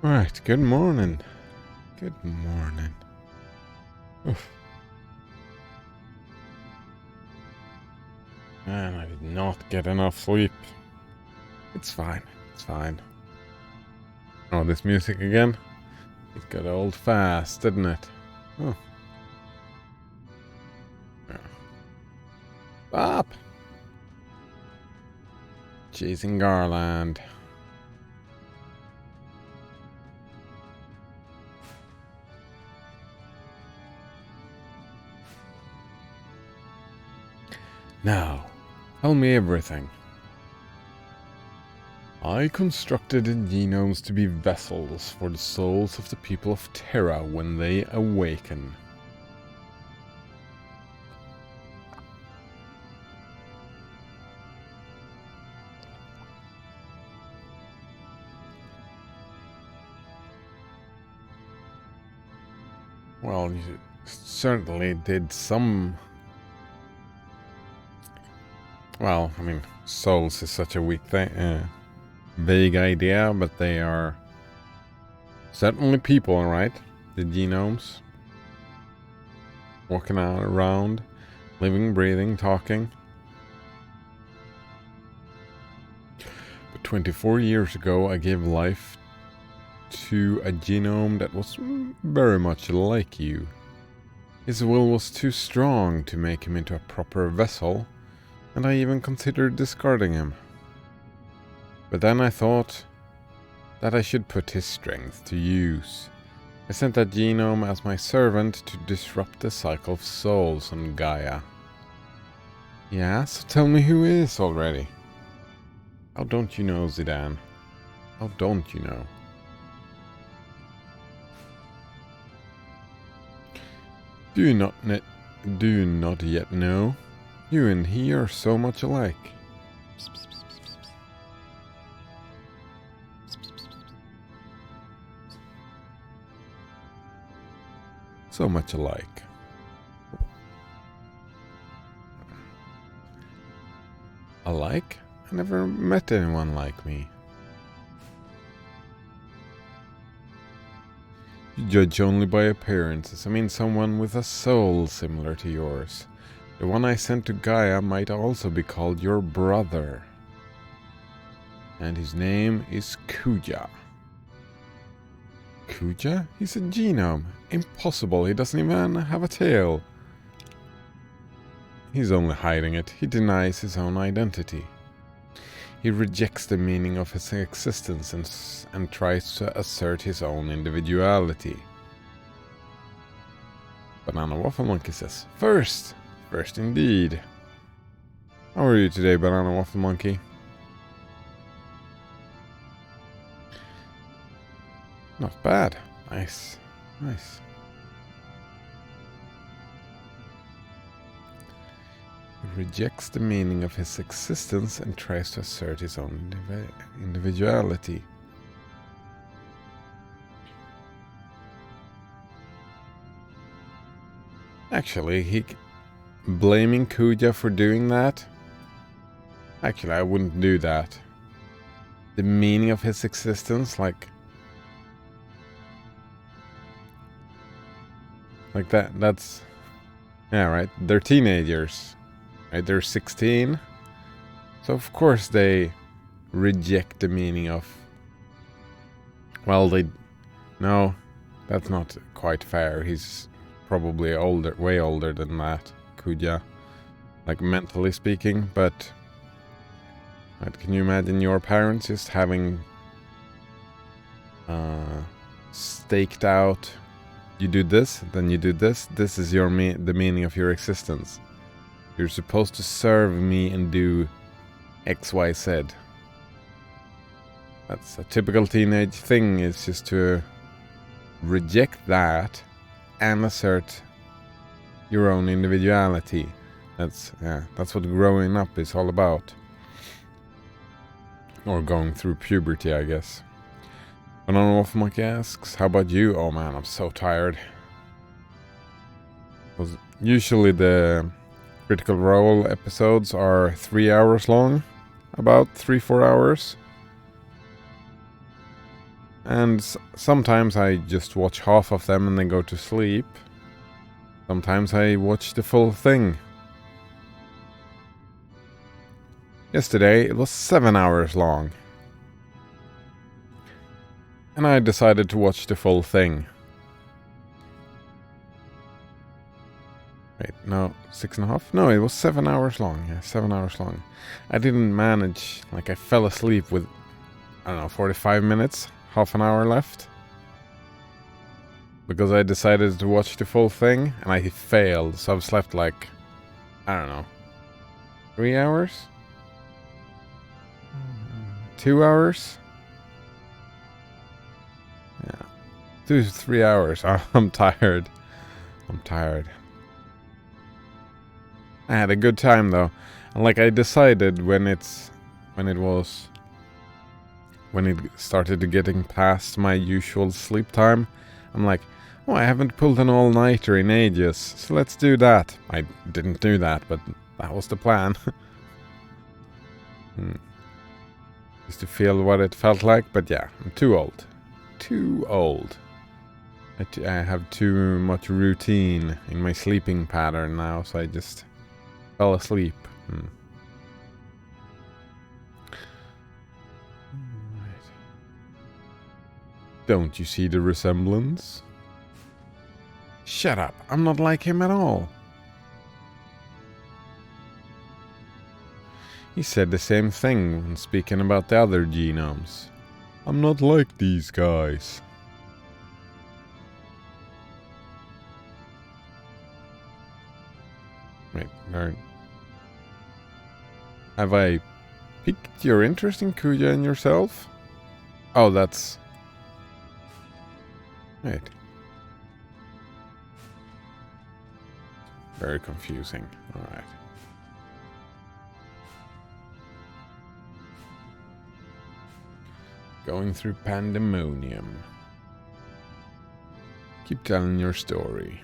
Right, good morning. Good morning. Oof. Man, I did not get enough sleep. It's fine. It's fine. Oh, this music again? It got old fast, didn't it? Oh. Yeah. Stop! Chasing Garland. Now, tell me everything. I constructed the genomes to be vessels for the souls of the people of Terra when they awaken. Well, you certainly did some. Well, I mean, souls is such a weak thing, vague idea, but they are certainly people, right? The genomes. Walking around, living, breathing, talking. But 24 years ago, I gave life to a genome that was very much like you. His will was too strong to make him into a proper vessel, and I even considered discarding him. But then I thought that I should put his strength to use. I sent that genome as my servant to disrupt the cycle of souls on Gaia. Yeah, so tell me who is already. How don't you know, Zidane? How don't you know? Do you not yet know? You and he are so much alike. So much alike. Alike? I never met anyone like me. You judge only by appearances. I mean someone with a soul similar to yours. The one I sent to Gaia might also be called your brother. And his name is Kuja. Kuja? He's a genome. Impossible, he doesn't even have a tail. He's only hiding it. He denies his own identity. He rejects the meaning of his existence and tries to assert his own individuality. Banana Waffle Monkey says, First indeed. How are you today, Banana Waffle Monkey? Not bad. Nice. He rejects the meaning of his existence and tries to assert his own individuality. Actually, blaming Kuja for doing that? Actually, I wouldn't do that. The meaning of his existence, like that's... Yeah, right? They're teenagers. Right? They're 16. So of course they reject the meaning of... Well, No, that's not quite fair. He's probably older, way older than that, Kuja. Like, mentally speaking, but... Right, can you imagine your parents just having... staked out... You do this, then you do this. This is the meaning of your existence. You're supposed to serve me and do X, Y, Z. That's a typical teenage thing, is just to reject that and assert your own individuality. That's what growing up is all about. Or going through puberty, I guess. Banana Waffle Monkey asks, how about you? Oh man, I'm so tired. Because usually the Critical Role episodes are 3 hours long. About 3-4 hours. And sometimes I just watch half of them and then go to sleep. Sometimes I watch the full thing. Yesterday it was 7 hours long. And I decided to watch the full thing. Wait, no, 6.5? No, it was 7 hours long. Yeah, 7 hours long. I didn't manage, like I fell asleep with, I don't know, 45 minutes, half an hour left. Because I decided to watch the full thing, and I failed, so I've slept like, I don't know, 3 hours? 2 hours? Yeah, 2 to 3 hours. I'm tired. I'm tired. I had a good time though, and like I decided when it started to getting past my usual sleep time, I'm like, oh, I haven't pulled an all-nighter in ages, so let's do that. I didn't do that, but that was the plan. Just to feel what it felt like, but yeah, I'm too old. Too old. I have too much routine in my sleeping pattern now, so I just fell asleep. Right. Don't you see the resemblance? Shut up, I'm not like him at all. He said the same thing when speaking about the other genomes. I'm not like these guys. Wait, no. Have I piqued your interest in Kuja and yourself? Oh, that's... Wait. Very confusing. Alright. Going through pandemonium. Keep telling your story.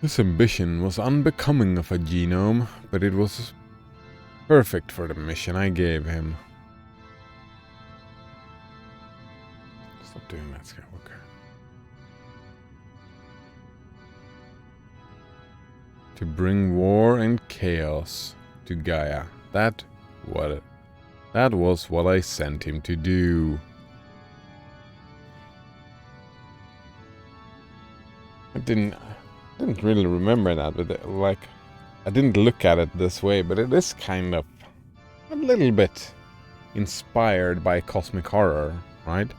This ambition was unbecoming of a genome, but it was perfect for the mission I gave him. Stop doing that, Skywalker. To bring war and chaos to Gaia. That was what I sent him to do. I didn't really remember that, but like, I didn't look at it this way, but it is kind of a little bit inspired by cosmic horror, right?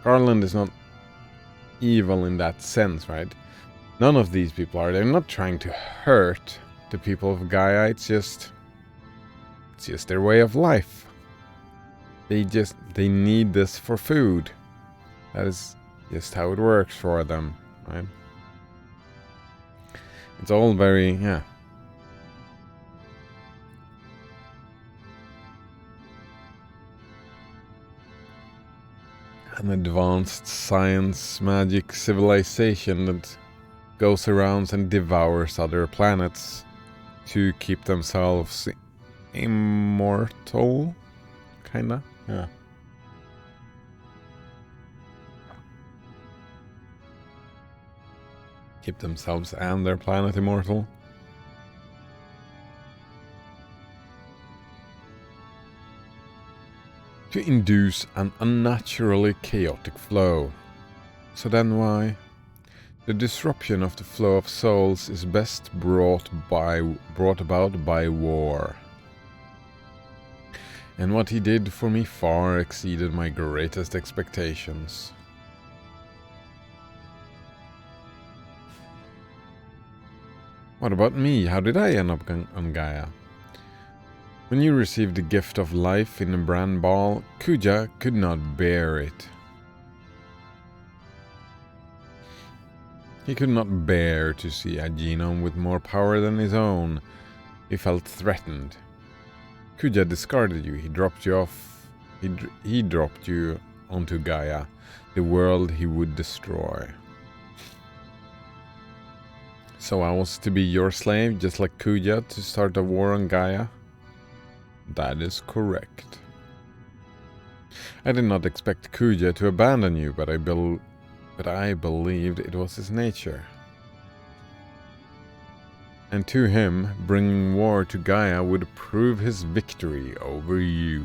Garland is not evil in that sense, right? None of these people are. They're not trying to hurt the people of Gaia. It's just their way of life. They need this for food. That is just how it works for them, right? It's all very, yeah. An advanced science, magic civilization that goes around and devours other planets to keep themselves immortal, kinda, yeah. Keep themselves and their planet immortal. To induce an unnaturally chaotic flow. So then why? The disruption of the flow of souls is best brought about by war. And what he did for me far exceeded my greatest expectations. What about me? How did I end up on Gaia? When you received the gift of life in a brand ball, Kuja could not bear it. He could not bear to see a genome with more power than his own. He felt threatened. Kuja discarded you. He dropped you off. He dropped you onto Gaia, the world he would destroy. So I was to be your slave, just like Kuja, to start a war on Gaia? That is correct. I did not expect Kuja to abandon you, but I believed it was his nature. And to him, bringing war to Gaia would prove his victory over you.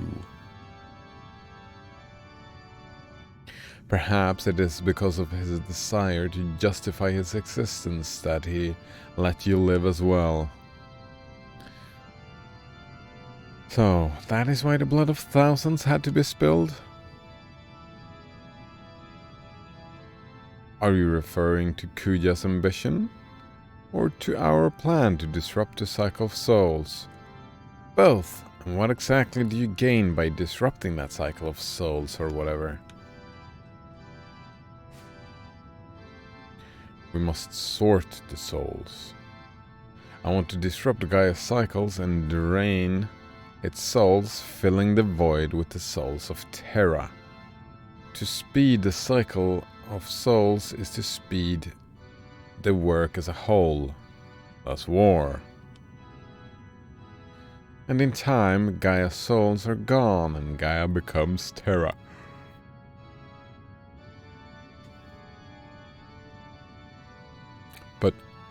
Perhaps it is because of his desire to justify his existence that he let you live as well. So, that is why the blood of thousands had to be spilled? Are you referring to Kuja's ambition? Or to our plan to disrupt the cycle of souls? Both. And what exactly do you gain by disrupting that cycle of souls or whatever? We must sort the souls. I want to disrupt Gaia's cycles and drain its souls, filling the void with the souls of Terra. To speed the cycle of souls is to speed the work as a whole, thus war. And in time, Gaia's souls are gone and Gaia becomes Terra.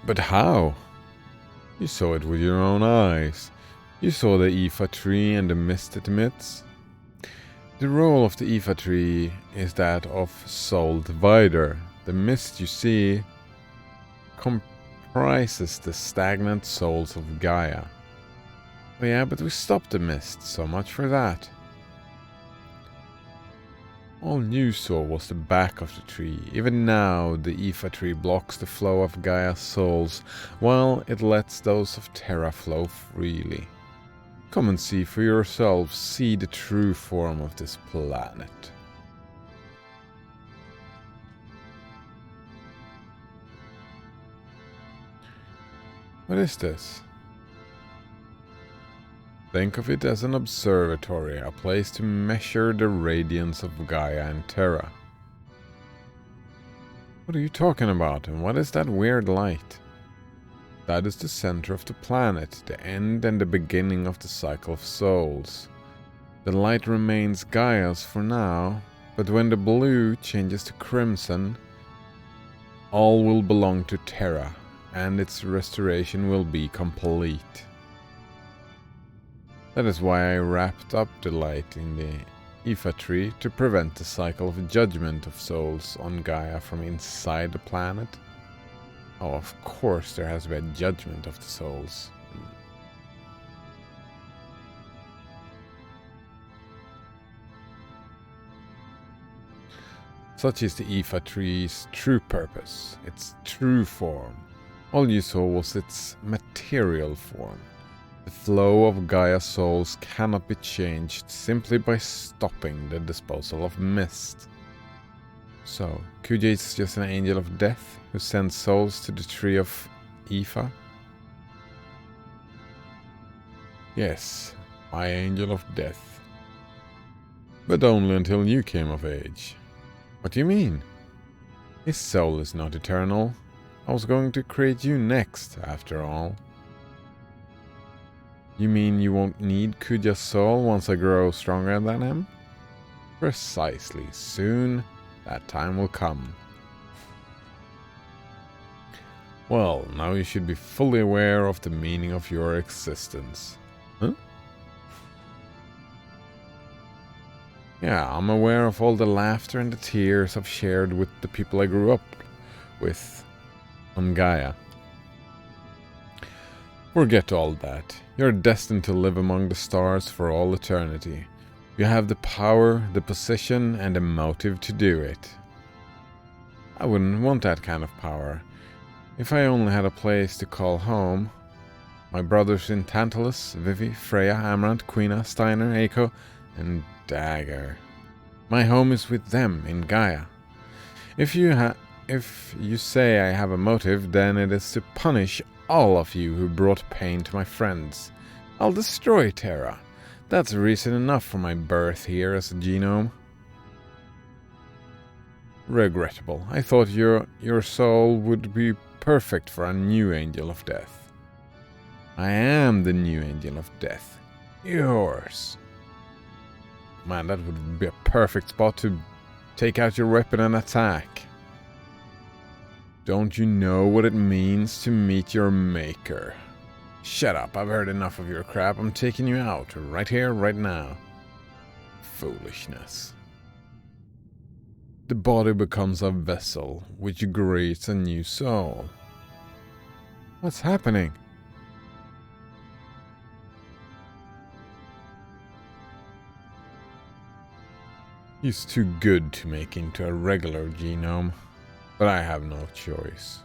But how? You saw it with your own eyes. You saw the Ifa tree and the mist it emits. The role of the Ifa tree is that of soul divider. The mist you see comprises the stagnant souls of Gaia. Oh yeah, but we stopped the mist, so much for that. All you saw was the back of the tree. Even now, the Ifa tree blocks the flow of Gaia's souls, while it lets those of Terra flow freely. Come and see for yourselves, see the true form of this planet. What is this? Think of it as an observatory, a place to measure the radiance of Gaia and Terra. What are you talking about, and what is that weird light? That is the center of the planet, the end and the beginning of the cycle of souls. The light remains Gaia's for now, but when the blue changes to crimson, all will belong to Terra, and its restoration will be complete. That is why I wrapped up the light in the Ifa tree to prevent the cycle of judgment of souls on Gaia from inside the planet. Oh, of course there has to be a judgment of the souls. Such is the Ifa tree's true purpose, its true form. All you saw was its material form. The flow of Gaia's souls cannot be changed simply by stopping the disposal of mist. So, Kuja is just an angel of death who sends souls to the tree of Ifa? Yes, my angel of death. But only until you came of age. What do you mean? His soul is not eternal. I was going to create you next, after all. You mean you won't need Kuja's soul once I grow stronger than him? Precisely. Soon, that time will come. Well, now you should be fully aware of the meaning of your existence. Huh? Yeah, I'm aware of all the laughter and the tears I've shared with the people I grew up with on Gaia. Forget all that. You're destined to live among the stars for all eternity. You have the power, the position, and the motive to do it. I wouldn't want that kind of power. If I only had a place to call home. My brothers in Tantalus, Vivi, Freya, Amaranth, Quina, Steiner, Eiko, and Dagger. My home is with them in Gaia. If you say I have a motive, then it is to punish all of you who brought pain to my friends. I'll destroy Terra. That's reason enough for my birth here as a genome. Regrettable. I thought your soul would be perfect for a new angel of death. I am the new angel of death. Yours. Man, that would be a perfect spot to take out your weapon and attack. Don't you know what it means to meet your maker? Shut up, I've heard enough of your crap. I'm taking you out, right here, right now. Foolishness. The body becomes a vessel, which creates a new soul. What's happening? He's too good to make into a regular genome, but I have no choice.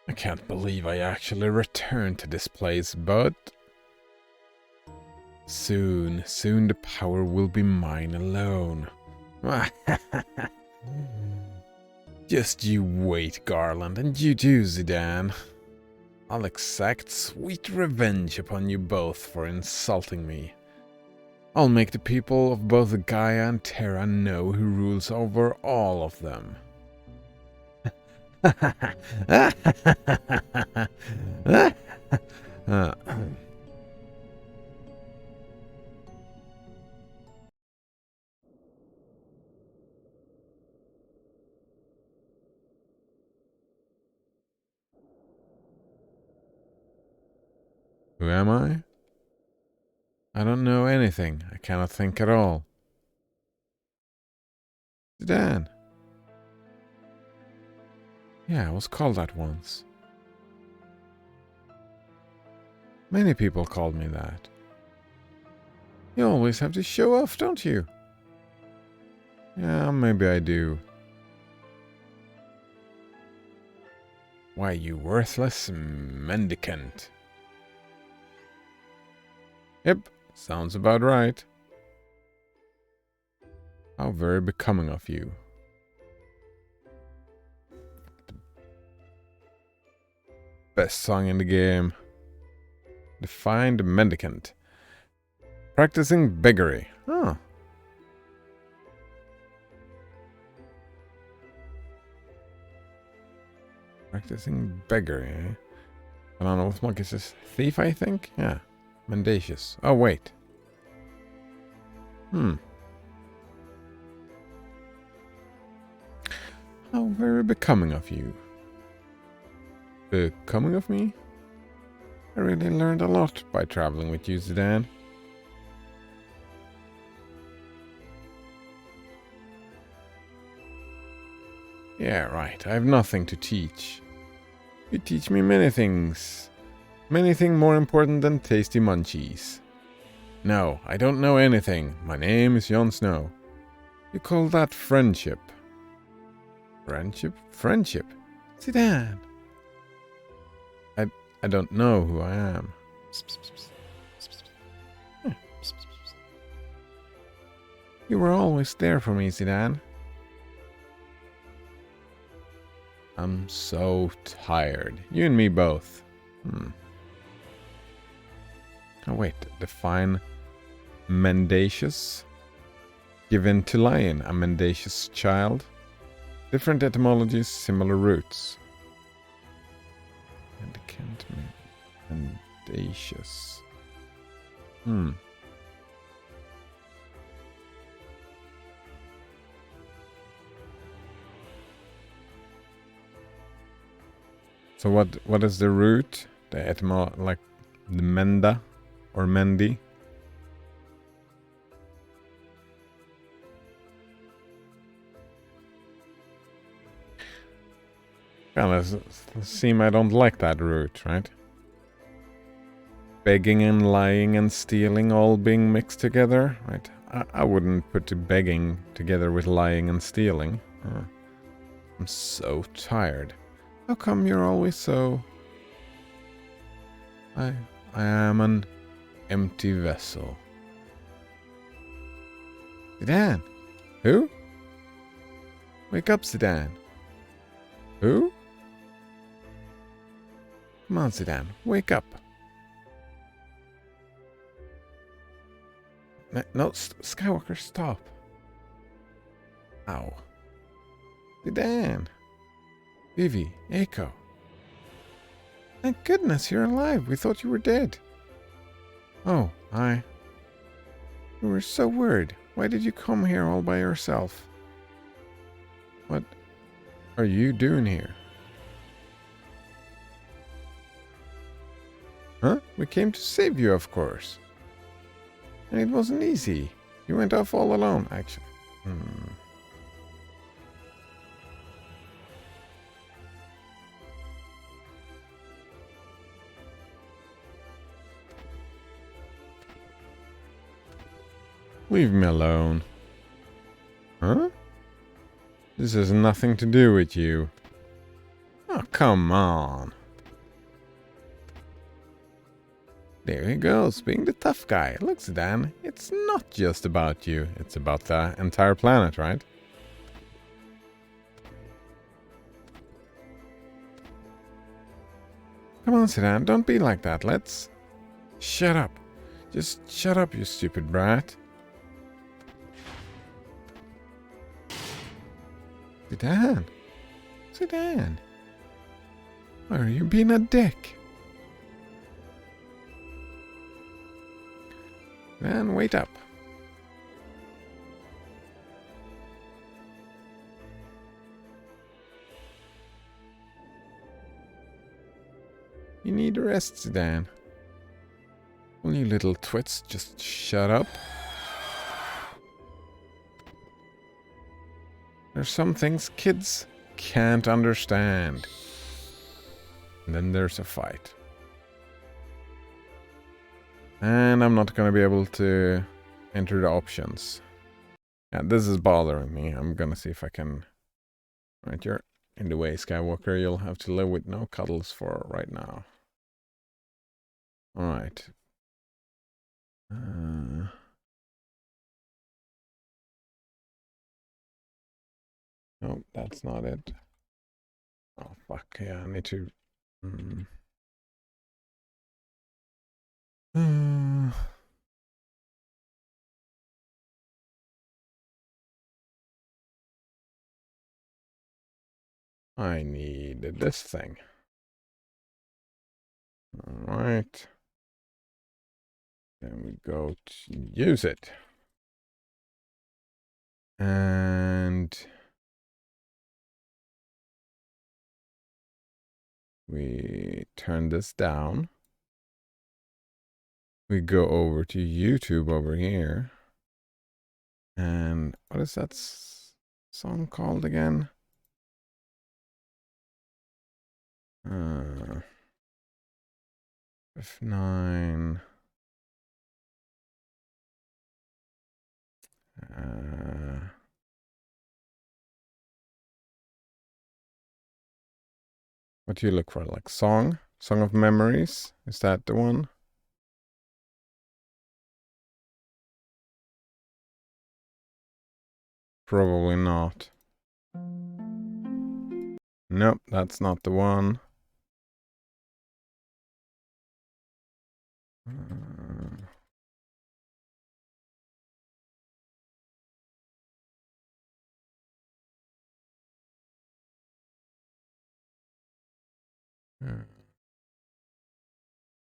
I can't believe I actually returned to this place, but soon the power will be mine alone. Just you wait, Garland, and you too, Zidane. I'll exact sweet revenge upon you both for insulting me. I'll make the people of both Gaia and Terra know who rules over all of them. Who am I? I don't know anything. I cannot think at all. Dan. Yeah, I was called that once. Many people called me that. You always have to show off, don't you? Yeah, maybe I do. Why, you worthless mendicant. Yep, sounds about right. How very becoming of you. Best song in the game. Define the mendicant. Practicing beggary. Huh. Practicing beggary, eh? I don't know what monk is this. Thief, I think? Yeah. Mendacious. Oh, wait. How very becoming of you. Becoming of me? I really learned a lot by traveling with you, Zidane. Yeah, right. I have nothing to teach. You teach me many things. Many things more important than tasty munchies. No, I don't know anything. My name is Jon Snow. You call that friendship. Friendship? Friendship? Zidane. I don't know who I am. You were always there for me, Zidane. I'm so tired. You and me both. Oh wait, define mendacious. Given to lion, a mendacious child. Different etymologies, similar roots. Mendicant, mendacious. So what is the root? The like the menda or mendi? Well, it seems I don't like that root, right? Begging and lying and stealing all being mixed together, right? I wouldn't put begging together with lying and stealing. I'm so tired. How come you're always so... I am an empty vessel. Zidane! Who? Wake up, Zidane. Who? Come Come on, Zidane, wake up. No, Skywalker, stop. Ow. Zidane. Vivi, Echo. Thank goodness you're alive. We thought you were dead. Oh, we were so worried. Why did you come here all by yourself? What are you doing here? Huh? We came to save you, of course. And it wasn't easy. You went off all alone, actually. Leave me alone. Huh? This has nothing to do with you. Oh, come on. There he goes, being the tough guy. Look, Zidane, it's not just about you. It's about the entire planet, right? Come on, Zidane, don't be like that. Let's... Shut up. Just shut up, you stupid brat. Zidane. Zidane. Why are you being a dick? Man, wait up. You need a rest, Zidane. Will you little twits just shut up? There's some things kids can't understand. And then there's a fight. And I'm not going to be able to enter the options. Yeah, this is bothering me. I'm going to see if I can... Right, you're in the way, Skywalker. You'll have to live with no cuddles for right now. Alright. No, that's not it. Oh, fuck. Yeah, I need to... I need this thing. Alright. Then we go to use it. And... we turn this down. We go over to YouTube over here. And what is that song called again? F9. What do you look for? Like song? Song of Memories? Is that the one? Probably not. Nope, that's not the one.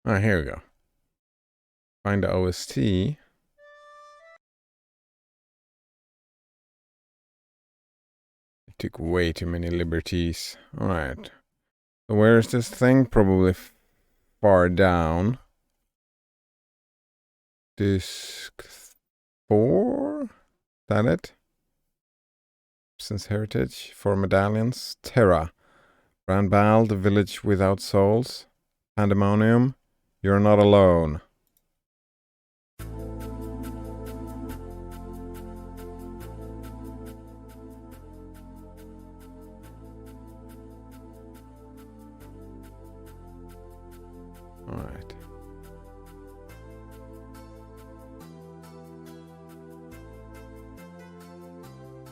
Oh, here we go. Find the OST. It took way too many liberties. Alright. So where is this thing? Probably far down. Disc 4? Is that it? Since Heritage, 4 medallions. Terra. Brandbal, the village without souls. Pandemonium. You're not alone. Alright.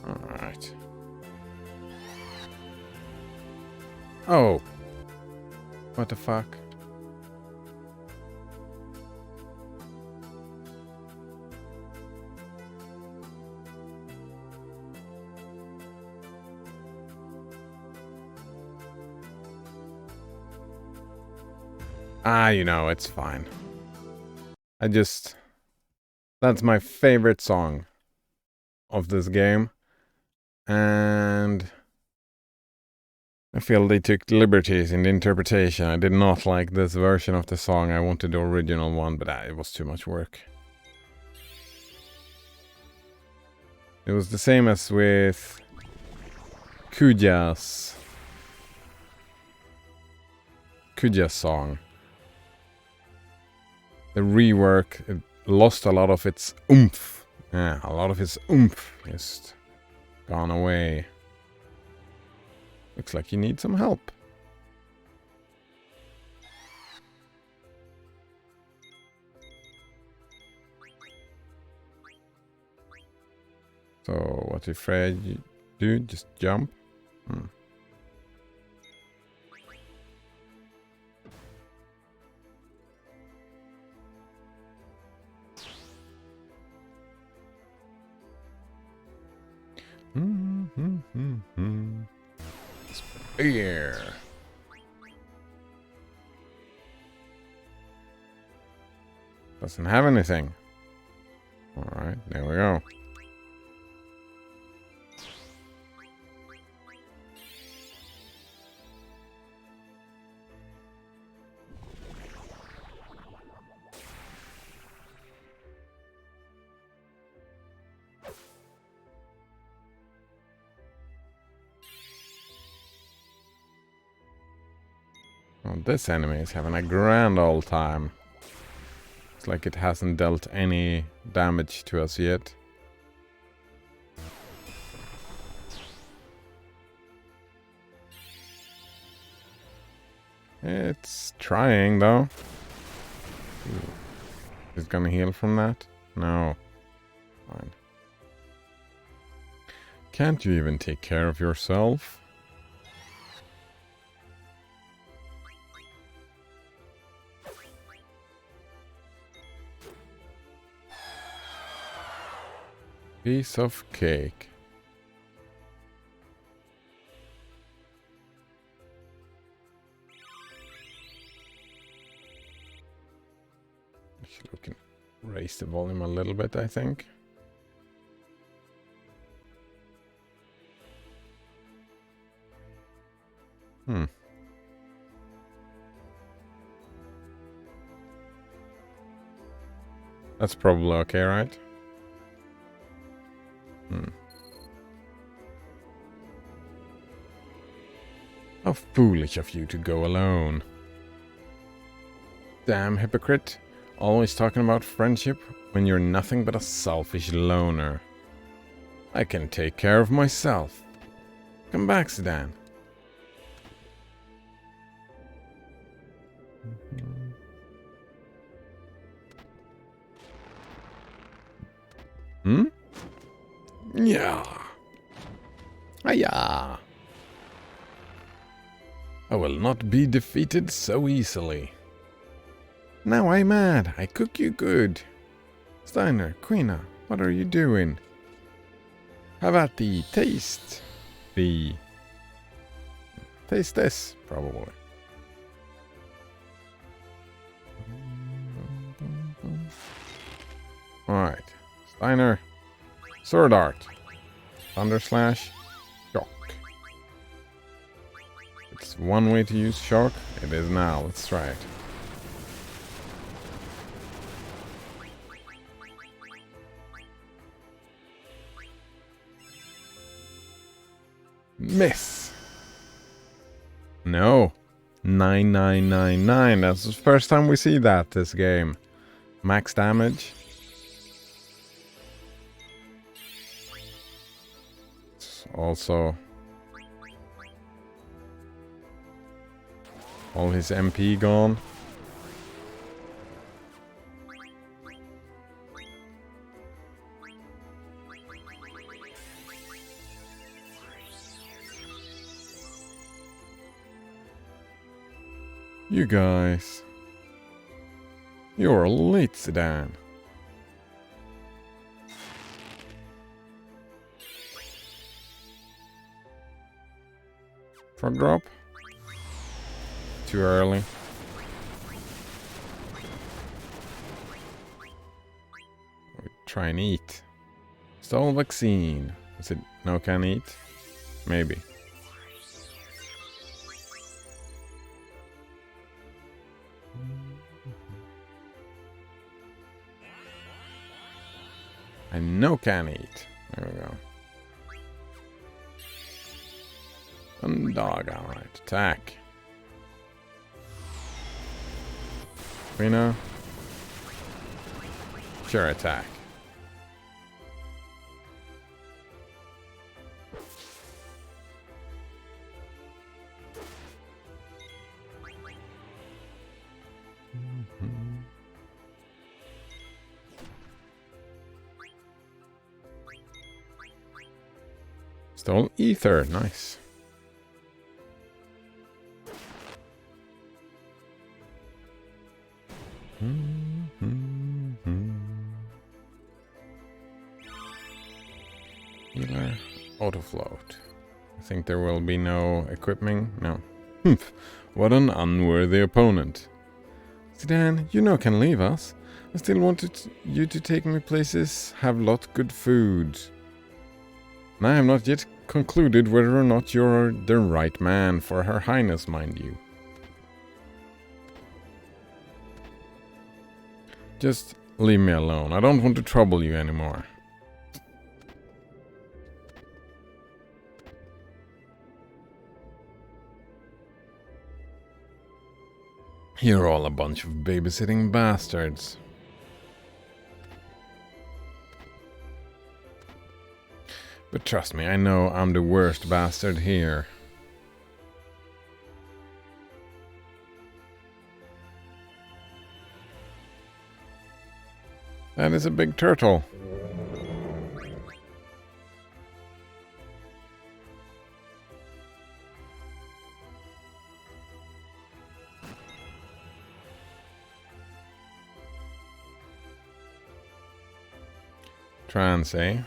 Alright. Oh. What the fuck? You know, it's fine. That's my favorite song of this game. And I feel they took liberties in the interpretation. I did not like this version of the song. I wanted the original one, but it was too much work. It was the same as with Kuja's song. The rework, it lost a lot of its oomph. Yeah, a lot of its oomph just gone away. Looks like you need some help. So what if Fred do? Just jump? Spear. Doesn't have anything. Alright, there we go. Well, this enemy is having a grand old time. It's like it hasn't dealt any damage to us yet. It's trying, though. Is it gonna heal from that? No. Fine. Can't you even take care of yourself? Piece of cake. Actually, we can raise the volume a little bit, I think. That's probably okay, right? How foolish of you to go alone. Damn hypocrite. Always talking about friendship when you're nothing but a selfish loner. I can take care of myself. Come back, Sedan. Yeah. Hiya. I will not be defeated so easily. Now I'm mad. I cook you good. Steiner, Quina, what are you doing? Have at the taste. Taste this, probably. Alright. Steiner. Sword Art. Thunder Slash. Shock. It's one way to use shock. It is now. Let's try it. Miss. No. 9999. That's the first time we see that this game. Max damage. It's also all his MP gone. You guys. You're late, Sedan. Frog drop? Too early. try and eat. Stole vaccine. Is it no can eat? Maybe. I no can eat. There we go. Dog, alright. Attack. Reno. Sure, attack. Stole ether. Nice. Healer. Auto float. I think there will be no equipping. No. Humph. What an unworthy opponent. Zidane, you know can leave us. I still wanted you to take me places, have lot good food. And I have not yet concluded whether or not you're the right man for Her Highness, mind you. Just leave me alone. I don't want to trouble you anymore. You're all a bunch of babysitting bastards. But trust me, I know I'm the worst bastard here. That is a big turtle. Trance, eh?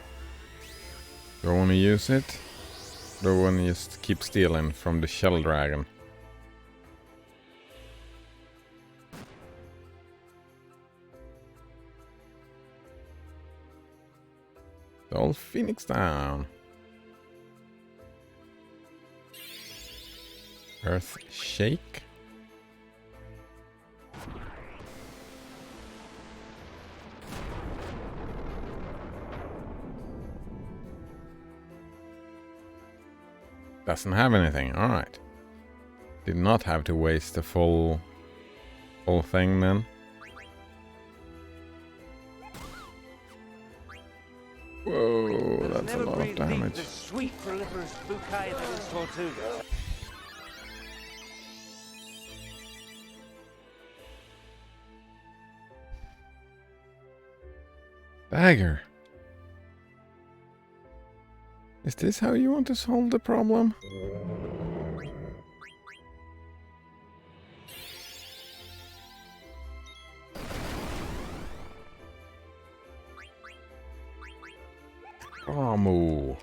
Do I want to use it? Do I want to just keep stealing from the shell dragon? All Phoenix down. Earth shake. Doesn't have anything. All right. Did not have to waste the full thing then. Whoa, that's a lot of damage. The sweet proliferous bouquet that is Tortuga. Dagger. Is this how you want to solve the problem? Ramu.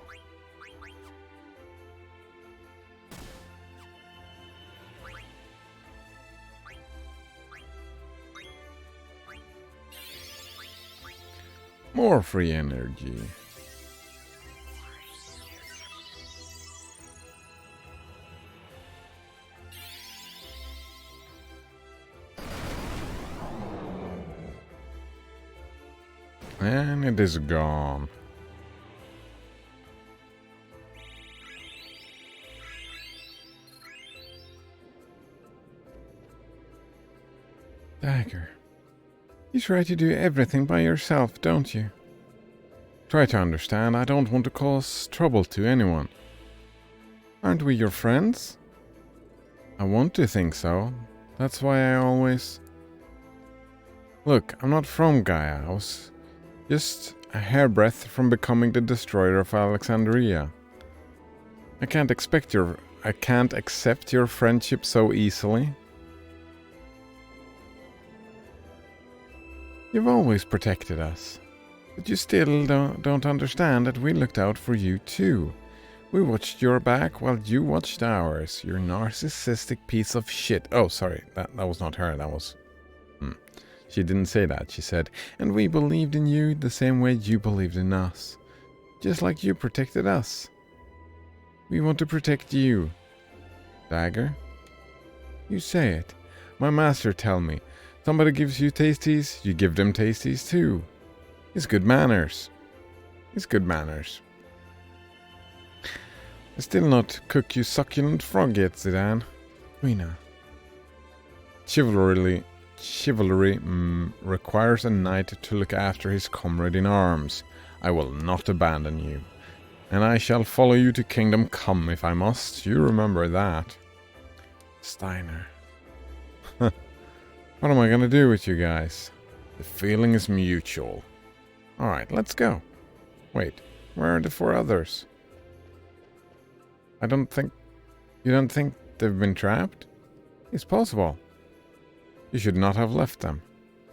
More free energy. And it is gone. Dagger. You try to do everything by yourself, don't you? Try to understand, I don't want to cause trouble to anyone. Aren't we your friends? I want to think so. That's why I always... Look, I'm not from Gaia. I was just a hairbreadth from becoming the destroyer of Alexandria. I can't accept your friendship so easily. You've always protected us, but you still don't understand that we looked out for you too. We watched your back while you watched ours, you narcissistic piece of shit. Oh, sorry, that was not her, that was... She didn't say that. She said, and we believed in you the same way you believed in us. Just like you protected us. We want to protect you. Dagger? You say it. My master tell me. Somebody gives you tasties, you give them tasties too. It's good manners. It's good manners. I still not cook you succulent frog yet, Zidane. Queena. Chivalry requires a knight to look after his comrade in arms. I will not abandon you. And I shall follow you to Kingdom Come if I must. You remember that. Steiner. What am I gonna do with you guys? The feeling is mutual. Alright, let's go. Wait, where are the 4 others? You don't think they've been trapped? It's possible. You should not have left them.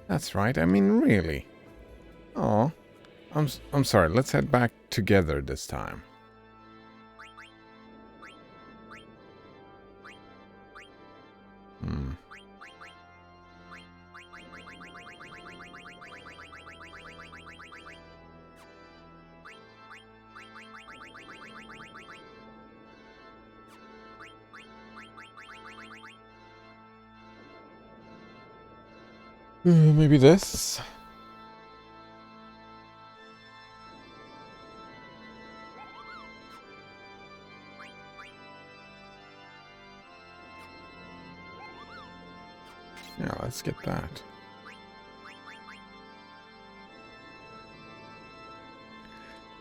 That's right, I mean really. Aw. I'm sorry, let's head back together this time. Maybe this? Yeah, let's get that.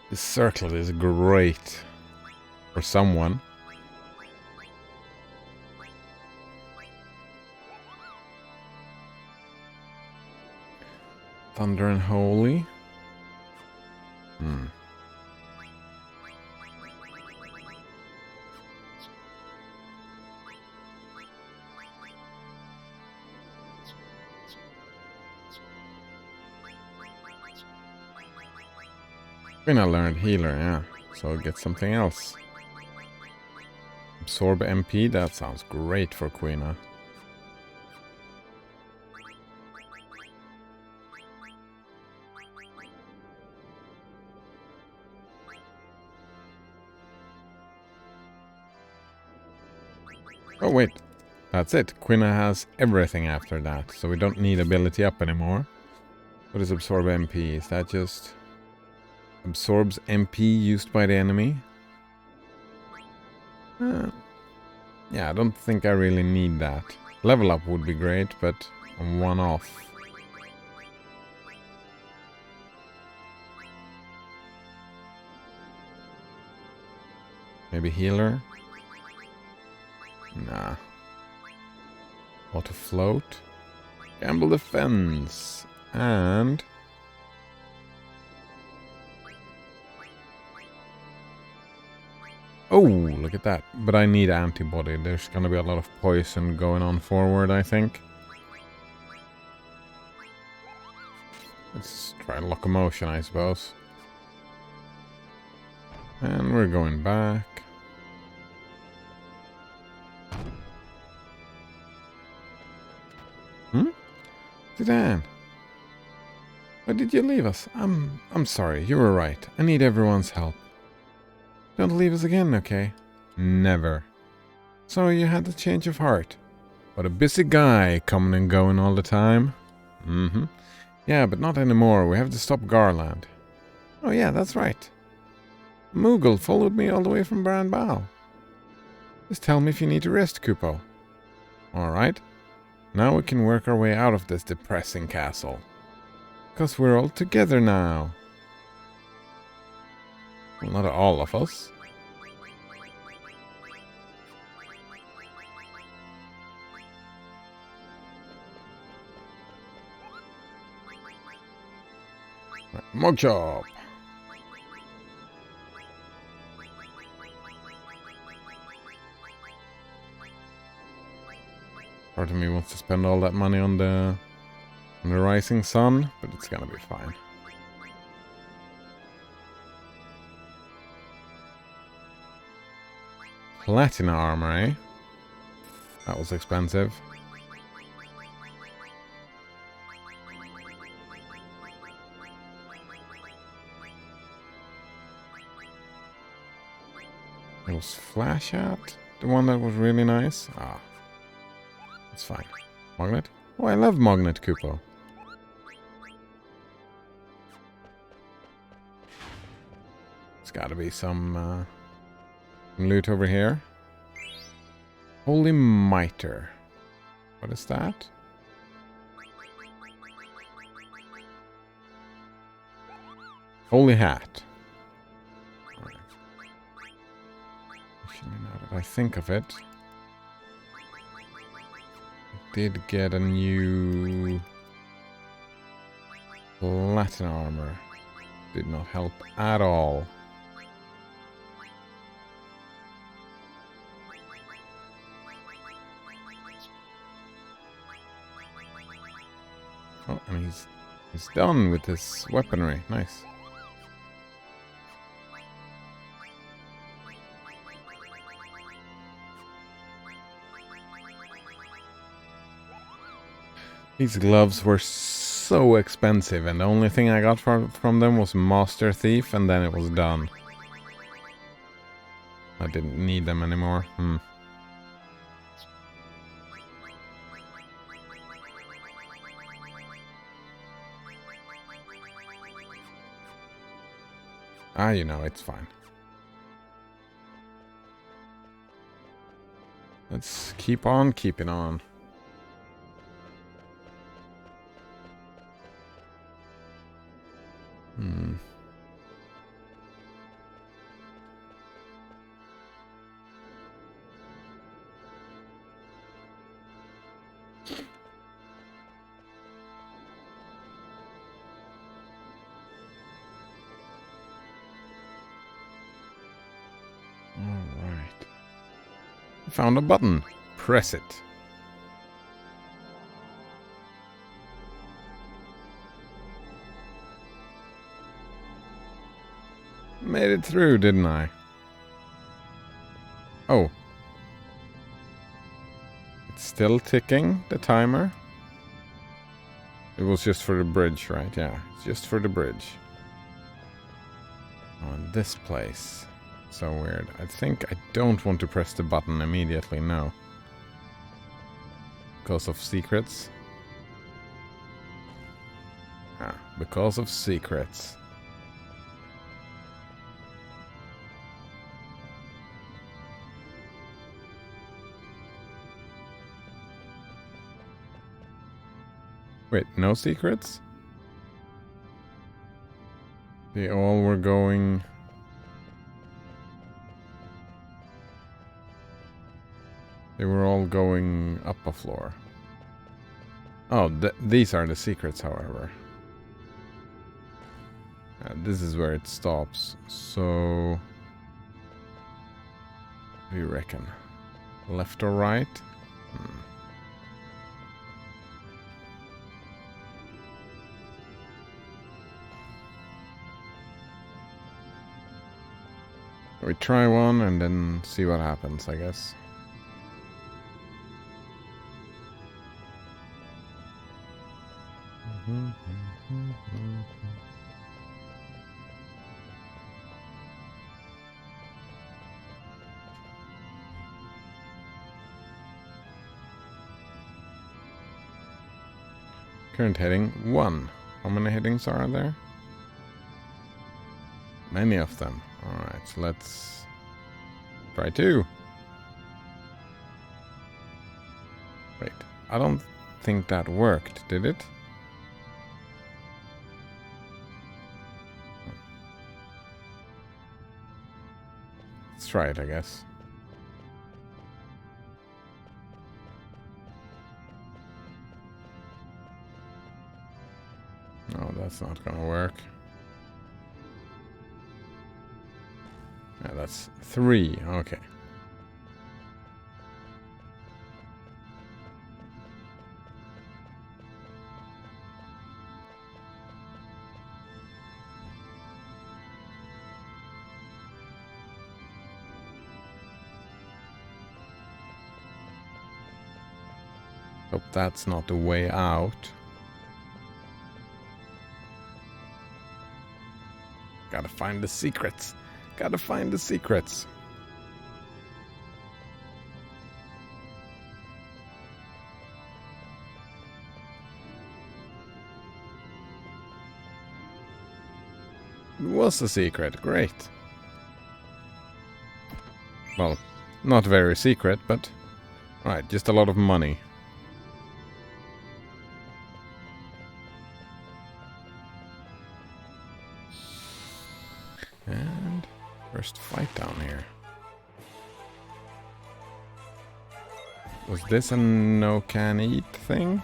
This circlet is great for someone. Thunder and Holy. Quina learned Healer, yeah. So I'll get something else. Absorb MP, that sounds great for Quina. Oh wait, that's it. Quina has everything after that, so we don't need ability up anymore. What is Absorb MP? Is that just... absorbs MP used by the enemy? Yeah, I don't think I really need that. Level up would be great, but I'm one off. Maybe healer? Nah. Auto float. Gamble defense. And... oh, look at that. But I need antibody. There's gonna be a lot of poison going on forward, I think. Let's try locomotion, I suppose. And we're going back. Zidane, why did you leave us? I'm sorry, you were right. I need everyone's help. Don't leave us again, okay? Never. So you had the change of heart. What a busy guy, coming and going all the time. Yeah, but not anymore. We have to stop Garland. Oh yeah, that's right. Moogle followed me all the way from Baran Bao. Just tell me if you need to rest, Kupo. Alright. Now we can work our way out of this depressing castle. 'Cause we're all together now. Well, not all of us. Right, mug job. Part of me wants to spend all that money on the rising sun, but it's gonna be fine. Platina armor, eh? That was expensive. It was Flash Hat, the one that was really nice. Ah, it's fine. Magnet? Oh, I love Magnet Kupo. There's gotta be some loot over here. Holy Mitre. What is that? Holy Hat. Right. Actually, now that I think of it, I did get a new Latin armor. Did not help at all. Oh, and he's done with his weaponry. Nice. These gloves were so expensive, and the only thing I got from them was Master Thief, and then it was done. I didn't need them anymore. Ah, you know, it's fine. Let's keep on keeping on. Alright. Found a button. Press it. Made it through, didn't I? Oh. It's still ticking, the timer. It was just for the bridge, right? Yeah, it's just for the bridge. On this place. So weird. I think I don't want to press the button immediately, no. Because of secrets. Ah, because of secrets. Wait, no secrets? They all were going... They were all going up a floor. Oh, these are the secrets, however. This is where it stops. So... What do you reckon? Left or right? We try one and then see what happens, I guess. Current heading 1. How many headings are there? Many of them. Alright, so let's try 2. Wait, I don't think that worked, did it? Let's try it, I guess. No, that's not gonna work. Yeah, that's 3. Okay. Hope that's not the way out. Gotta find the secrets. Gotta find the secrets. was a secret. Great. Well, not very secret, but... Right, just a lot of money. And... First fight down here. Was this a no-can-eat thing?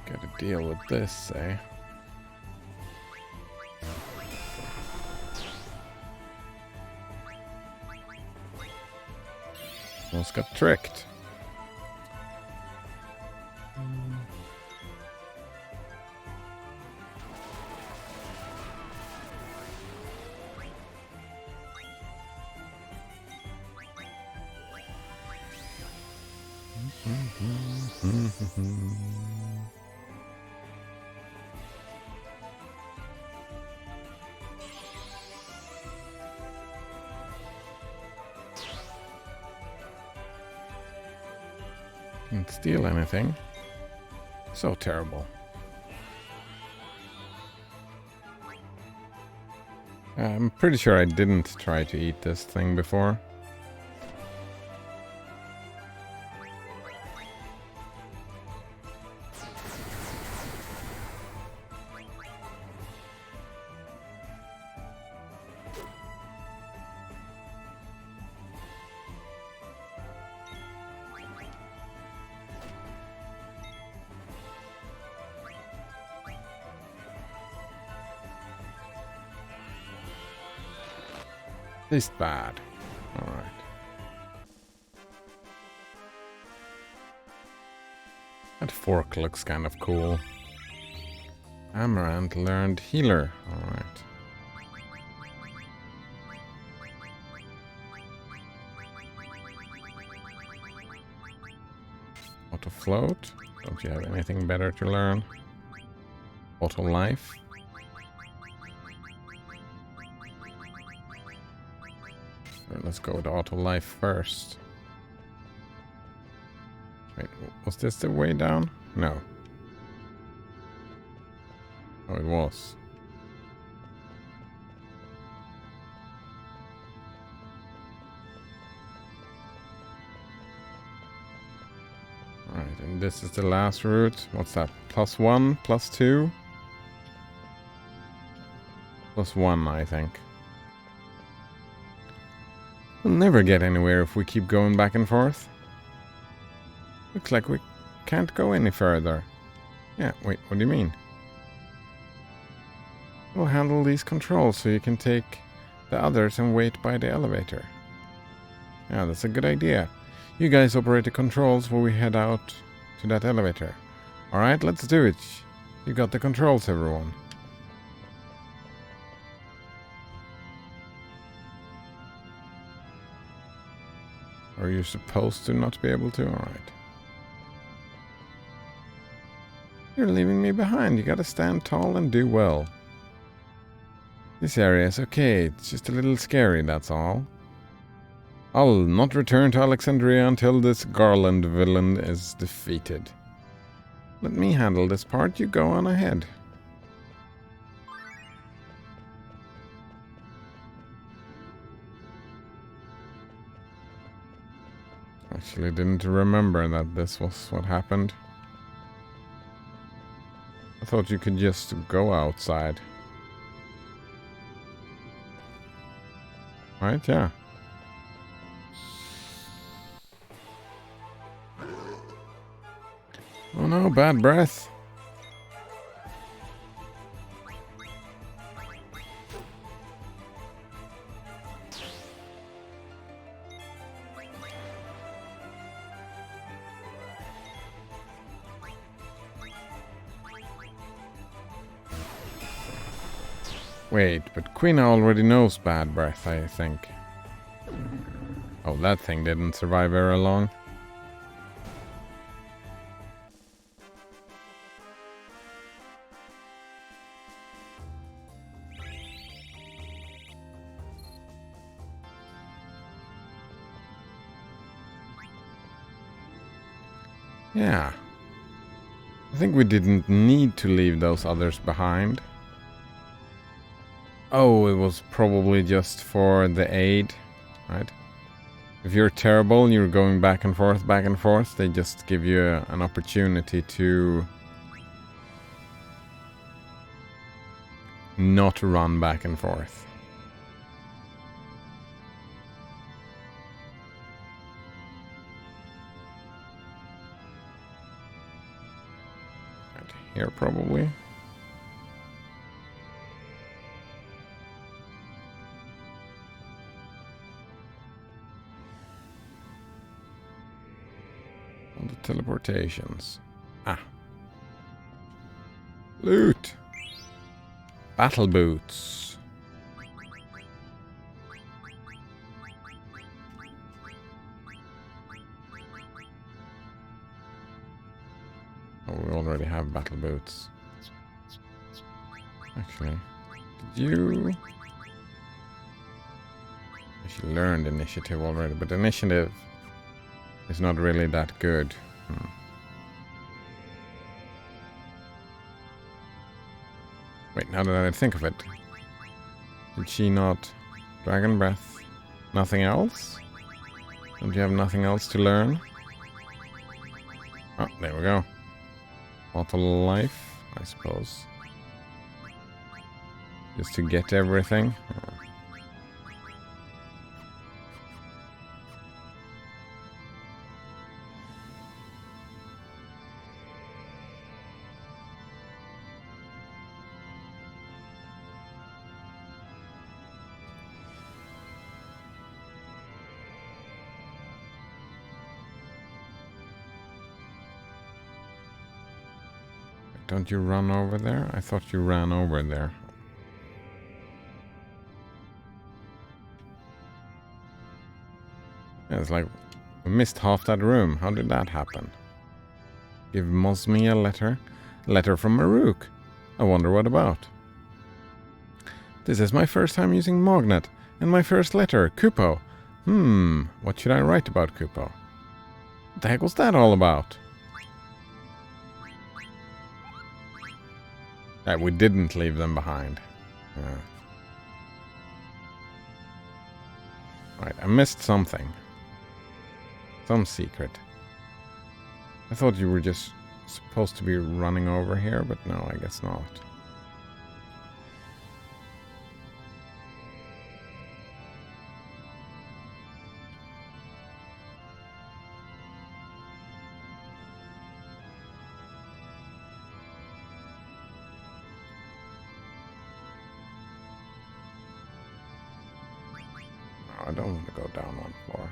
Gotta deal with this, eh? Almost got tricked. Didn't steal anything. So terrible. I'm pretty sure I didn't try to eat this thing before. Tastes bad. Alright. That fork looks kind of cool. Amaranth learned healer. Alright. Auto float. Don't you have anything better to learn? Auto life. Let's go with auto life first. Wait, was this the way down? No. Oh, it was. Alright, and this is the last route. What's that? +1, +2? +1, I think. We'll never get anywhere if we keep going back and forth. Looks like we can't go any further. Yeah, wait, what do you mean? We'll handle these controls so you can take the others and wait by the elevator. Yeah, that's a good idea. You guys operate the controls while we head out to that elevator. Alright, let's do it. You got the controls, everyone. Are you supposed to not be able to? Alright. You're leaving me behind. You gotta stand tall and do well. This area is okay. It's just a little scary, that's all. I'll not return to Alexandria until this Garland villain is defeated. Let me handle this part. You go on ahead. Actually didn't remember that this was what happened. I thought you could just go outside. Right, yeah. Oh no, bad breath. Wait, but Queen already knows bad breath, I think. Oh, that thing didn't survive very long. Yeah. I think we didn't need to leave those others behind. Oh, it was probably just for the aid, right? If you're terrible and you're going back and forth, they just give you an opportunity to not run back and forth. Right here, probably. All the teleportations. Ah. Loot! Battle boots. Oh, we already have battle boots. Actually, did you... She learned initiative already, but initiative is not really that good. Wait, now that I think of it, did she not... Dragon Breath? Nothing else? Don't you have nothing else to learn? Oh, there we go. Mortal Life, I suppose. Just to get everything. Don't you run over there? I thought you ran over there. Yeah, it's like we missed half that room. How did that happen? Give Mosmi a letter. Letter from Maruk. I wonder what about. This is my first time using Magnet. And my first letter, Kupo. What should I write about Kupo? What the heck was that all about? We didn't leave them behind. Right, I missed something. Some secret. I thought you were just supposed to be running over here, but no, I guess not. I don't want to go down one floor.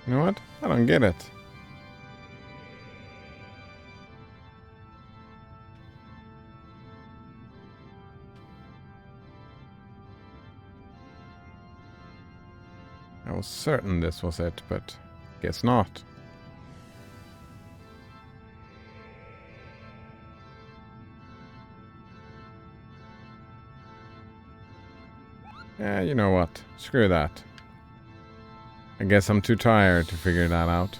You know what? I don't get it. I was certain this was it, but guess not. Yeah, you know what? Screw that. I guess I'm too tired to figure that out.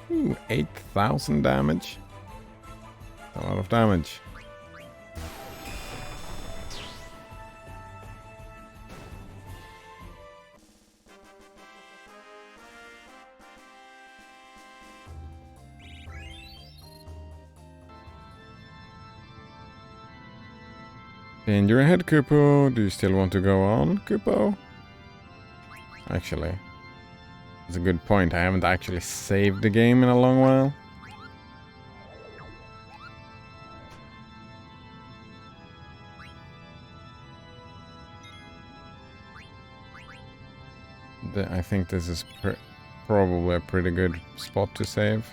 Ooh, 8,000 damage. A lot of damage. Danger ahead, Kupo. Do you still want to go on, Kupo? Actually, that's a good point. I haven't actually saved the game in a long while. I think this is probably a pretty good spot to save.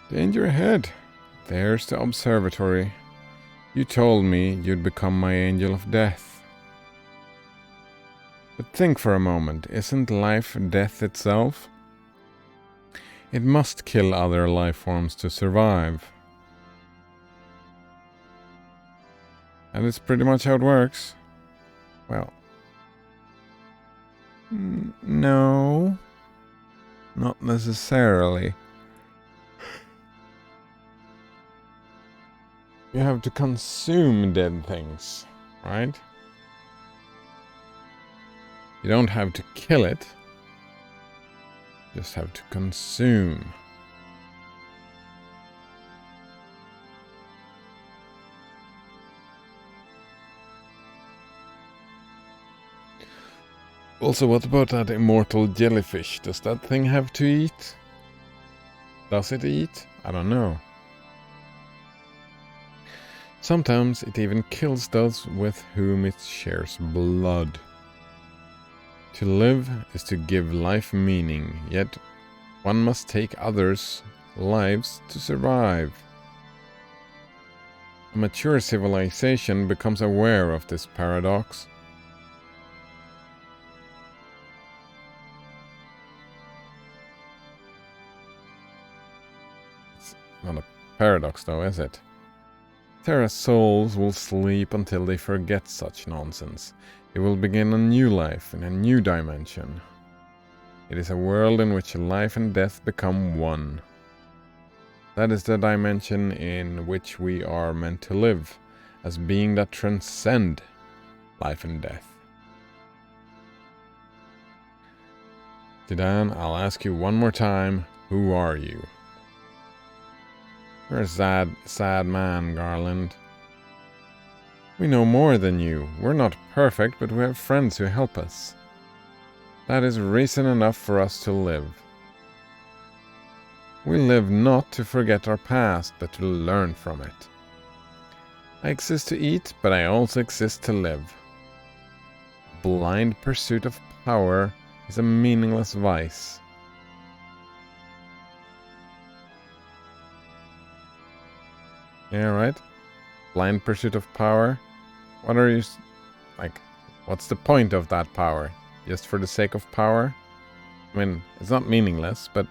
Danger ahead. There's the observatory. You told me you'd become my angel of death. But think for a moment, isn't life death itself? It must kill other life forms to survive. And it's pretty much how it works. Well, no, not necessarily. You have to consume dead things, right? You don't have to kill it. You just have to consume. Also, what about that immortal jellyfish? Does that thing have to eat? Does it eat? I don't know. Sometimes it even kills those with whom it shares blood. To live is to give life meaning, yet one must take others' lives to survive. A mature civilization becomes aware of this paradox. It's not a paradox though, is it? Terra's souls will sleep until they forget such nonsense. They will begin a new life in a new dimension. It is a world in which life and death become one. That is the dimension in which we are meant to live, as being that transcend life and death. Zidane, I'll ask you one more time, who are you? You're a sad man, Garland. We know more than you. We're not perfect, but we have friends who help us. That is reason enough for us to live. We live not to forget our past, but to learn from it. I exist to eat, but I also exist to live. Blind pursuit of power is a meaningless vice. Yeah, right? Blind pursuit of power? What are you... like, what's the point of that power? Just for the sake of power? I mean, it's not meaningless, but...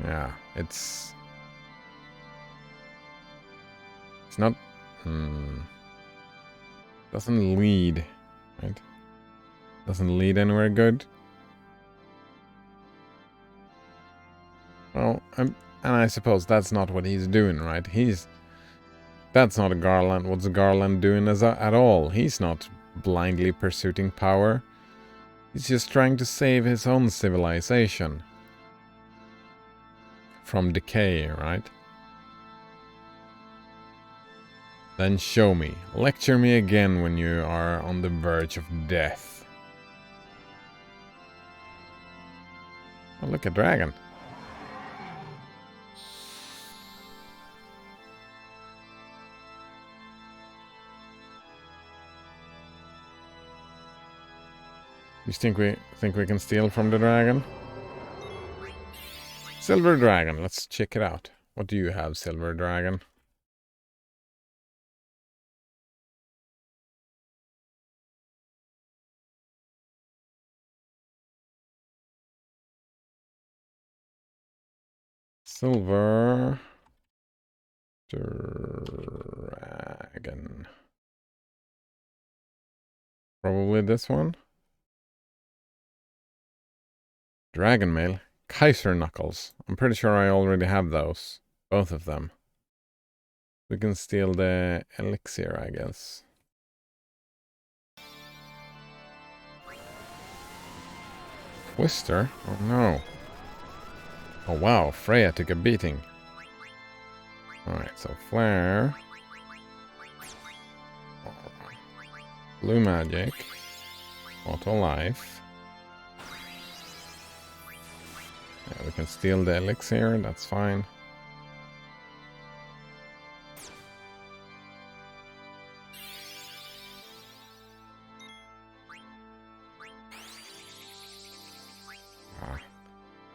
yeah, it's not... doesn't lead, right? Doesn't lead anywhere good. Well, and I suppose that's not what he's doing, right? That's not a Garland. What's Garland doing at all? He's not blindly pursuing power. He's just trying to save his own civilization from decay, right? Then show me. Lecture me again when you are on the verge of death. Oh, look, a dragon. You think we can steal from the dragon? Silver dragon, let's check it out. What do you have, silver dragon? Silver dragon. Probably this one. Dragon mail. Kaiser knuckles. I'm pretty sure I already have those. Both of them. We can steal the elixir, I guess. Twister? Oh no. Oh wow, Freya took a beating. Alright, so flare. Blue magic. Auto life. Yeah, we can steal the elixir, that's fine.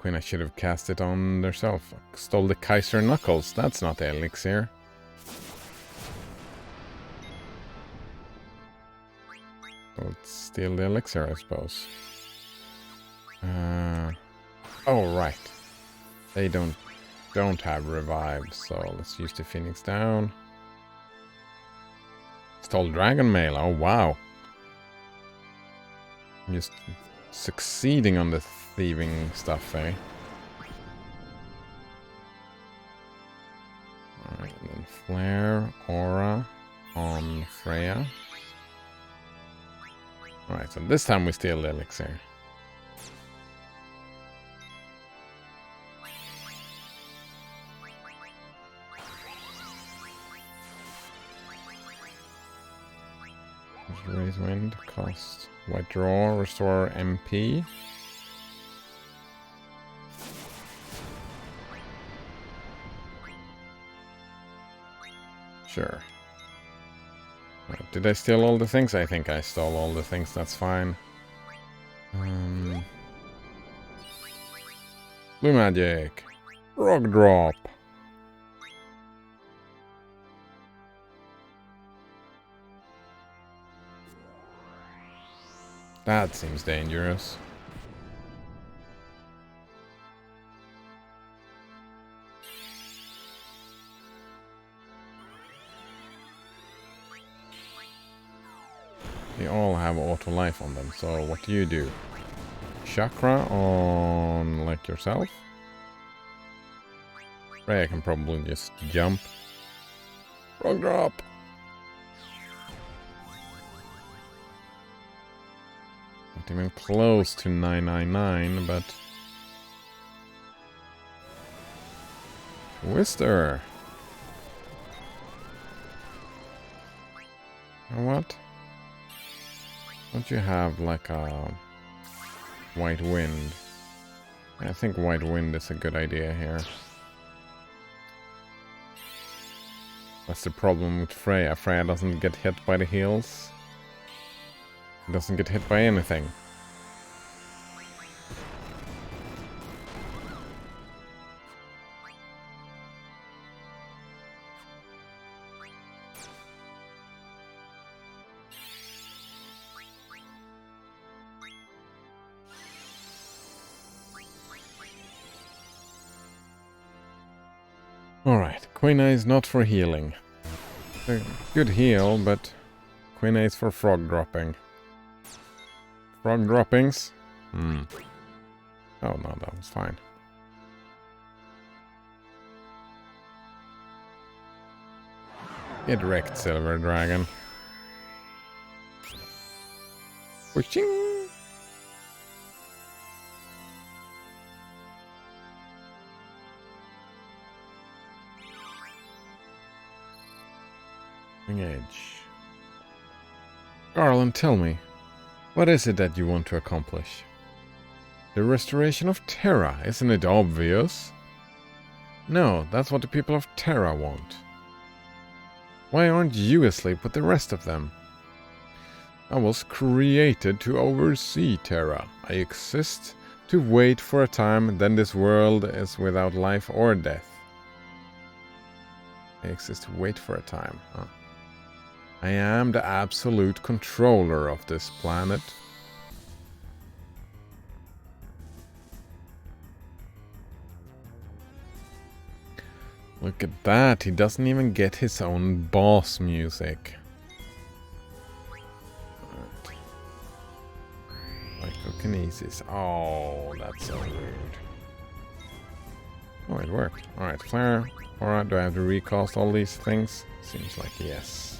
Queen, I should have cast it on herself. Stole the Kaiser Knuckles. That's not the elixir. Let's steal the elixir, I suppose. Oh, right. They don't have revive, so let's use the Phoenix down. Stole Dragon Mail. Oh, wow. I'm just succeeding on the thieving stuff, eh? Alright, and then Flare, Aura on Freya. Alright, so this time we steal the elixir. Raise wind, cost. White draw, restore MP. Sure. Right, did I steal all the things? I think I stole all the things, that's fine. Blue magic. Rock drop. That seems dangerous. They all have auto life on them, so what do you do? Chakra on, like, yourself? Right, I can probably just jump. Rock drop! Not even close to 999, but... Twister! You know what? Don't you have like a white wind? I think white wind is a good idea here. That's the problem with Freya. Freya doesn't get hit by the heals. Doesn't get hit by anything. Alright, Queen Eye is not for healing. A good heal, but Queen Eye is for frog dropping. Frog droppings? Oh no, that was fine. Get wrecked, Silver Dragon. Pushing! Edge. Garland, tell me, what is it that you want to accomplish? The restoration of Terra, isn't it obvious? No, that's what the people of Terra want. Why aren't you asleep with the rest of them? I was created to oversee Terra. I exist to wait for a time, then this world is without life or death. I exist to wait for a time, huh? I am the absolute controller of this planet. Look at that, he doesn't even get his own boss music. Psychokinesis. Oh, that's so weird. Oh, it worked. Alright, Flare. Alright, do I have to recast all these things? Seems like yes.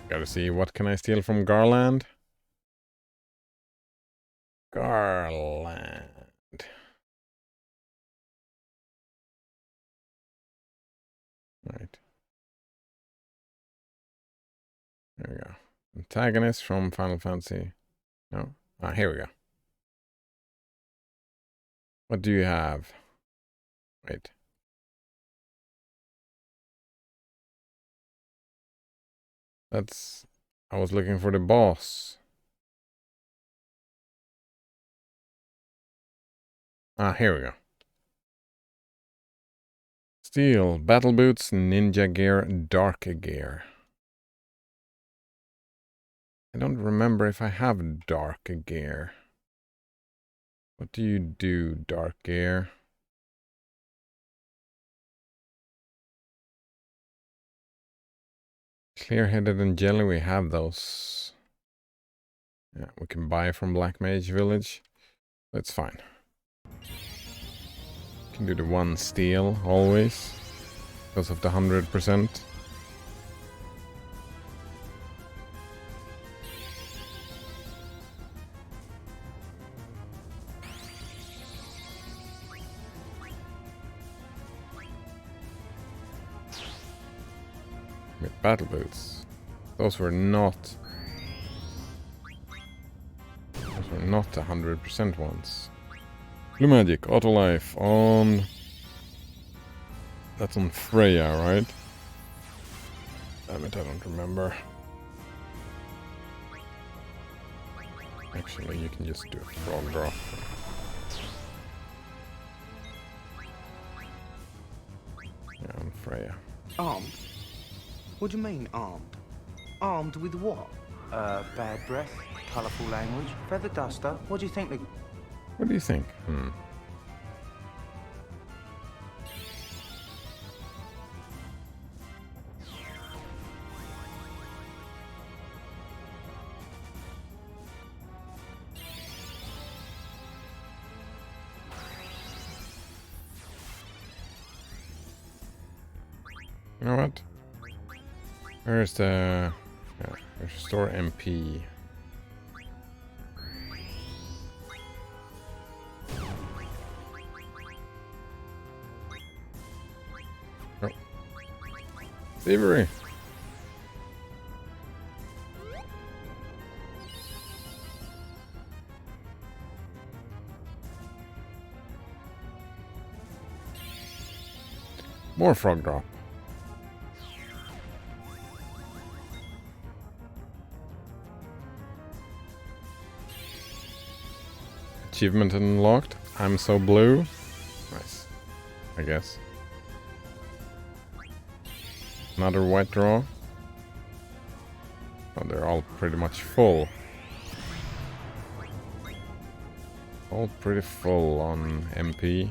Gotta see, what can I steal from Garland? Garland. Right. There we go. Antagonist from Final Fantasy. No? Ah, here we go. What do you have? Wait. That's... I was looking for the boss. Ah, here we go. Steel, battle boots, ninja gear, dark gear. I don't remember if I have dark gear. What do you do, dark gear? Clear-headed and jelly, we have those. Yeah, we can buy from Black Mage Village. That's fine. Can do the 1 steel always because of the 100%. With battle boots. Those were not 100% ones. Blue magic, auto life on... That's on Freya, right? Damn it, I don't remember. Actually, you can just do a frog drop. Yeah, on Freya. Armed? What do you mean, armed? Armed with what? Bad breath, colourful language. Feather duster? What do you think the... What do you think? You know what? Where's the... Yeah, restore MP. Oh. Thievery! More frog drop. Achievement unlocked. I'm so blue. Nice. I guess. Another white draw. Oh, they're all pretty much full. All pretty full on MP.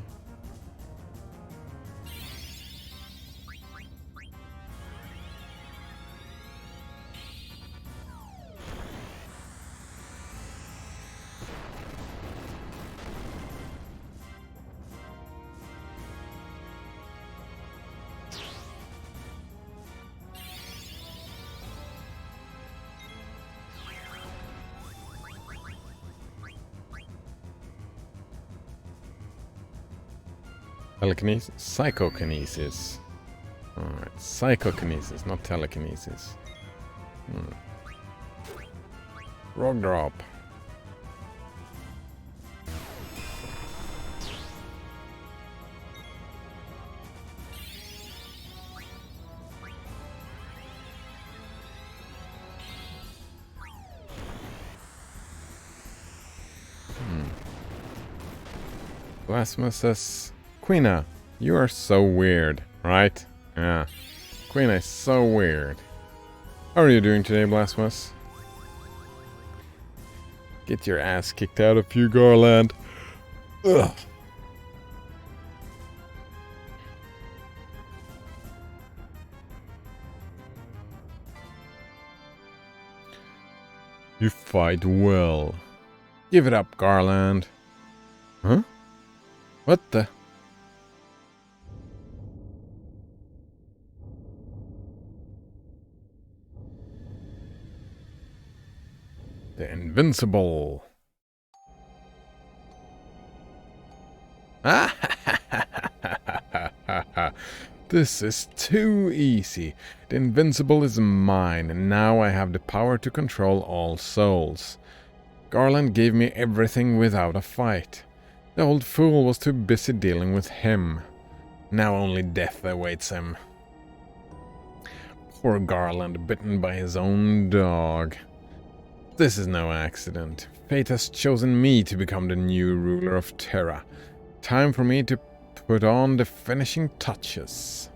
Telekinesis? Psychokinesis. Alright, psychokinesis, not telekinesis. Rock drop. Blasphemous says, Quina, you are so weird, right? Yeah. Quina is so weird. How are you doing today, Blasphemous? Get your ass kicked out of you, Garland. Ugh. You fight well. Give it up, Garland. Huh? What the? The Invincible. This is too easy. The Invincible is mine, and now I have the power to control all souls. Garland gave me everything without a fight. The old fool was too busy dealing with him. Now only death awaits him. Poor Garland, bitten by his own dog. This is no accident. Fate has chosen me to become the new ruler of Terra. Time for me to put on the finishing touches.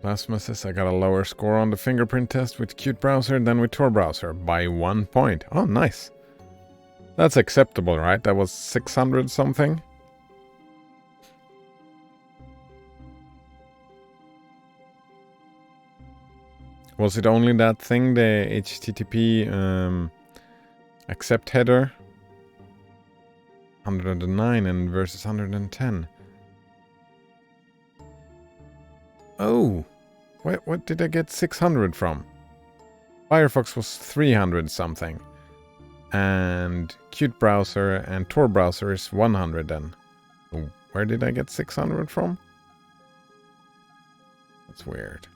Plasma says I got a lower score on the fingerprint test with Qt Browser than with Tor Browser by 1 point. Oh, nice. That's acceptable, right? That was 600 something. Was it only that thing, the HTTP accept header? 109 and versus 110. Oh, what did I get 600 from? Firefox was 300 something. And Qt Browser and Tor Browser is 100 then. So where did I get 600 from? That's weird.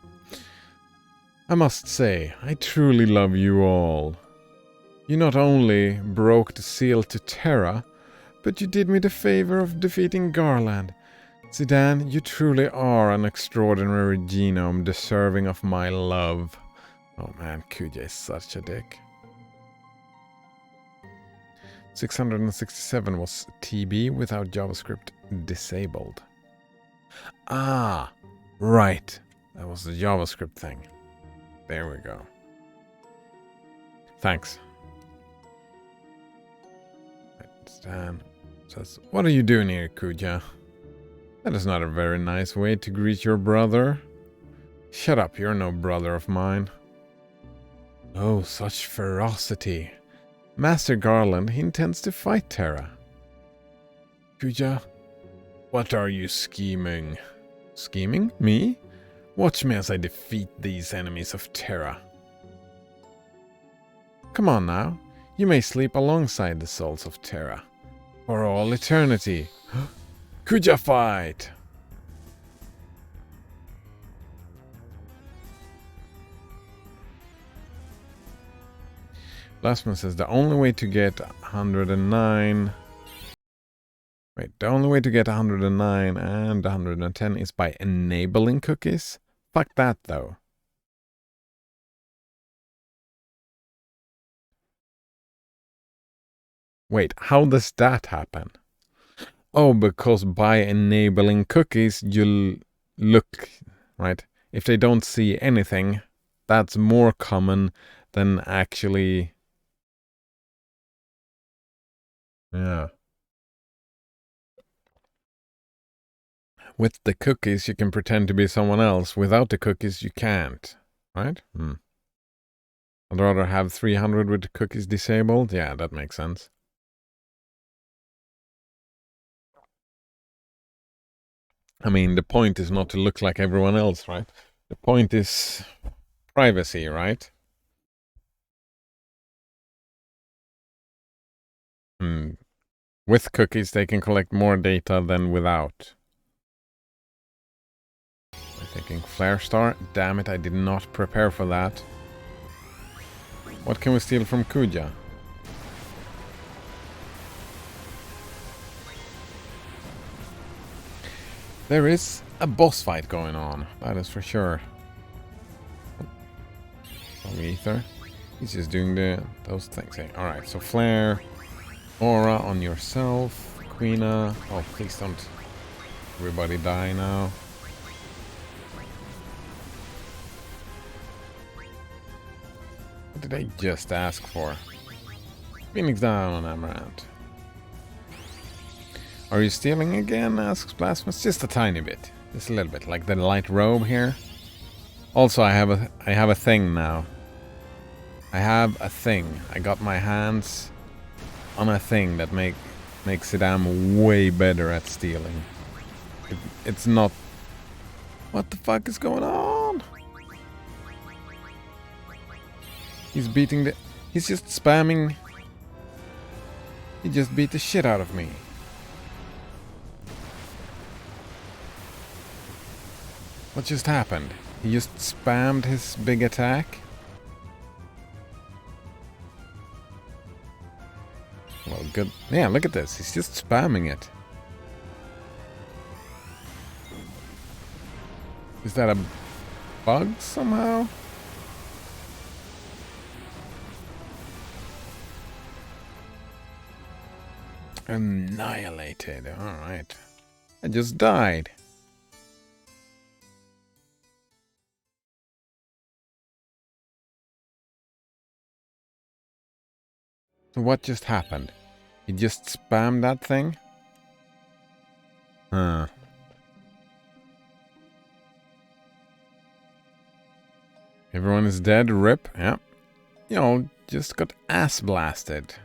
I must say, I truly love you all. You not only broke the seal to Terra, but you did me the favor of defeating Garland. Zidane, you truly are an extraordinary genome deserving of my love. Oh man, Kuja is such a dick. 667 was TB without JavaScript disabled. Ah, right. That was the JavaScript thing. There we go. Thanks. Stan says, what are you doing here, Kuja? That is not a very nice way to greet your brother. Shut up, you're no brother of mine. Oh, such ferocity. Master Garland, he intends to fight Terra. Kuja, what are you scheming? Scheming? Me? Watch me as I defeat these enemies of Terra. Come on now, you may sleep alongside the souls of Terra. For all eternity. Kuja fight! Lastman says the only way to get 109... Wait, the only way to get 109 and 110 is by enabling cookies? Fuck that though. Wait, how does that happen? Oh, because by enabling cookies, you'll look, right? If they don't see anything, that's more common than actually... Yeah. With the cookies, you can pretend to be someone else. Without the cookies, you can't. Right? I'd rather have 300 with the cookies disabled. Yeah, that makes sense. I mean, the point is not to look like everyone else, right? The point is privacy, right? With cookies, they can collect more data than without. I'm thinking Flare Star. Damn it, I did not prepare for that. What can we steal from Kuja? There is a boss fight going on, that is for sure. Ether. He's just doing those things. Hey, alright, so Flare, Aura on yourself, Queena. Oh, please don't everybody die now. What did I just ask for? Phoenix down, Amaranth. Are you stealing again? Asks Blasphemous. Just a tiny bit. Just a little bit. Like the light robe here. Also, I have a thing now. I have a thing. I got my hands on a thing that makes Saddam way better at stealing. It's not... What the fuck is going on? He's beating the... He's just spamming... He just beat the shit out of me. What just happened? He just spammed his big attack? Well, good. Yeah, look at this. He's just spamming it. Is that a bug somehow? Annihilated. Alright. I just died. So what just happened? He just spammed that thing? Huh. Everyone is dead, rip. Yeah. You know, just got ass blasted.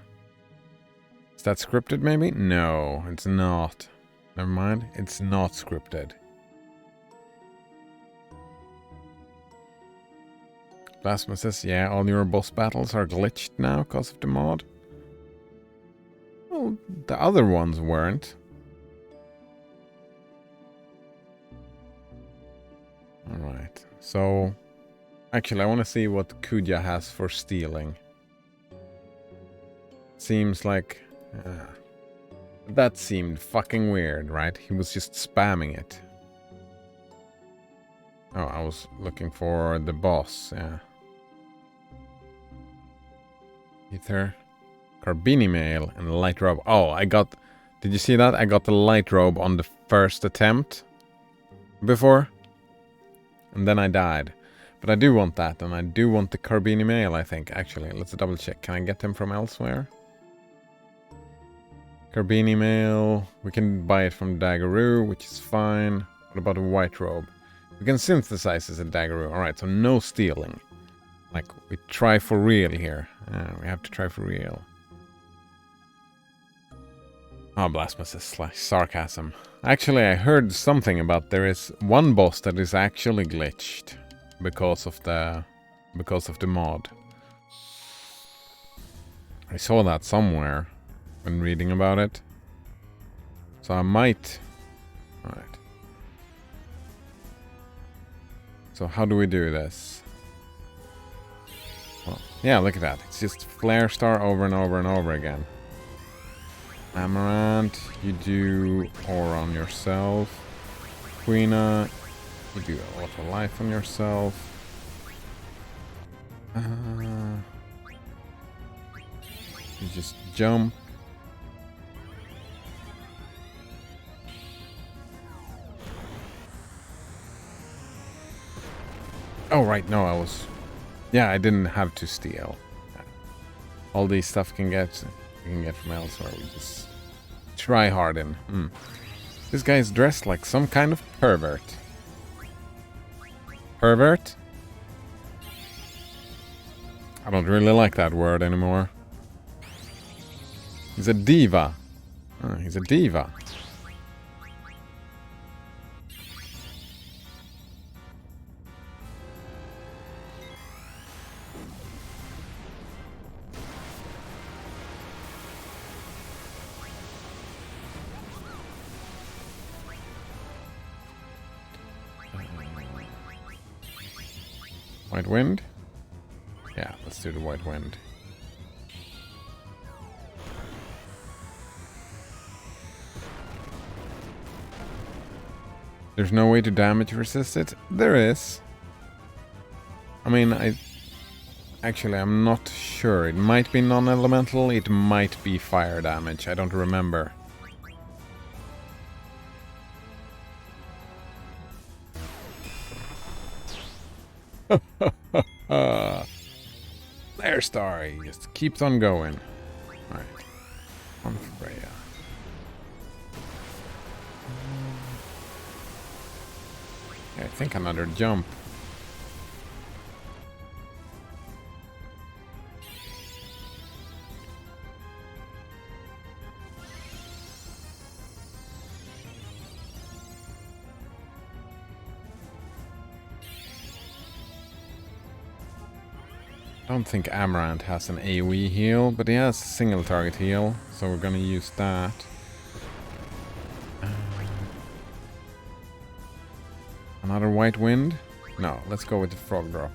Is that scripted maybe? No, it's not. Never mind, it's not scripted. Plasma says, yeah, all your boss battles are glitched now because of the mod. Well, the other ones weren't. Alright, so... Actually, I want to see what Kuja has for stealing. Seems like... that seemed fucking weird, right? He was just spamming it. Oh, I was looking for the boss, yeah. Ether, Carbini mail, and light robe. Oh, I got... Did you see that? I got the light robe on the first attempt before. And then I died. But I do want that, and I do want the Carbini mail, I think. Actually, let's double check. Can I get them from elsewhere? Carbini mail. We can buy it from Daggeroo, which is fine. What about a white robe? We can synthesize as a Daggeroo. Alright, so no stealing. Like, we try for real here. We have to try for real. Oh, Blasphemous is sarcasm. Actually, I heard something about there is one boss that is actually glitched because of the mod. I saw that somewhere when reading about it. So I might... Alright. So how do we do this? Well, yeah, look at that. It's just Flare Star over and over and over again. Amaranth, you do aura on yourself. Queena, you do a lot of life on yourself. You just jump. Oh, right, no, I was... Yeah, I didn't have to steal. All these stuff you can get from elsewhere. We just try hard in. This guy is dressed like some kind of pervert. Pervert? I don't really like that word anymore. He's a diva. He's a diva. White wind? Yeah, let's do the white wind. There's no way to damage resist it? There is. I mean, Actually, I'm not sure. It might be non-elemental, it might be fire damage. I don't remember. Flare Star, he just keeps on going. Alright. On Freya. I think another jump. I don't think Amaranth has an AoE heal, but he has a single target heal, so we're gonna use that. Another white wind? No, let's go with the frog drop.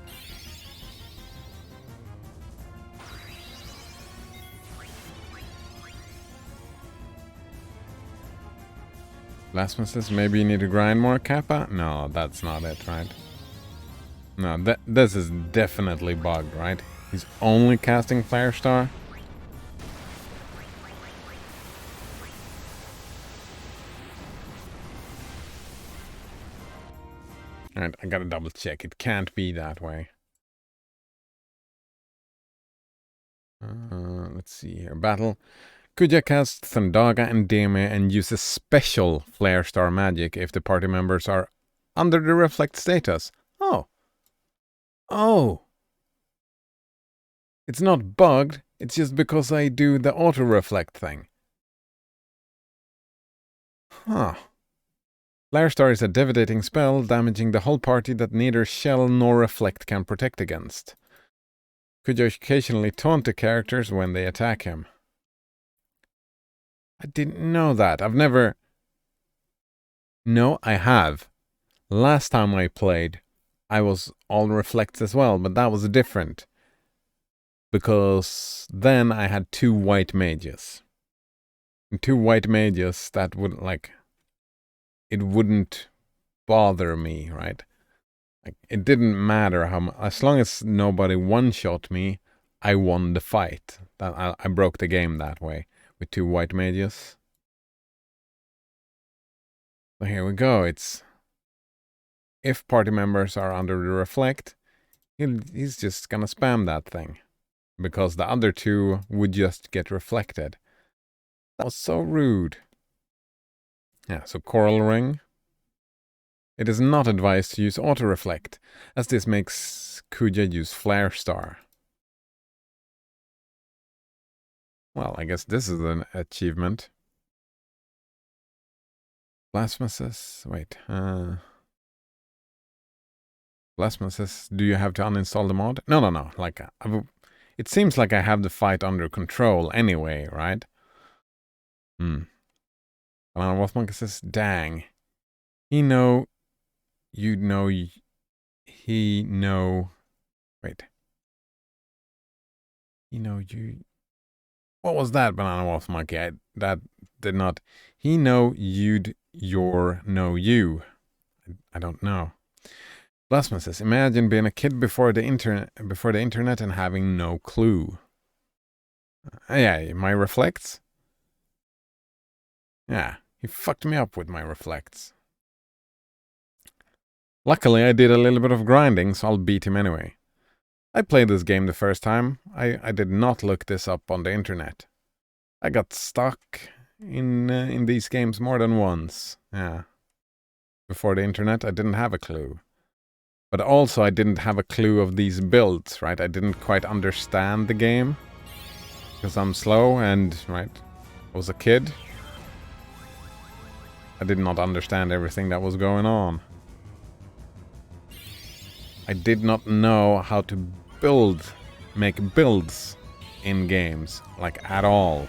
Blasphemous says maybe you need to grind more, Kappa? No, that's not it, right? No, this is definitely bugged, right? He's only casting Flare Star? Alright, I gotta double check. It can't be that way. Let's see here. Battle. Kuja casts Thundaga and Deme and uses special Flare Star magic if the party members are under the reflect status. Oh. Oh. It's not bugged. It's just because I do the auto-reflect thing. Huh. Flare Star is a devastating spell, damaging the whole party that neither Shell nor Reflect can protect against. Could you occasionally taunt the characters when they attack him? I didn't know that. I've never... No, I have. Last time I played, I was all Reflects as well, but that was different. Because then I had 2 white mages. And 2 white mages that would, like... It wouldn't bother me, right? Like, it didn't matter how much... As long as nobody one-shot me, I won the fight. I broke the game that way. With 2 white mages. So here we go. It's... If party members are under the reflect, he's just gonna spam that thing. Because the other 2 would just get reflected. That was so rude. Yeah, so Coral Ring. It is not advised to use auto-reflect, as this makes Kuja use Flare Star. Well, I guess this is an achievement. Blasphemous. Wait. Blasphemous. Do you have to uninstall the mod? No. Like, it seems like I have the fight under control anyway, right? Wolfmonkey says, dang. He know... You know... He know... Wait. He know you... What was that, Banana Wolf Monkey? That did not... He know you'd your know you. I don't know. Blasphemous says, imagine being a kid before the internet and having no clue. Yeah, my reflects? Yeah, he fucked me up with my reflects. Luckily, I did a little bit of grinding, so I'll beat him anyway. I played this game the first time. I did not look this up on the internet. I got stuck in these games more than once. Yeah. Before the internet, I didn't have a clue. But also, I didn't have a clue of these builds, right? I didn't quite understand the game. Because I'm slow and, right, I was a kid. I did not understand everything that was going on. I did not know how to make builds in games, like at all.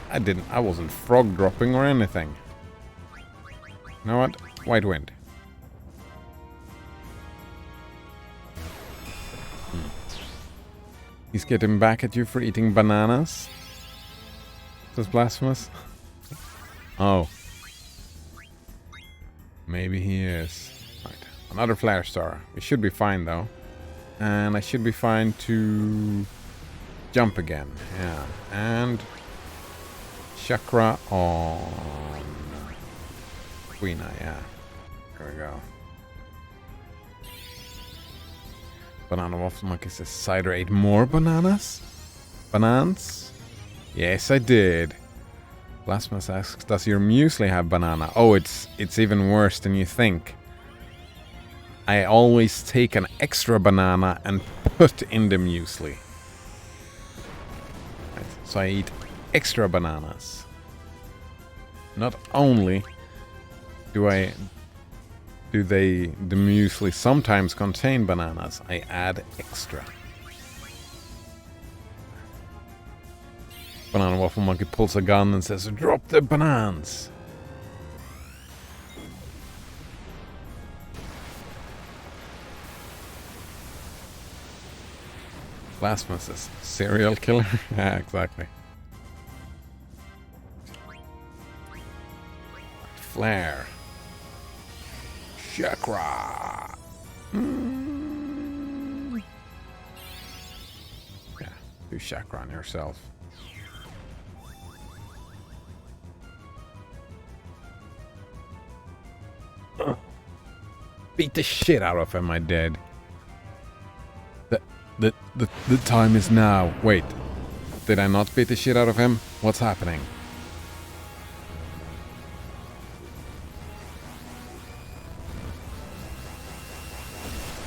I wasn't frog dropping or anything. You know what? White Wind. He's getting back at you for eating bananas. That's blasphemous. Oh. Maybe he is. Right. Another Flare Star. We should be fine though. And I should be fine to jump again. Yeah. And Chakra on Queena, yeah. There we go. Banana Waffle Monkey says, Cider ate more bananas? Bananas? Yes, I did. Blasphemous asks, does your muesli have banana? Oh, it's even worse than you think. I always take an extra banana and put in the muesli. Right, so I eat extra bananas. Not only do the muesli sometimes contain bananas, I add extra. Banana Waffle Monkey pulls a gun and says, drop the bananas! Blasphemous says, serial killer? Yeah, exactly. flare. Chakra. Yeah, do chakra on yourself. Beat the shit out of him, I did. The time is now. Wait. Did I not beat the shit out of him? What's happening?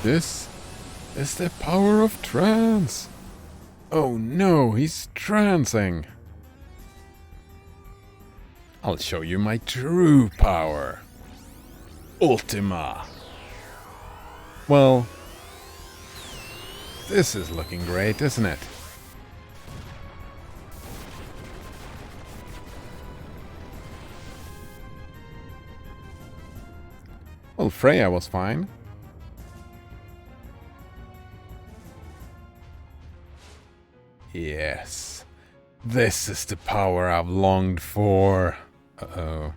This is the power of trance. Oh no, he's trancing. I'll show you my true power. Ultima. Well, this is looking great, isn't it? Well, Freya was fine. Yes. This is the power I've longed for. Uh-oh.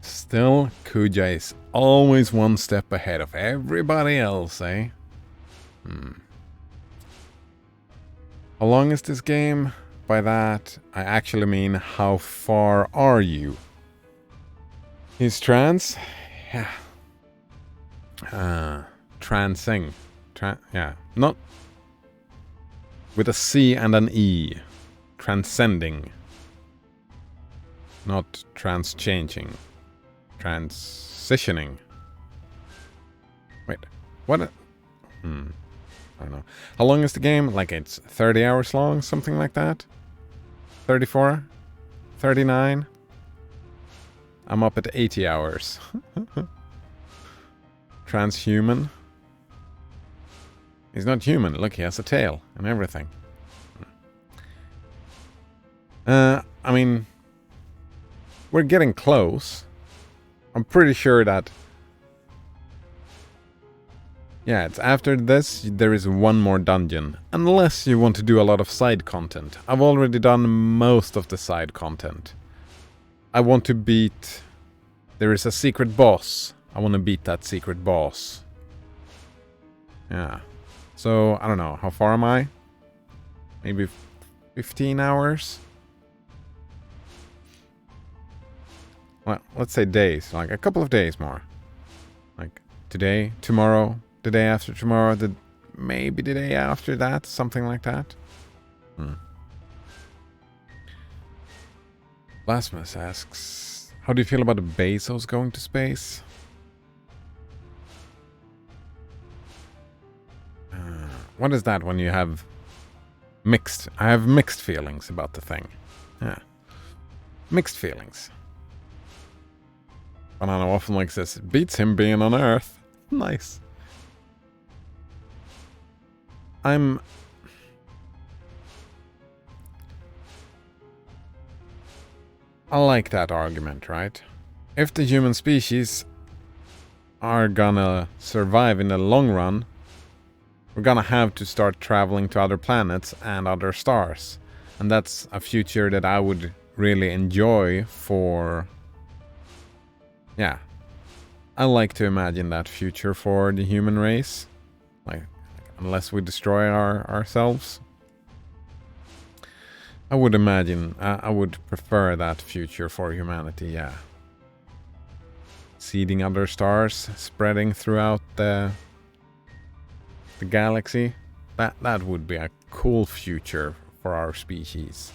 Still, Kuja is always one step ahead of everybody else, eh? How long is this game? By that, I actually mean how far are you? He's trans? Yeah. Transing. Yeah. Not with a C and an E. Transcending. Not trans-changing. Transitioning. Wait. What? I don't know. How long is the game? Like it's 30 hours long? Something like that? 34? 39? I'm up at 80 hours. Transhuman? He's not human. Look, he has a tail and everything. I mean, we're getting close. I'm pretty sure that... Yeah, it's after this, there is one more dungeon. Unless you want to do a lot of side content. I've already done most of the side content. I want to beat... There is a secret boss. I want to beat that secret boss. Yeah. So, I don't know. How far am I? Maybe 15 hours? Well, let's say days. Like a couple of days more. Like today, tomorrow, the day after tomorrow, maybe the day after that, something like that. Blasphemous asks, how do you feel about the Bezos going to space? What is that when you have mixed... I have mixed feelings about the thing. Yeah. Mixed feelings. Banana Waffle Mike says, beats him being on Earth. Nice. I like that argument, right? If the human species are gonna survive in the long run, we're gonna have to start traveling to other planets and other stars. And that's a future that I would really enjoy for... Yeah. I like to imagine that future for the human race. Like unless we destroy ourselves. I would imagine, I would prefer that future for humanity, yeah. Seeding other stars, spreading throughout the galaxy. That would be a cool future for our species.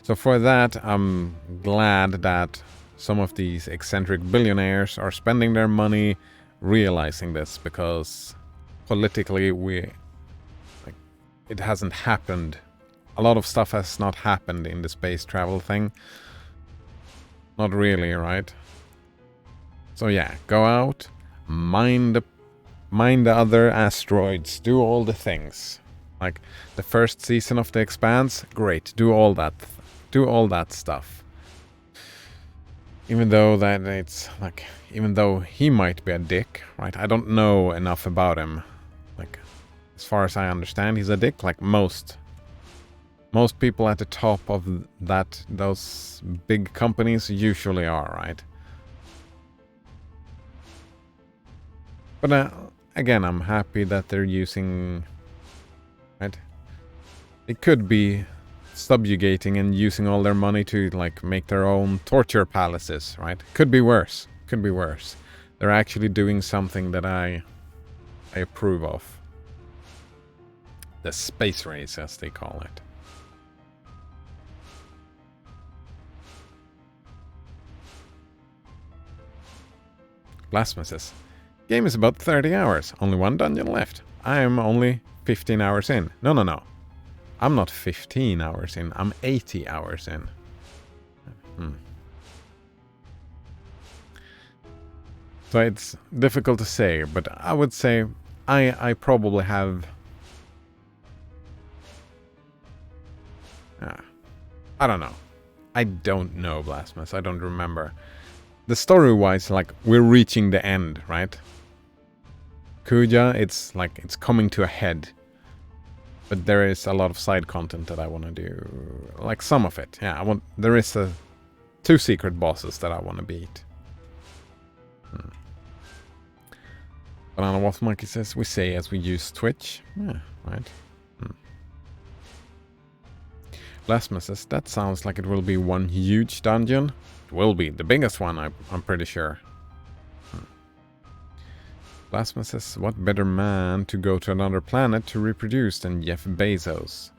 So for that, I'm glad that some of these eccentric billionaires are spending their money realizing this, because politically it hasn't happened. A lot of stuff has not happened in the space travel thing. Not really, right? So yeah, go out, mine the other asteroids, do all the things. Like the first season of The Expanse, great, do all that stuff. Even though that it's like, even though he might be a dick, right? I don't know enough about him. Like, as far as I understand, he's a dick, like most people at the top of those big companies usually are, right? But again, I'm happy that they're using... Right? It could be subjugating and using all their money to like make their own torture palaces, right? Could be worse. Could be worse. They're actually doing something that I approve of. The space race, as they call it. Blasphemous says, game is about 30 hours. Only one dungeon left. I am only 15 hours in. No. I'm not 15 hours in. I'm 80 hours in. So it's difficult to say, but I would say I probably have... I don't know. I don't know, Blasphemous. I don't remember. The story-wise, like, we're reaching the end, right? Kuja, it's like, it's coming to a head. But there is a lot of side content that I want to do. Like, some of it. Yeah, there is 2 secret bosses that I want to beat. Banana Waffle Monkey says, we say as we use Twitch. Yeah, right. Blasphemous says, that sounds like it will be one huge dungeon. It will be. The biggest one, I'm pretty sure. Blasphemous says, what better man to go to another planet to reproduce than Jeff Bezos?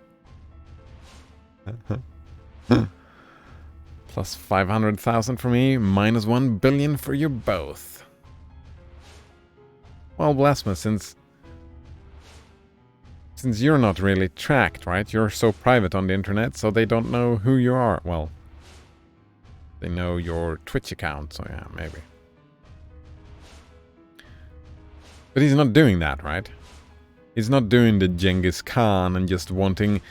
Plus 500,000 for me, minus 1 billion for you both. Well, Blasphemous, since you're not really tracked, right? You're so private on the internet, so they don't know who you are. Well, they know your Twitch account, so yeah, maybe. But he's not doing that, right? He's not doing the Genghis Khan and just wanting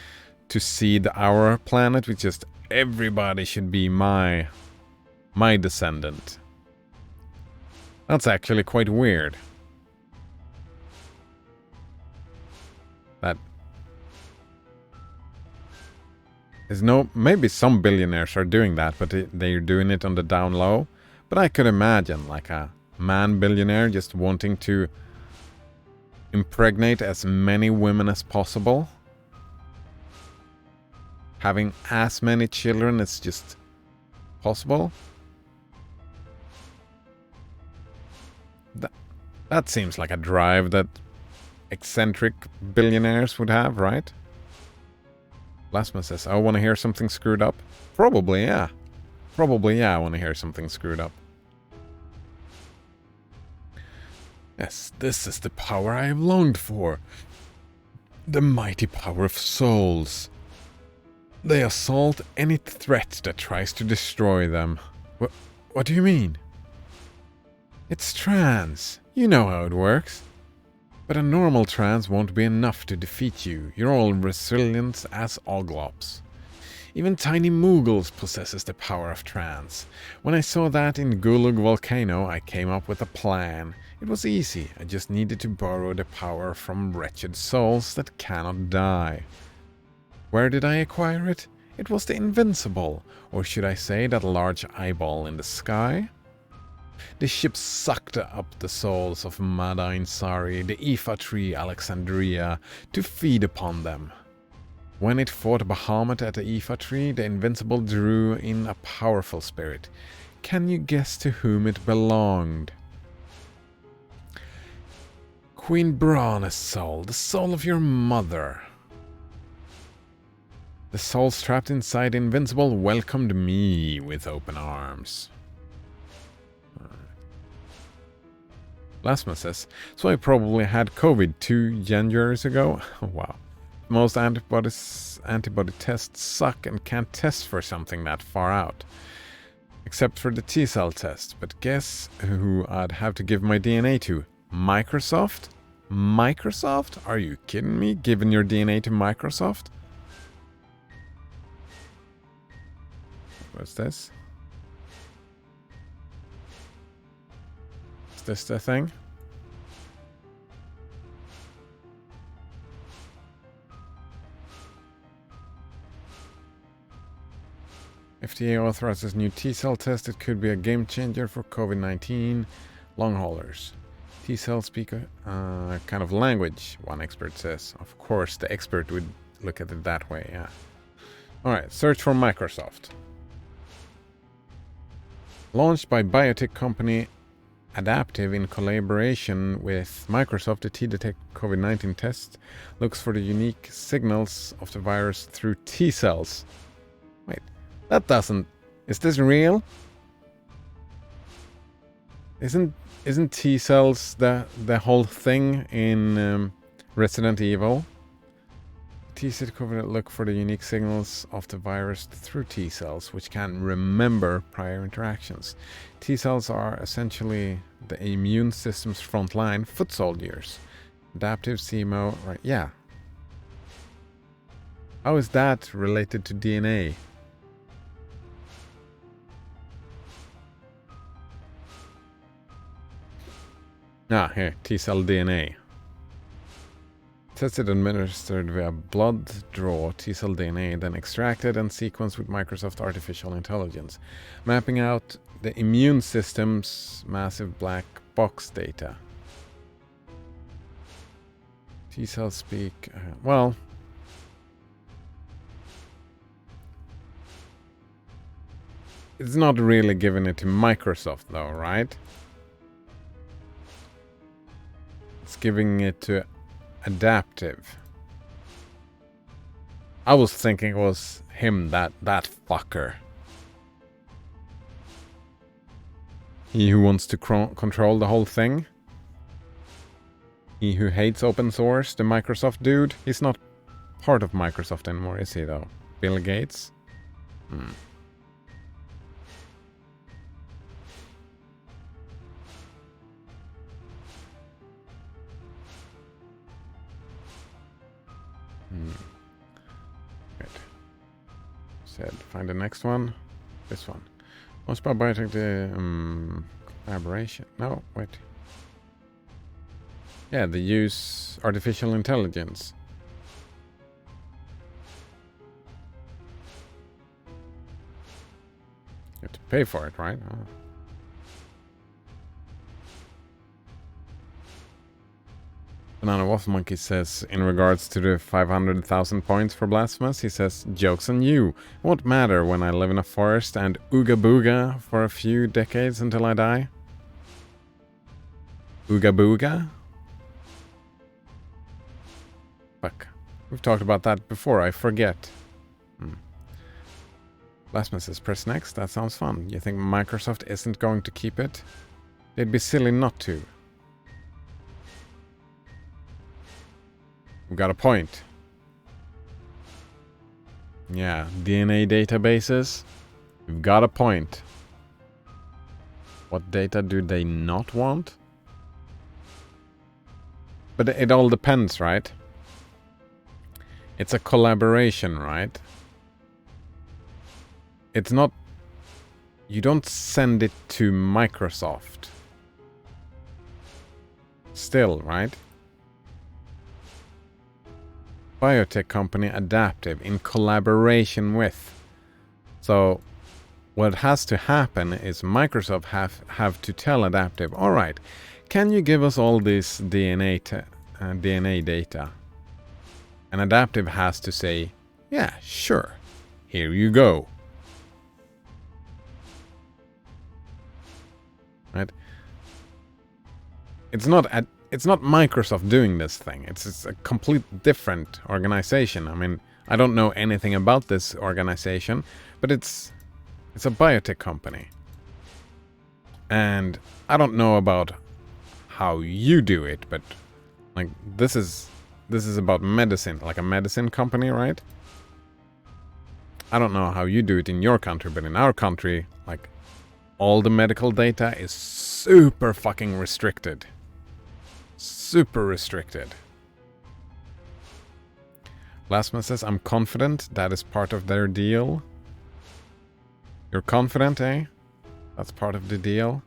to seed our planet with just everybody should be my descendant. That's actually quite weird. That is maybe some billionaires are doing that, but they're doing it on the down low. But I could imagine like a man billionaire just wanting to impregnate as many women as possible. Having as many children as just possible. That seems like a drive that eccentric billionaires would have, right? Blasphemous says, I want to hear something screwed up. Probably, yeah. Probably, yeah, I want to hear something screwed up. Yes, this is the power I have longed for. The mighty power of souls. They assault any threat that tries to destroy them. What do you mean? It's trance. You know how it works. But a normal trance won't be enough to defeat you. You're all resilient as oglops. Even tiny Moogles possesses the power of trance. When I saw that in Gulug Volcano, I came up with a plan. It was easy. I just needed to borrow the power from wretched souls that cannot die. Where did I acquire it? It was the invincible, or should I say that large eyeball in the sky? The ship sucked up the souls of Madain Sari, the Ifa tree Alexandria, to feed upon them. When it fought Bahamut at the Ifa tree, the invincible drew in a powerful spirit. Can you guess to whom it belonged? Queen Brana's soul, the soul of your mother. The souls trapped inside Invincible welcomed me with open arms. Lasma says, so I probably had COVID 2 Januaries ago. Wow. Most antibody tests suck and can't test for something that far out. Except for the T-cell test. But guess who I'd have to give my DNA to? Microsoft? Microsoft? Are you kidding me? Giving your DNA to Microsoft? What's this? Is this the thing? FDA authorizes new T-cell test. It could be a game changer for COVID-19 long haulers. T-cells speak a kind of language, one expert says. Of course, the expert would look at it that way, yeah. Alright, search for Microsoft. Launched by biotech company Adaptive in collaboration with Microsoft, the T-Detect COVID-19 test looks for the unique signals of the virus through T-cells. Wait, that doesn't... Is this real? Isn't T-cells the whole thing in Resident Evil? T-cell covenant look for the unique signals of the virus through T-cells, which can remember prior interactions. T-cells are essentially the immune system's frontline foot soldiers. Adaptive CMO, right? Yeah. How is that related to DNA? Ah, here, T-cell DNA. Tested administered via blood draw T-cell DNA, then extracted and sequenced with Microsoft Artificial Intelligence, mapping out the immune system's massive black box data. T-cells speak... well... It's not really giving it to Microsoft though, right? It's giving it to Adaptive. I was thinking it was him, that fucker. He who wants to control the whole thing. He who hates open source, the Microsoft dude. He's not part of Microsoft anymore, is he though? Bill Gates? Good. Said, find the next one. This one. Most about biotech the collaboration. No, wait. Yeah, they use artificial intelligence. You have to pay for it, right? Oh. Banana Waffle Monkey says, in regards to the 500,000 points for Blasphemous, he says, joke's on you. It won't matter when I live in a forest and ooga booga for a few decades until I die. Ooga booga? Fuck. We've talked about that before, I forget. Blasphemous says, press next, that sounds fun. You think Microsoft isn't going to keep it? They'd be silly not to. We've got a point. Yeah, DNA databases. We've got a point. What data do they not want? But it all depends, right? It's a collaboration, right? It's not... You don't send it to Microsoft. Still, right? Biotech company Adaptive in collaboration with. So what has to happen is Microsoft have to tell Adaptive, all right, can you give us all this DNA data? And Adaptive has to say, yeah, sure, here you go. Right? It's not Microsoft doing this thing. It's a complete different organization. I mean, I don't know anything about this organization, but it's a biotech company. And I don't know about how you do it, but like this is about medicine, like a medicine company, right? I don't know how you do it in your country, but in our country, like all the medical data is super fucking restricted. Super restricted. Lastman says, I'm confident that is part of their deal. You're confident, eh? That's part of the deal.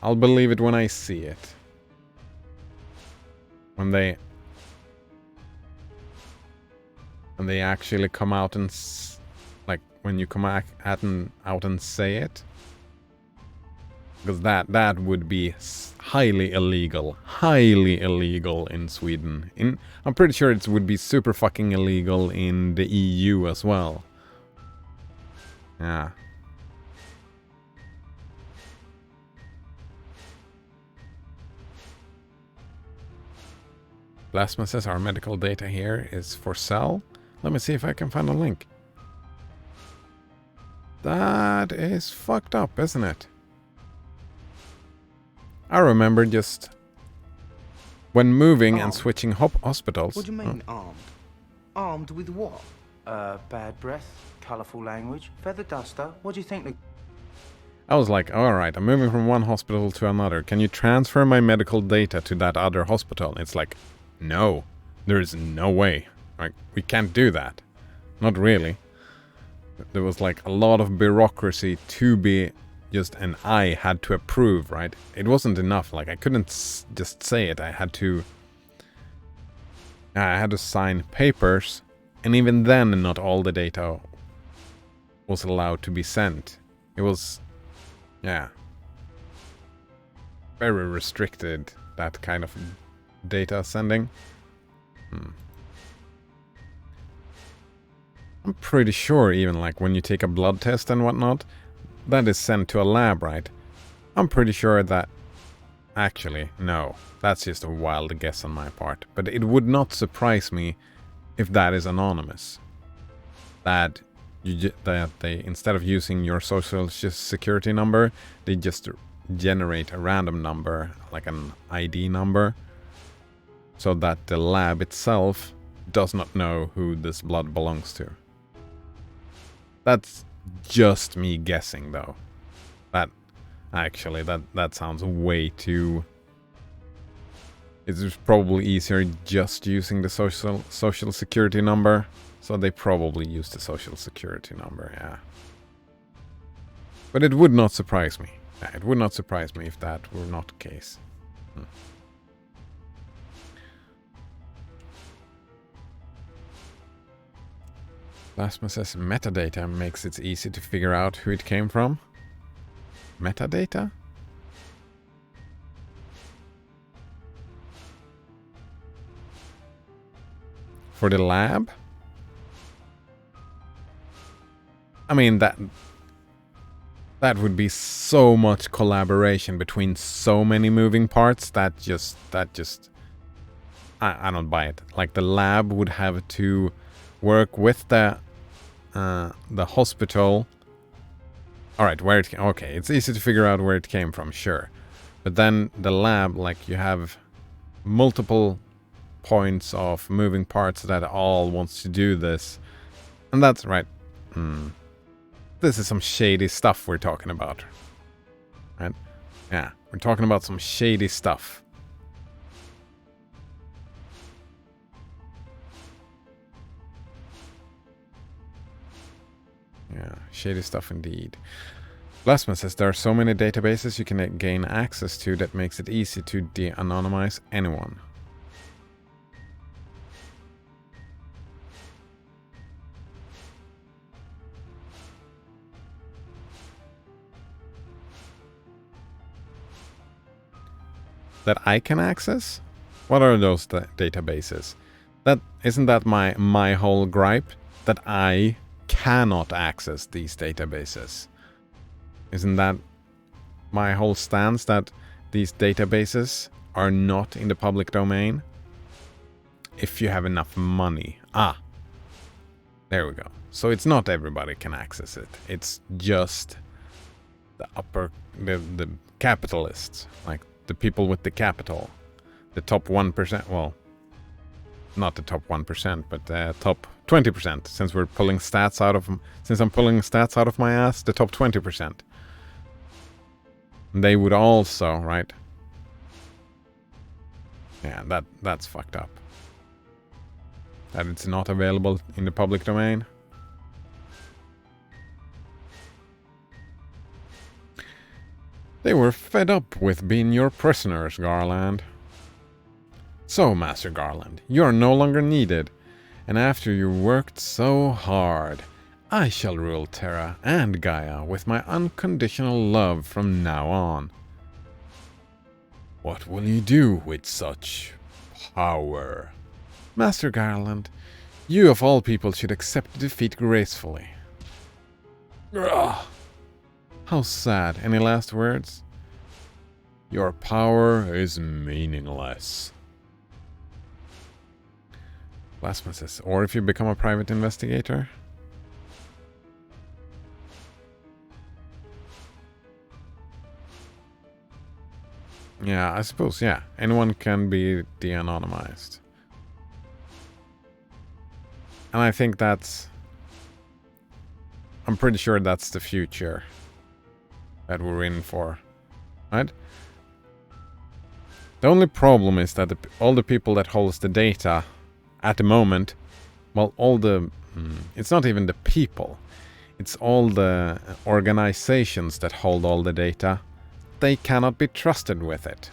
I'll believe it when I see it. When they actually come out and like when you come out and say it. Because that would be highly illegal. Highly illegal in Sweden. I'm pretty sure it would be super fucking illegal in the EU as well. Yeah. Plasma says our medical data here is for sale. Let me see if I can find a link. That is fucked up, isn't it? I remember just when moving and switching hospitals. What do you mean armed? Armed with what? Bad breath, colourful language, feather duster. What do you think? I was like, alright, I'm moving from one hospital to another. Can you transfer my medical data to that other hospital? It's like, no, there is no way. Like, we can't do that. Not really. There was like a lot of bureaucracy to be just an I had to approve, right? It wasn't enough. Like, I couldn't just say it. I had to sign papers, and even then not all the data was allowed to be sent. It was, yeah, very restricted, that kind of data sending. I'm pretty sure even like when you take a blood test and whatnot, that is sent to a lab, right? I'm pretty sure that... Actually, no. That's just a wild guess on my part. But it would not surprise me if that is anonymous. That they, instead of using your social security number, they just generate a random number, like an ID number, so that the lab itself does not know who this blood belongs to. That's just me guessing, though. That sounds way too... It's probably easier just using the social security number. So they probably use the social security number, yeah. But it would not surprise me. Yeah, it would not surprise me if that were not the case. Plasma says metadata makes it easy to figure out who it came from. Metadata? For the lab? I mean, that would be so much collaboration between so many moving parts that just I don't buy it. Like, the lab would have to work with the hospital. All right, okay, it's easy to figure out where it came from, sure. But then the lab, like, you have multiple points of moving parts that all wants to do this. And that's right. This is some shady stuff we're talking about. Right? Yeah, we're talking about some shady stuff. Yeah, shady stuff indeed. Plasma says there are so many databases you can gain access to that makes it easy to de-anonymize anyone. That I can access? What are those databases? Isn't that my whole gripe? That I cannot access these databases. Isn't that my whole stance, that these databases are not in the public domain? If you have enough money. There we go. So it's not everybody can access it. It's just the capitalists, like the people with the capital, the top 1%. Well, not the top 1%, but the top 20%. Since I'm pulling stats out of my ass, the top 20%. They would also, right? Yeah, that's fucked up. That it's not available in the public domain. They were fed up with being your prisoners, Garland. So, Master Garland, you are no longer needed. And after you worked so hard, I shall rule Terra and Gaia with my unconditional love from now on. What will you do with such power? Master Garland, you of all people should accept defeat gracefully. Ugh. How sad. Any last words? Your power is meaningless. Blasphemous. Or if you become a private investigator? Yeah, I suppose, yeah. Anyone can be de-anonymized. And I think that's... I'm pretty sure that's the future that we're in for. Right? The only problem is that all the people that holds the data at the moment, well, all the... it's not even the people. It's all the organizations that hold all the data. They cannot be trusted with it.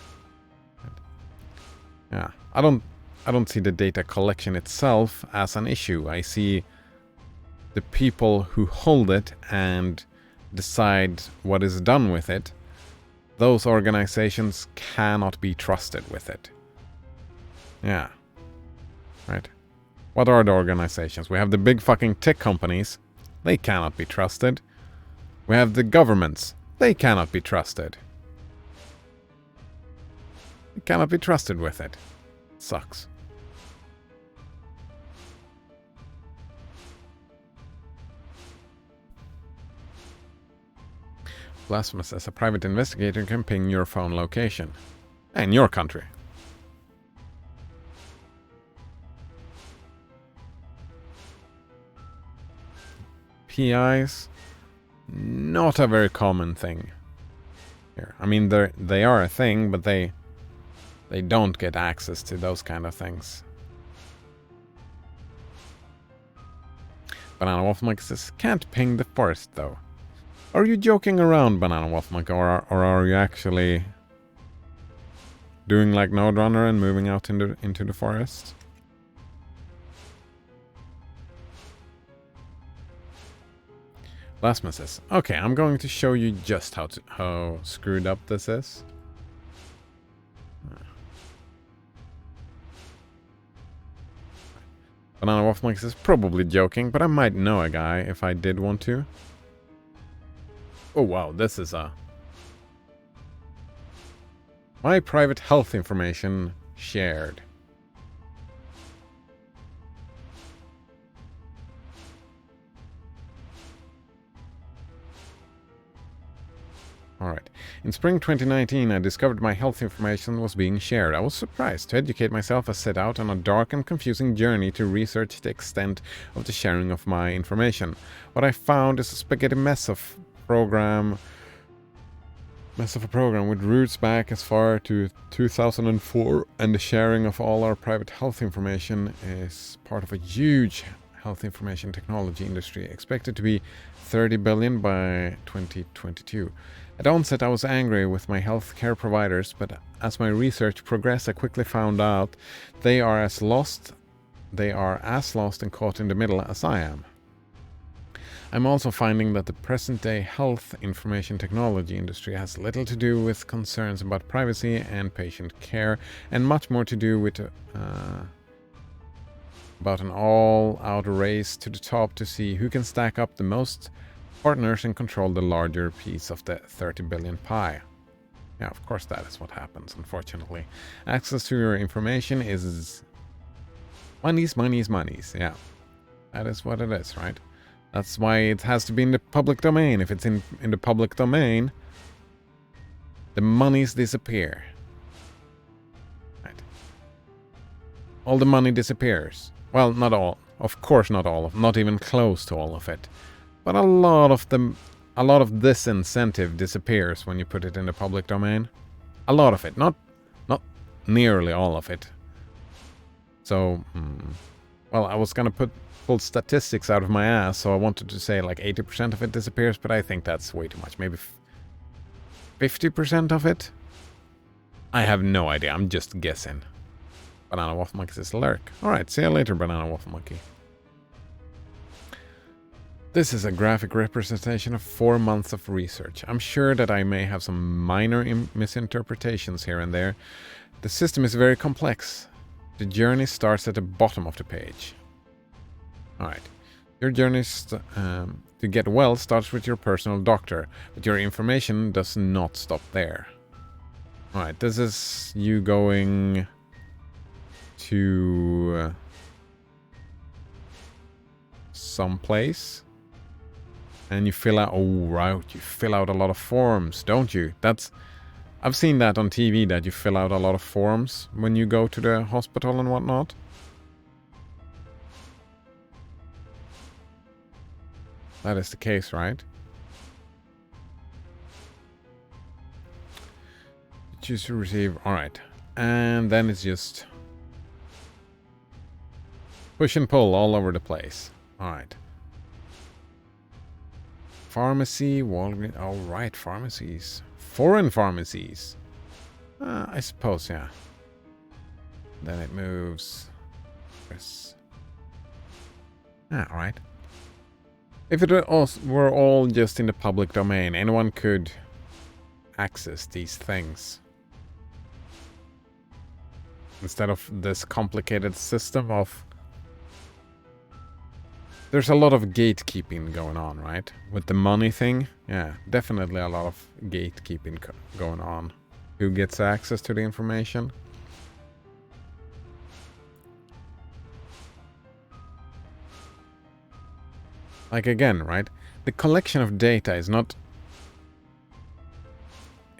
Yeah, I don't see the data collection itself as an issue. I see the people who hold it and decide what is done with it. Those organizations cannot be trusted with it. Yeah. Right. What are the organizations? We have the big fucking tech companies. They cannot be trusted. We have the governments. They cannot be trusted. You cannot be trusted with it. Sucks. Blasphemous. As a private investigator can ping your phone location. In your country. PIs? Not a very common thing here. I mean, they are a thing, but they don't get access to those kind of things. Banana Waffle Monkey says, can't ping the forest though. Are you joking around, Banana Waffle Monkey, or are you actually doing like Node Runner and moving out into the forest? Blasphemous says, okay, I'm going to show you just how screwed up this is. Banana Waffle Monkey says, probably joking, but I might know a guy if I did want to. Oh wow, this is a... My private health information shared. Alright. In spring 2019, I discovered my health information was being shared. I was surprised. To educate myself, I set out on a dark and confusing journey to research the extent of the sharing of my information. What I found is a spaghetti mess of a program with roots back as far to 2004, and the sharing of all our private health information is part of a huge health information technology industry, expected to be 30 billion by 2022. At onset, I was angry with my healthcare providers, but as my research progressed, I quickly found out they are as lost and caught in the middle as I am. I'm also finding that the present-day health information technology industry has little to do with concerns about privacy and patient care, and much more to do with about an all-out race to the top to see who can stack up the most partners and control the larger piece of the 30 billion pie. Yeah, of course that is what happens, unfortunately. Access to your information is... money's. Yeah, that is what it is, right? That's why it has to be in the public domain. If it's in the public domain, the monies disappear. Right. All the money disappears. Well, not all. Of course not all. Not even close to all of it. But a lot of this incentive disappears when you put it in the public domain. A lot of it. Not nearly all of it. So, well, I was gonna pull statistics out of my ass, so I wanted to say like 80% of it disappears, but I think that's way too much. Maybe 50% of it? I have no idea. I'm just guessing. Banana Waffle Monkey says lurk. Alright, see you later, Banana Waffle Monkey. This is a graphic representation of 4 months of research. I'm sure that I may have some minor misinterpretations here and there. The system is very complex. The journey starts at the bottom of the page. Alright. Your journey to get well starts with your personal doctor, but your information does not stop there. Alright, this is you going to someplace. And you fill out, oh right, you fill out a lot of forms, don't you? I've seen that on TV, that you fill out a lot of forms when you go to the hospital and whatnot. That is the case, right? Choose to receive, alright. And then it's just push and pull all over the place. Alright. Pharmacy, Walgreens, alright, pharmacies. Foreign pharmacies. I suppose, yeah. Then it moves. Yes. Alright. If it were all just in the public domain, anyone could access these things. Instead of this complicated system of... There's a lot of gatekeeping going on, right? With the money thing. Yeah, definitely a lot of gatekeeping going on. Who gets access to the information? Like again, right? The collection of data is not...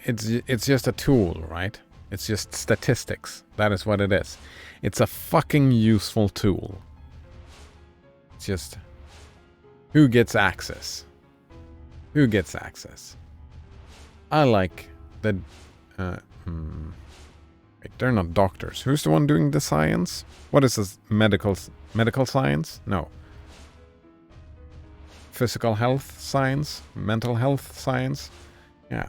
It's just a tool, right? It's just statistics. That is what it is. It's a fucking useful tool. It's just... Who gets access? Who gets access? I like the... Wait, they're not doctors. Who's the one doing the science? What is this? Medical science? No. Physical health science? Mental health science? Yeah.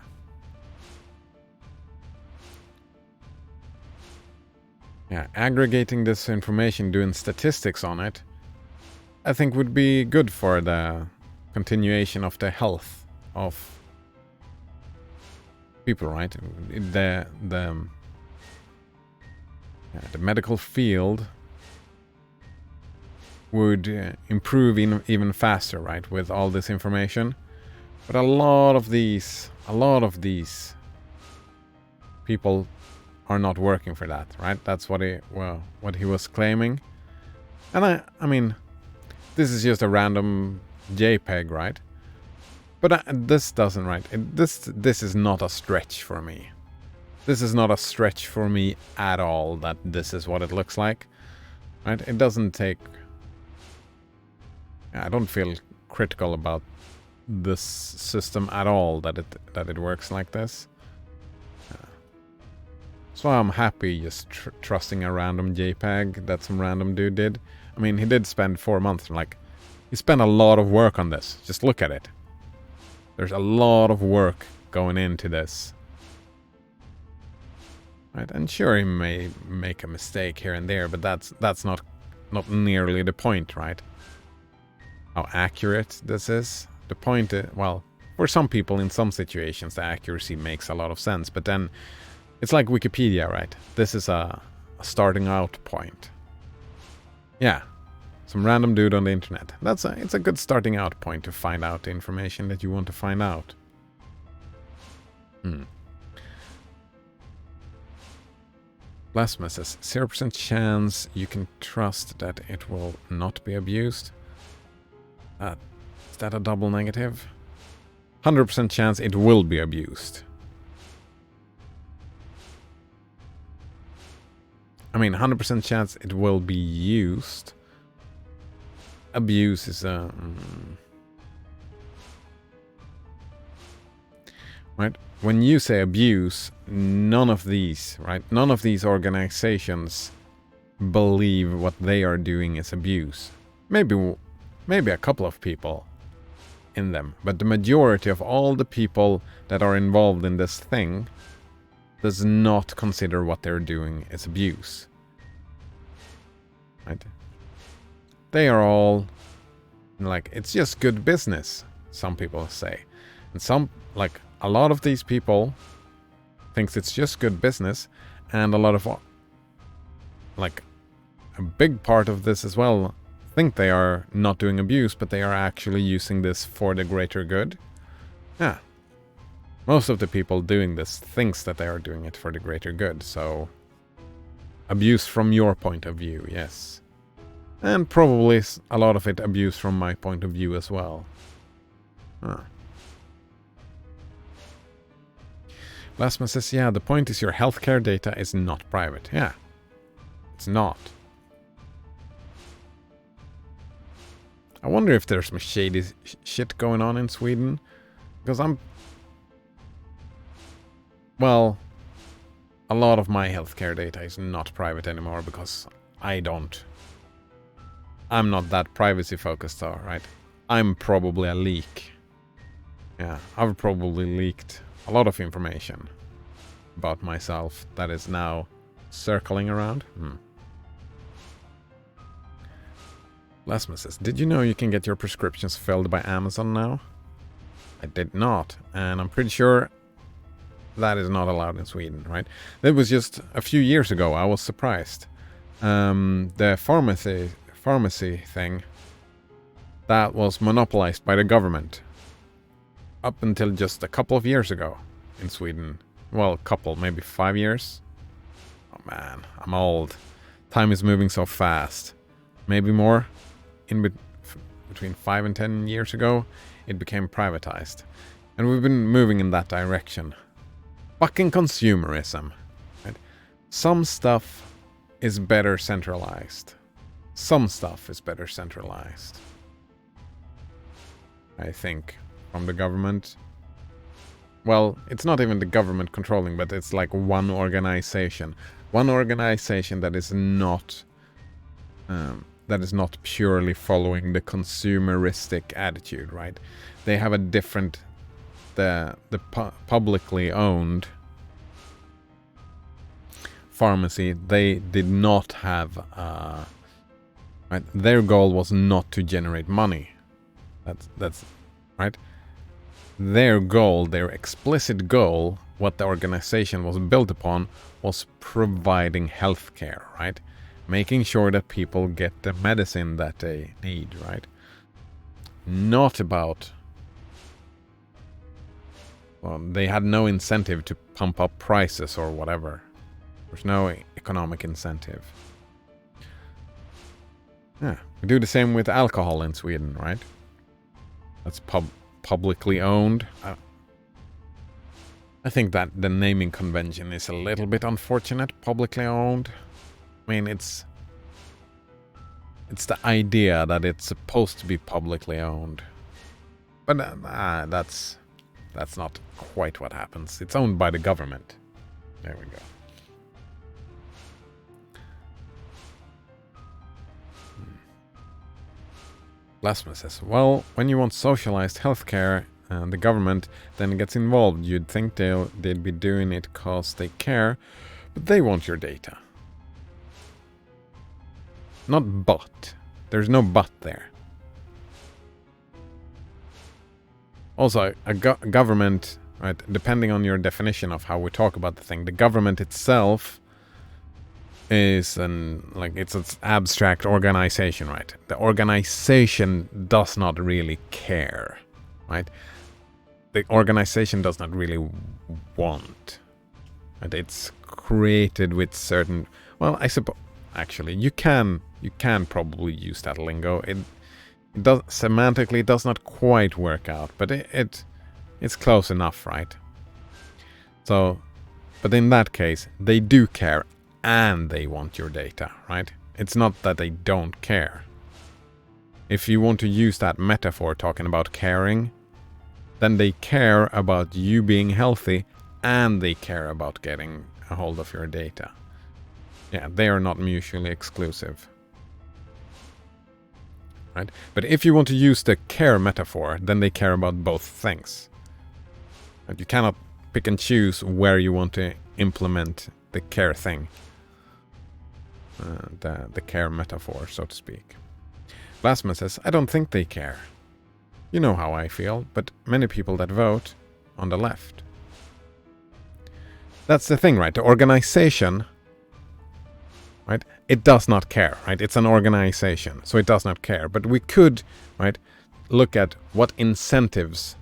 Yeah, aggregating this information, doing statistics on it, I think would be good for the continuation of the health of people, right? The medical field would improve even faster, right, with all this information. But a lot of these people are not working for that, right? That's what he was claiming. And I mean, this is just a random JPEG, right? But this doesn't, right? This is not a stretch for me. This is not a stretch for me at all, that this is what it looks like, right? It doesn't take... I don't feel critical about this system at all, that it works like this. So I'm happy just trusting a random JPEG that some random dude did. I mean, he did spend 4 months, like, he spent a lot of work on this. Just look at it. There's a lot of work going into this. Right, and sure, he may make a mistake here and there, but that's not nearly the point, right? How accurate this is. The point is, well, for some people in some situations the accuracy makes a lot of sense, but then it's like Wikipedia, right? This is a starting out point. Yeah, some random dude on the internet. It's a good starting out point to find out the information that you want to find out. Plasma says 0% chance you can trust that it will not be abused. Is that a double negative? 100% chance it will be abused. I mean, 100% chance it will be used. Abuse is a... Right? When you say abuse, none of these, right? None of these organizations believe what they are doing is abuse. Maybe a couple of people in them, but the majority of all the people that are involved in this thing does not consider what they're doing is abuse. Right? They are all Like, it's just good business, some people say. And some, like, a lot of these people thinks it's just good business, and a lot of, like, a big part of this as well think they are not doing abuse, but they are actually using this for the greater good. Yeah. Most of the people doing this thinks that they are doing it for the greater good, so abuse from your point of view, yes. And probably a lot of it abuse from my point of view as well. Huh. Blasma says, yeah, the point is your healthcare data is not private. Yeah, it's not. I wonder if there's some shady shit going on in Sweden. Because well, a lot of my healthcare data is not private anymore because I'm not that privacy focused though, right? I'm probably a leak. Yeah, I've probably leaked a lot of information about myself that is now circling around. Lasma says, did you know you can get your prescriptions filled by Amazon now? I did not, and I'm pretty sure that is not allowed in Sweden, right? That was just a few years ago. I was surprised. The pharmacy thing, that was monopolized by the government up until just a couple of years ago in Sweden. Well, maybe 5 years. Oh man, I'm old. Time is moving so fast. Maybe more. Between 5 and 10 years ago, it became privatized. And we've been moving in that direction. Fucking consumerism. Right? Some stuff is better centralized. Some stuff is better centralized. I think. From the government. Well, it's not even the government controlling, but it's like one organization. One organization that is not purely following the consumeristic attitude, right? They have a different, the publicly owned pharmacy, they did not have, right? Their goal was not to generate money. That's right. Their goal, their explicit goal, what the organization was built upon, was providing healthcare, right? Making sure that people get the medicine that they need, right? Not about... Well, they had no incentive to pump up prices or whatever. There's no economic incentive. Yeah, we do the same with alcohol in Sweden, right? That's publicly owned. I think that the naming convention is a little bit unfortunate. Publicly owned. I mean, it's the idea that it's supposed to be publicly owned, but that's not quite what happens. It's owned by the government. There we go. Blasphemy says, well, when you want socialized healthcare and the government then gets involved, you'd think they'd be doing it because they care, but they want your data. Not but. There's no but there. Also, a government, right, depending on your definition of how we talk about the thing, the government itself is it's an abstract organization, right? The organization does not really care, right? The organization does not really want. And it's created with certain, well, I suppose, actually, you can probably use that lingo. It does semantically does not quite work out, but it's close enough, right? So, but in that case, they do care and they want your data, right? It's not that they don't care. If you want to use that metaphor talking about caring, then they care about you being healthy and they care about getting a hold of your data. Yeah, they are not mutually exclusive. Right? But if you want to use the care metaphor, then they care about both things. And you cannot pick and choose where you want to implement the care thing. The care metaphor, so to speak. Blasphemous says, I don't think they care. You know how I feel, but many people that vote on the left. That's the thing, right? The organization, right? It does not care, right? It's an organization, so it does not care. But we could, right, look at what incentives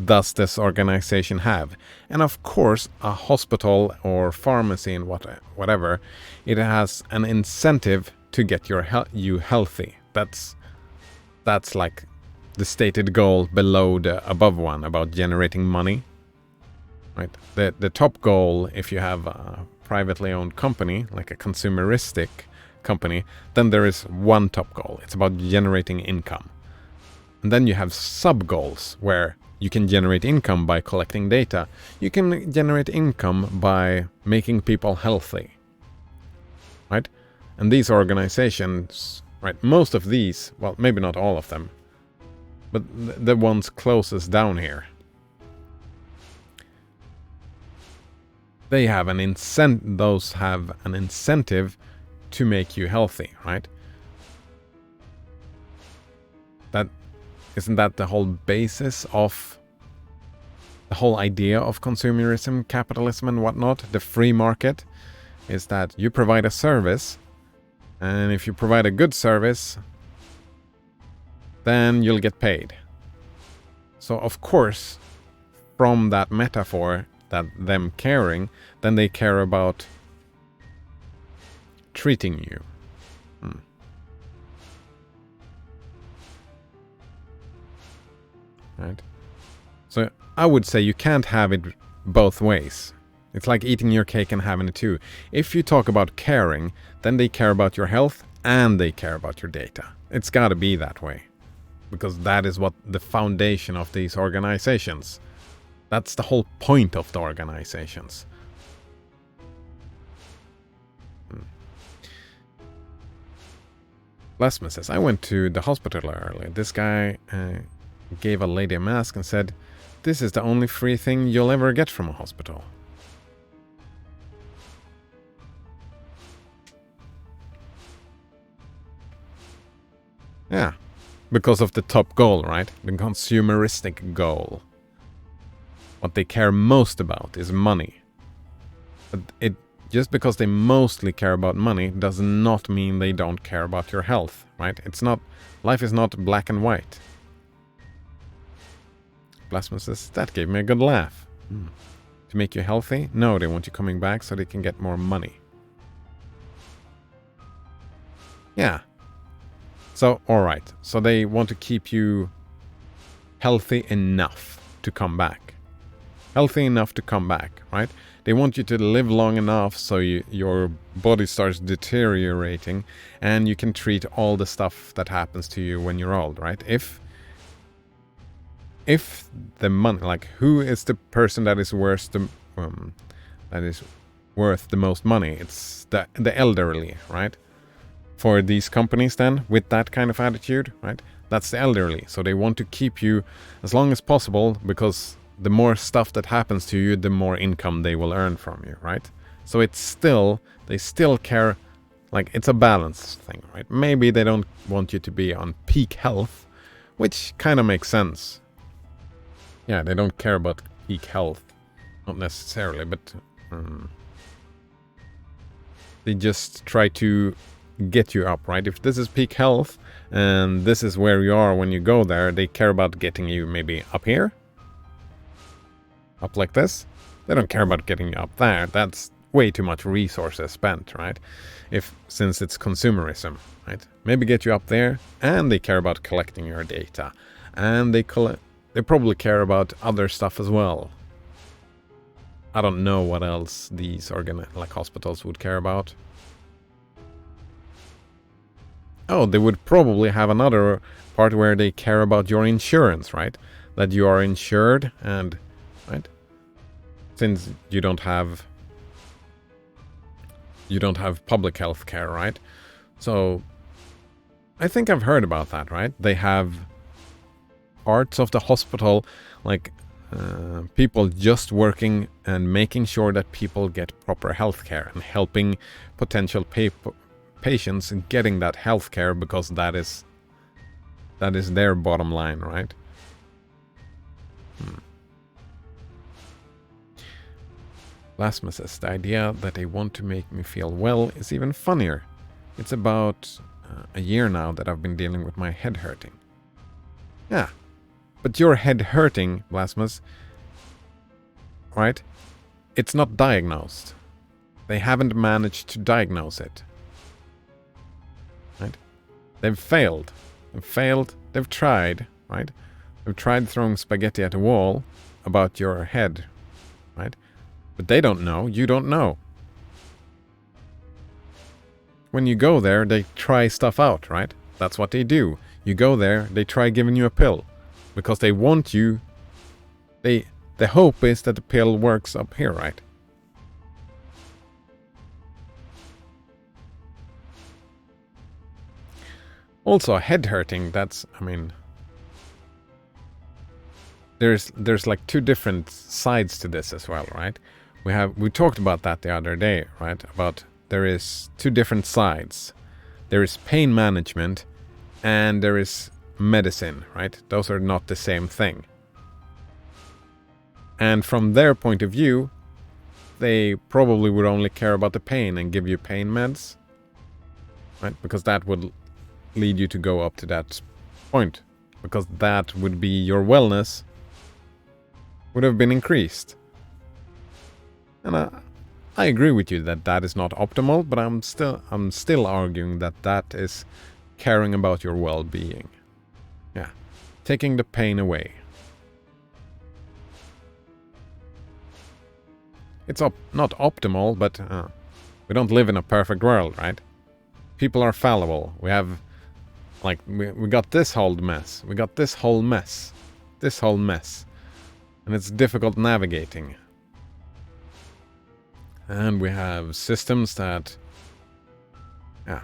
does this organization have. And of course, a hospital or pharmacy and whatever, it has an incentive to get you healthy. That's like the stated goal below the above one about generating money. Right? The top goal, if you have a privately owned company, like a consumeristic company, then there is one top goal. It's about generating income. And then you have sub-goals where you can generate income by collecting data. You can generate income by making people healthy. Right? And these organizations, right, most of these, well, maybe not all of them, but the ones closest down here, they have an those have an incentive to make you healthy, right? Isn't that the whole basis of the whole idea of consumerism, capitalism and whatnot? The free market is that you provide a service, and if you provide a good service, then you'll get paid. So of course, from that metaphor, that them caring, then they care about treating you. Right? So I would say you can't have it both ways. It's like eating your cake and having it too. If you talk about caring, then they care about your health and they care about your data. It's got to be that way. Because that is what the foundation of these organizations. That's the whole point of the organizations. Lesman says, I went to the hospital earlier. This guy gave a lady a mask and said, this is the only free thing you'll ever get from a hospital. Yeah, because of the top goal, right? The consumeristic goal. What they care most about is money. But just because they mostly care about money does not mean they don't care about your health, right? Life is not black and white. Blasphemous says, that gave me a good laugh. To make you healthy? No, they want you coming back so they can get more money. Yeah. So, alright. So they want to keep you healthy enough to come back. Healthy enough to come back, right? They want you to live long enough so your body starts deteriorating and you can treat all the stuff that happens to you when you're old, right? If the money, like who is the person that is worth the most money? It's the elderly, right? For these companies then, with that kind of attitude, right? That's the elderly. So they want to keep you as long as possible because the more stuff that happens to you, the more income they will earn from you, right? So they still care, like it's a balance thing, right? Maybe they don't want you to be on peak health, which kind of makes sense. Yeah, they don't care about peak health, not necessarily, but they just try to get you up, right? If this is peak health and this is where you are when you go there, they care about getting you maybe up here, up like this. They don't care about getting you up there. That's way too much resources spent, right? Since it's consumerism, right? Maybe get you up there, and they care about collecting your data, and they probably care about other stuff as well. I don't know what else these like hospitals would care about. Oh, they would probably have another part where they care about your insurance, right? That you are insured and, right? Since you don't have public health care, right? So I think I've heard about that, right? They have parts of the hospital, like people just working and making sure that people get proper health care and helping potential patients getting that health care, because that is That is their bottom line, right? Blasphemous says, the idea that they want to make me feel well is even funnier. It's about a year now that I've been dealing with my head hurting. Yeah, but your head hurting, Blasphemous, right? It's not diagnosed. They haven't managed to diagnose it. Right? They've failed. They've tried, right? They've tried throwing spaghetti at a wall about your head, right? But they don't know. You don't know. When you go there, they try stuff out, right? That's what they do. You go there, they try giving you a pill. Because they want you... The hope is that the pill works up here, right? Also, head hurting, that's... I mean... There's like two different sides to this as well, right? We talked about that the other day, right? About there is two different sides. There is pain management and there is medicine, right? Those are not the same thing. And from their point of view, they probably would only care about the pain and give you pain meds, right? Because that would lead you to go up to that point. Because that would be your wellness would have been increased. And I agree with you that that is not optimal, but I'm still arguing that that is caring about your well-being. Yeah, taking the pain away. It's not optimal, but we don't live in a perfect world, right? People are fallible. We have, like, we got this whole mess. We got this whole mess. This whole mess. And it's difficult navigating. And we have systems that... Yeah.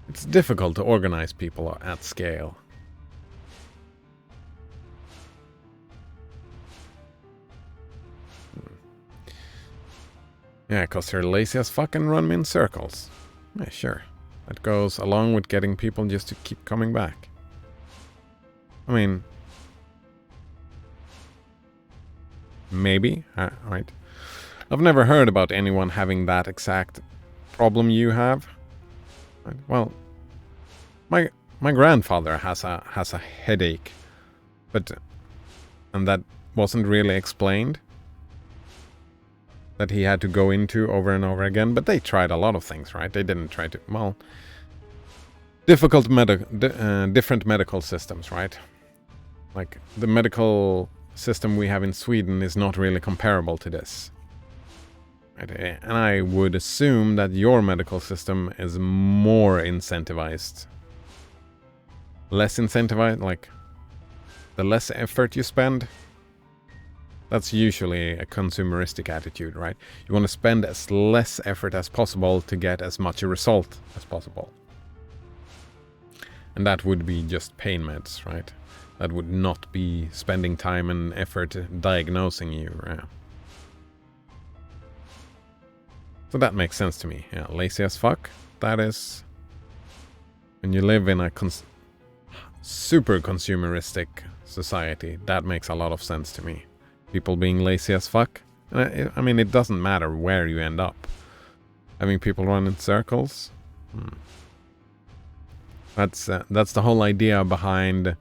It's difficult to organize people at scale. Yeah, because they're lazy as fuck and run me in circles. Yeah, sure. That goes along with getting people just to keep coming back. I mean... Maybe, right? I've never heard about anyone having that exact problem you have. Right? Well, my grandfather has a headache, and that wasn't really explained. That he had to go into over and over again, but they tried a lot of things, right? They didn't try to, well, different medical systems, right? Like the medical system we have in Sweden is not really comparable to this. Right? And I would assume that your medical system is more incentivized. Less incentivized, like the less effort you spend. That's usually a consumeristic attitude, right? You want to spend as less effort as possible to get as much a result as possible. And that would be just pain meds, right? That would not be spending time and effort diagnosing you, right? So that makes sense to me. Yeah, lazy as fuck. That is... When you live in a super consumeristic society, that makes a lot of sense to me. People being lazy as fuck. I mean, it doesn't matter where you end up. Having people run in circles. That's the whole idea behind...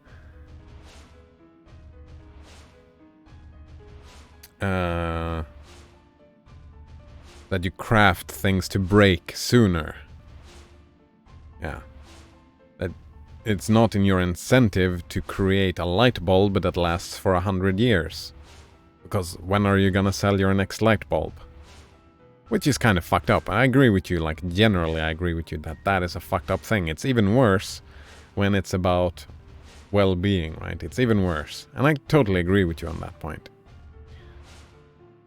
that you craft things to break sooner. Yeah. That it's not in your incentive to create a light bulb that lasts for 100 years. Because when are you gonna sell your next light bulb? Which is kind of fucked up. I agree with you, like generally I agree with you that is a fucked up thing. It's even worse when it's about well-being, right? It's even worse. And I totally agree with you on that point.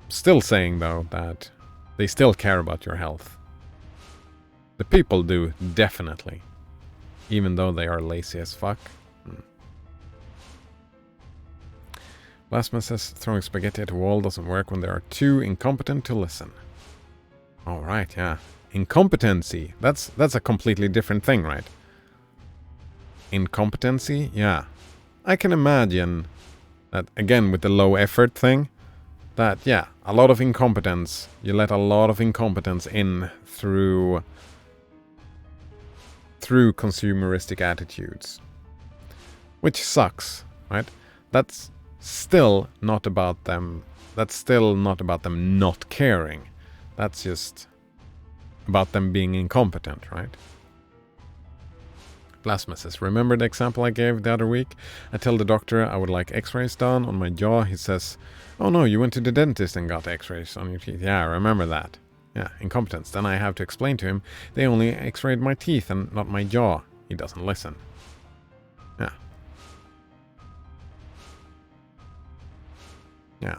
Still saying, though, that they still care about your health. The people do, definitely. Even though they are lazy as fuck. Blasphemous says throwing spaghetti at a wall doesn't work when they are too incompetent to listen. Alright, yeah. Incompetency. That's a completely different thing, right? incompetency, yeah. I can imagine that, again, with the low effort thing, that, yeah, a lot of incompetence. You let a lot of incompetence in through consumeristic attitudes. Which sucks, right? That's still not about them. That's still not about them not caring. That's just about them being incompetent, right? Plasma says, remember the example I gave the other week? I tell the doctor I would like x-rays done on my jaw. He says, oh no, you went to the dentist and got x-rays on your teeth. Yeah, I remember that. Yeah, incompetence. Then I have to explain to him they only x-rayed my teeth and not my jaw. He doesn't listen. Yeah. Yeah,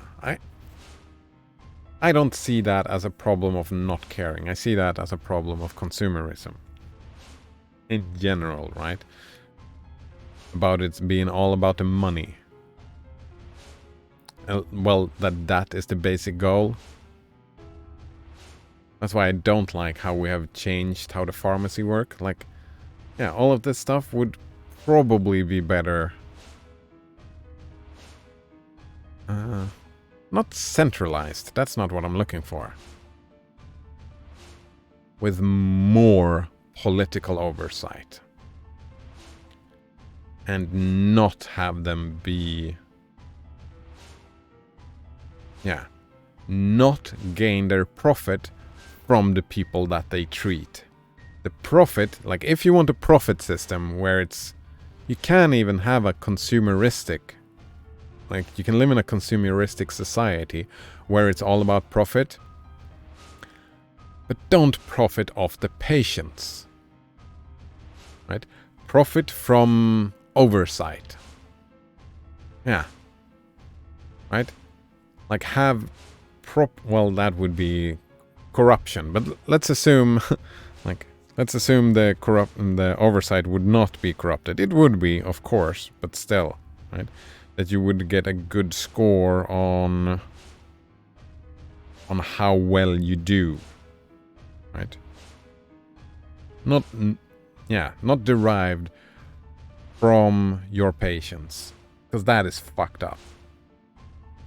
I don't see that as a problem of not caring. I see that as a problem of consumerism. In general, right? About it being all about the money. Well, that is the basic goal. That's why I don't like how we have changed how the pharmacy work. Like, yeah, all of this stuff would probably be better. Not centralized. That's not what I'm looking for. With more political oversight. And not have them be... Yeah. Not gain their profit from the people that they treat. The profit, like if you want a profit system where it's... You can't even have a consumeristic... Like, you can live in a consumeristic society where it's all about profit. But don't profit off the patients. Right? Profit from oversight. Yeah. Right? Like, have... Well, that would be corruption. But let's assume... let's assume the oversight would not be corrupted. It would be, of course, but still. Right? That you would get a good score on how well you do, right? Not derived from your patients, because that is fucked up.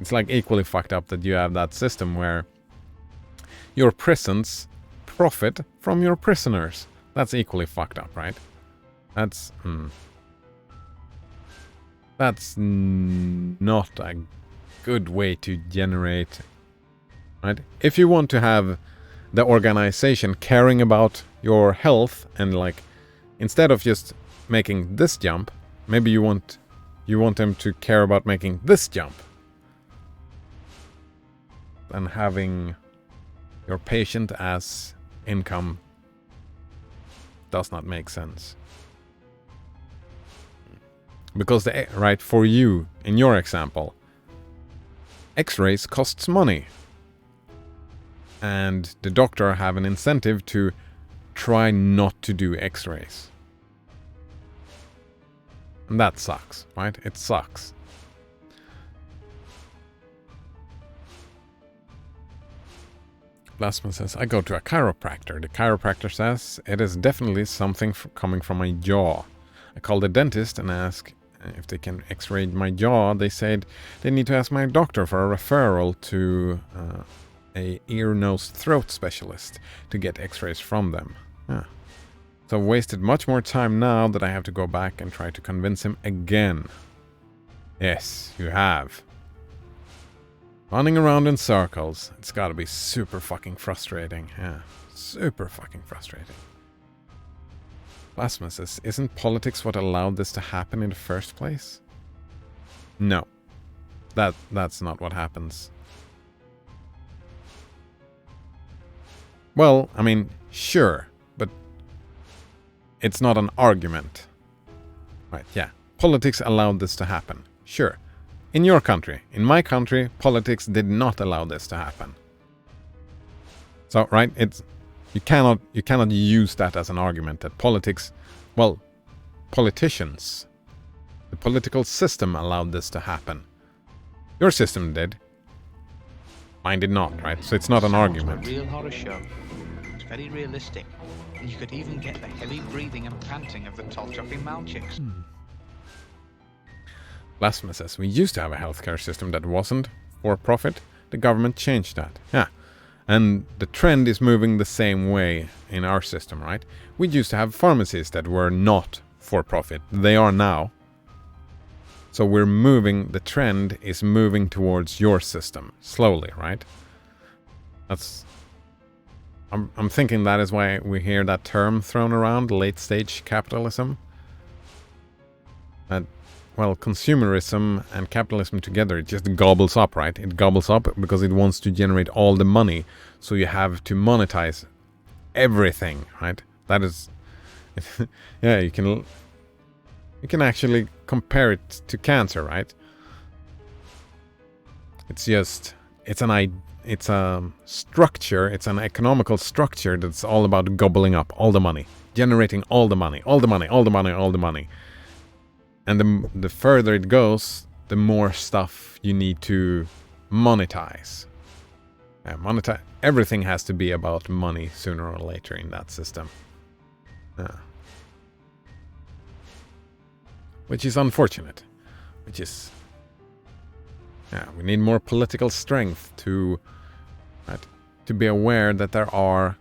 It's like equally fucked up that you have that system where your prisons profit from your prisoners. That's equally fucked up, right? That's not a good way to generate, right? If you want to have the organization caring about your health and like, instead of just making this jump, maybe you want them to care about making this jump. And having your patient as income does not make sense. Because, right, for you, in your example, x-rays costs money. And the doctor have an incentive to try not to do x-rays. And that sucks, right? It sucks. Plasma says, I go to a chiropractor. The chiropractor says, it is definitely something coming from my jaw. I call the dentist and ask if they can x-ray my jaw. They said they need to ask my doctor for a referral to a ear, nose, throat specialist to get x-rays from them. Yeah. So I've wasted much more time now that I have to go back and try to convince him again. Yes, you have. Running around in circles. It's gotta be super fucking frustrating. Yeah, super fucking frustrating. Plasma says, isn't politics what allowed this to happen in the first place? No. That's not what happens. Well, I mean, sure, but it's not an argument. Right, yeah. Politics allowed this to happen. Sure. In your country. In my country, politics did not allow this to happen. So, right, you cannot use that as an argument that politics, well, politicians, the political system allowed this to happen. Your system did. Mine did not, right? So it's not an argument. A real horror show. very realistic. And you could even get the heavy breathing and panting of the tall-chopping male chicks. Blasphemous says, we used to have a healthcare system that wasn't for profit. The government changed that. Yeah. And the trend is moving the same way in our system, right? We used to have pharmacies that were not for profit. They are now. So we're moving, the trend is moving towards your system. Slowly, right? I'm thinking that is why we hear that term thrown around, late stage capitalism. Well, consumerism and capitalism together, it just gobbles up, right? It gobbles up because it wants to generate all the money. So you have to monetize everything, right? That is... yeah, you can actually compare it to cancer, right? It's just... It's a structure, it's an economical structure that's all about gobbling up all the money. Generating all the money, all the money, all the money, all the money. And the further it goes, the more stuff you need to monetize. Everything has to be about money sooner or later in that system. Which is unfortunate. We need more political strength to be aware that there are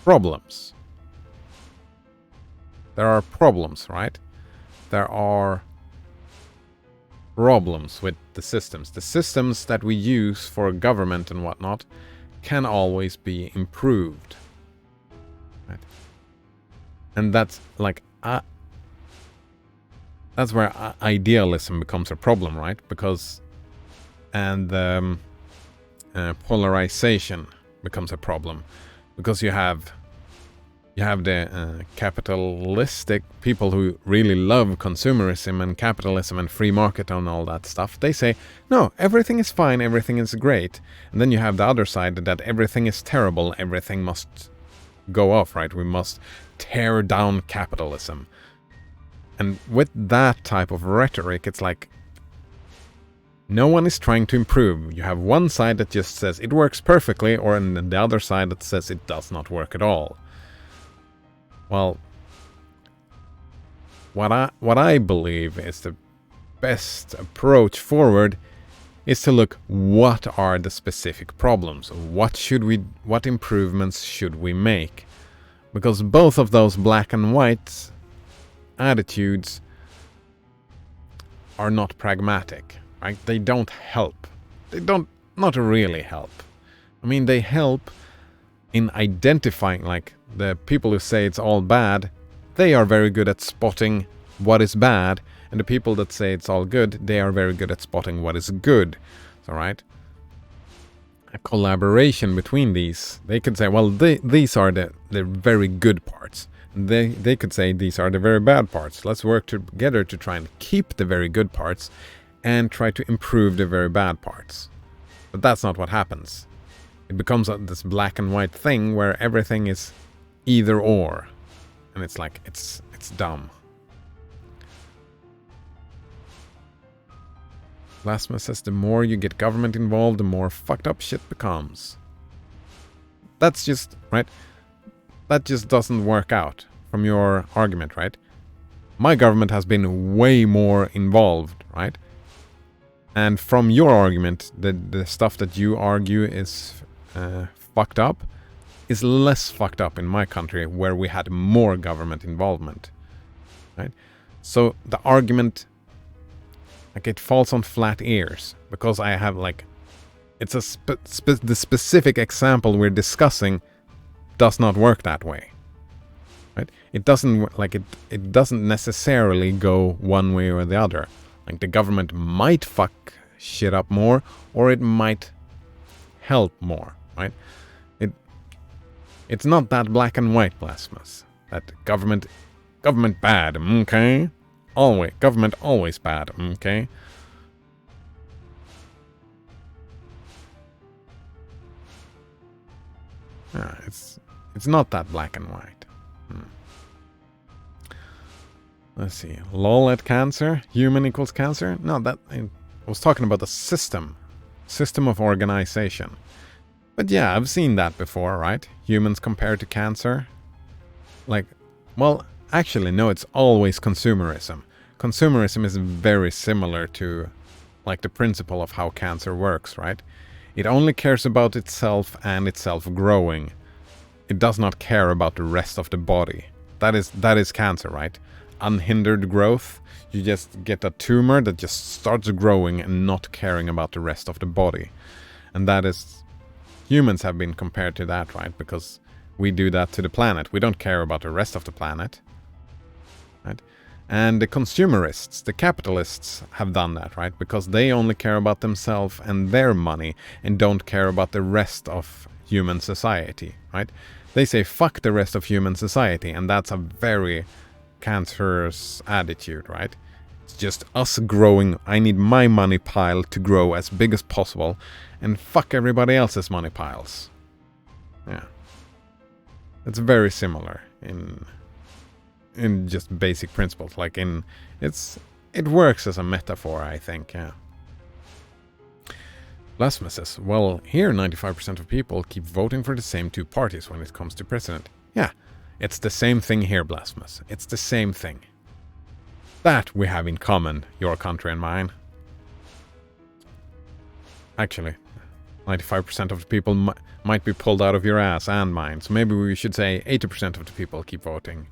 problems. There are problems, right? There are problems with the systems. The systems that we use for government and whatnot can always be improved. Right? And that's like... that's where idealism becomes a problem, right? Because... And polarization becomes a problem. Because you have the capitalistic people who really love consumerism and capitalism and free market and all that stuff. They say, no, everything is fine, everything is great. And then you have the other side that everything is terrible, everything must go off, right? We must tear down capitalism. And with that type of rhetoric, it's like no one is trying to improve. You have one side that just says it works perfectly, or and the other side that says it does not work at all. Well, what I believe is the best approach forward is to look what are the specific problems. What improvements should we make? Because both of those black and white attitudes are not pragmatic, right? They don't help. They don't not really help. I mean, they help in identifying, like, the people who say it's all bad, they are very good at spotting what is bad, and the people that say it's all good, they are very good at spotting what is good. All right? A collaboration between these, they could say, well, these are the very good parts. They could say these are the very bad parts. Let's work together to try and keep the very good parts and try to improve the very bad parts. But that's not what happens. It becomes this black and white thing where everything is either or. And it's like, it's dumb. Blasphemous says the more you get government involved, the more fucked up shit becomes. That's just, right? That just doesn't work out from your argument, right? My government has been way more involved, right? And from your argument, the stuff that you argue is fucked up is less fucked up in my country, where we had more government involvement, right? So the argument, like, it falls on flat ears, because I have, like, it's the specific example we're discussing does not work that way, right? It doesn't, like, it doesn't necessarily go one way or the other. Like, the government might fuck shit up more, or it might help more, right? It's not that black and white, Blasphemous. That government bad, okay? Government always bad, okay? It's not that black and white. Let's see. Lol at cancer? Human equals cancer? No, I was talking about the system. system of organization. But yeah, I've seen that before, right? Humans compared to cancer. Like, well, actually, no, it's always consumerism. Consumerism is very similar to, like, the principle of how cancer works, right? It only cares about itself and itself growing. It does not care about the rest of the body. That is cancer, right? Unhindered growth. You just get a tumor that just starts growing and not caring about the rest of the body. And that is... Humans have been compared to that, right? Because we do that to the planet. We don't care about the rest of the planet. Right? And the consumerists, the capitalists, have done that, right? Because they only care about themselves and their money and don't care about the rest of human society, right? They say fuck the rest of human society, and that's a very cancerous attitude, right? It's just us growing. I need my money pile to grow as big as possible, and fuck everybody else's money piles. Yeah. It's very similar in just basic principles. Like it works as a metaphor, I think, yeah. Blasphemous says, well, here 95% of people keep voting for the same two parties when it comes to president. Yeah, it's the same thing here, Blasphemous. It's the same thing. That we have in common, your country and mine. Actually, 95% of the people might be pulled out of your ass and mine, so maybe we should say 80% of the people keep voting.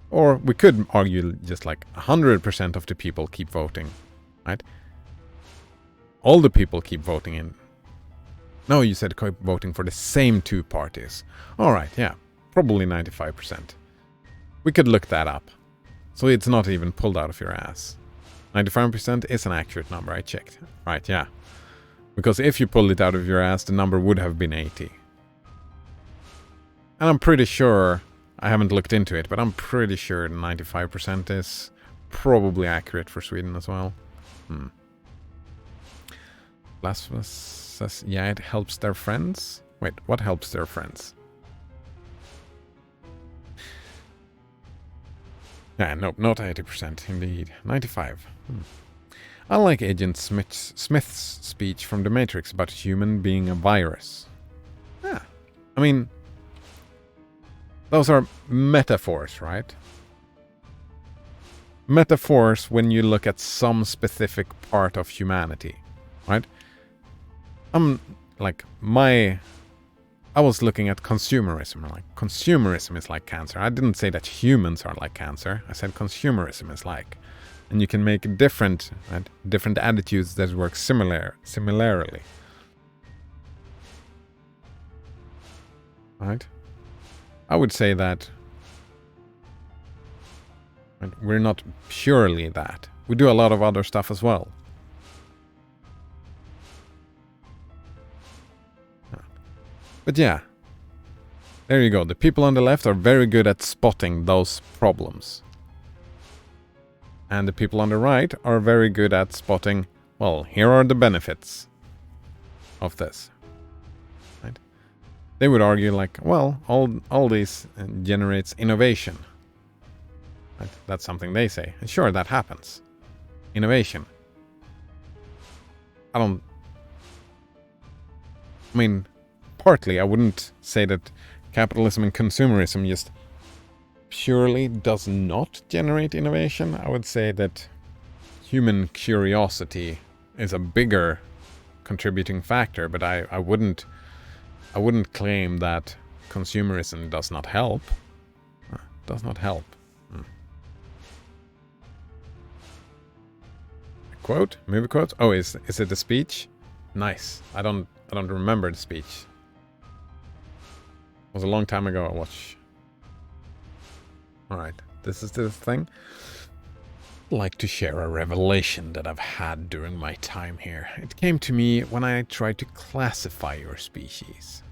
Or we could argue just like 100% of the people keep voting, right? All the people keep voting in. No, you said keep voting for the same two parties. Alright, yeah. Probably 95%. We could look that up. So it's not even pulled out of your ass. 95% is an accurate number, I checked. Right, yeah. Because if you pulled it out of your ass, the number would have been 80. And I'm pretty sure, I haven't looked into it, but I'm pretty sure 95% is probably accurate for Sweden as well. Blasphemous says, yeah, it helps their friends. Wait, what helps their friends? Yeah, nope, not 80%, indeed. 95. I like Agent Smith's speech from The Matrix about human being a virus. Yeah, I mean, those are metaphors, right? Metaphors when you look at some specific part of humanity, right? I was looking at consumerism. Like, consumerism is like cancer. I didn't say that humans are like cancer. I said consumerism is like. And you can make different attitudes that work similarly. Right? I would say that we're not purely that. We do a lot of other stuff as well. But yeah, there you go. The people on the left are very good at spotting those problems. And the people on the right are very good at spotting, well, here are the benefits of this. Right? They would argue like, well, all this generates innovation. Right? That's something they say. And sure, that happens. Innovation. Partly, I wouldn't say that capitalism and consumerism just purely does not generate innovation. I would say that human curiosity is a bigger contributing factor, but I wouldn't claim that consumerism does not help. Does not help. Quote? Movie quote? Oh, is it a speech? Nice. I don't remember the speech. It was a long time ago I watched. Alright, this is the thing. I'd like to share a revelation that I've had during my time here. It came to me when I tried to classify your species.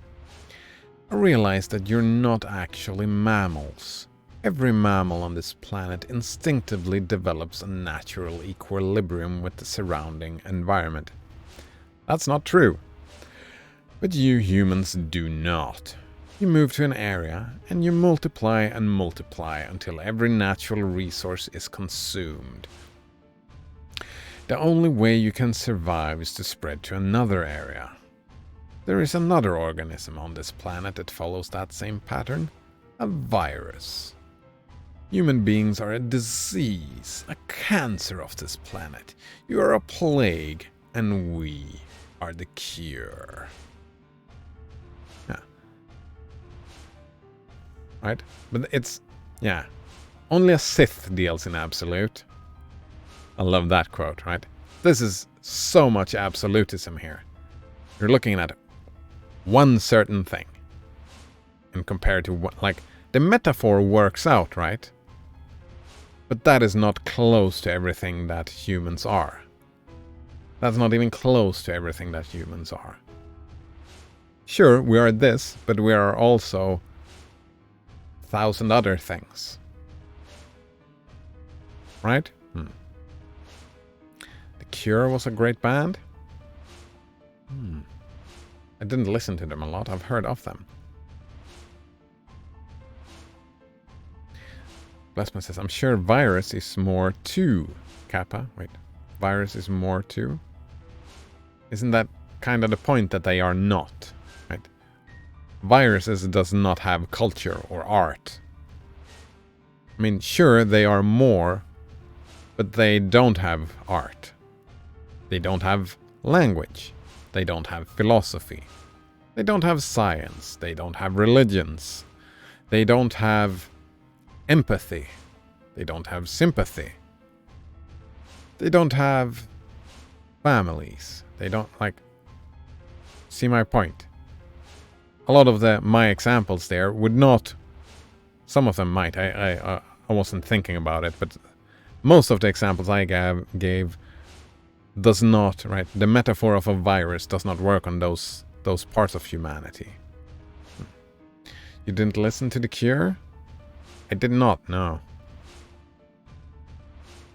I realized that you're not actually mammals. Every mammal on this planet instinctively develops a natural equilibrium with the surrounding environment. That's not true. But you humans do not. You move to an area, and you multiply and multiply until every natural resource is consumed. The only way you can survive is to spread to another area. There is another organism on this planet that follows that same pattern. A virus. Human beings are a disease, a cancer of this planet. You are a plague, and we are the cure. Yeah. Right? But it's, yeah. Only a Sith deals in absolute. I love that quote, right? This is so much absolutism here. You're looking at one certain thing. And compared to what, like, the metaphor works out, right? But that is not close to everything that humans are. That's not even close to everything that humans are. Sure, we are this, but we are also 1,000 other things. Right? The Cure was a great band. I didn't listen to them a lot. I've heard of them. Blessman says, I'm sure virus is more too. Kappa, wait. Virus is more too? Isn't that kind of the point that they are not? Right? Viruses does not have culture or art. I mean, sure, they are more, but they don't have art. They don't have language. They don't have philosophy. They don't have science. They don't have religions. They don't have empathy. They don't have sympathy. They don't have families. They don't, like, see my point? A lot of my examples there would not, some of them might, I wasn't thinking about it, but most of the examples I gave does not, right, the metaphor of a virus does not work on those parts of humanity. You didn't listen to The Cure? I did not, no.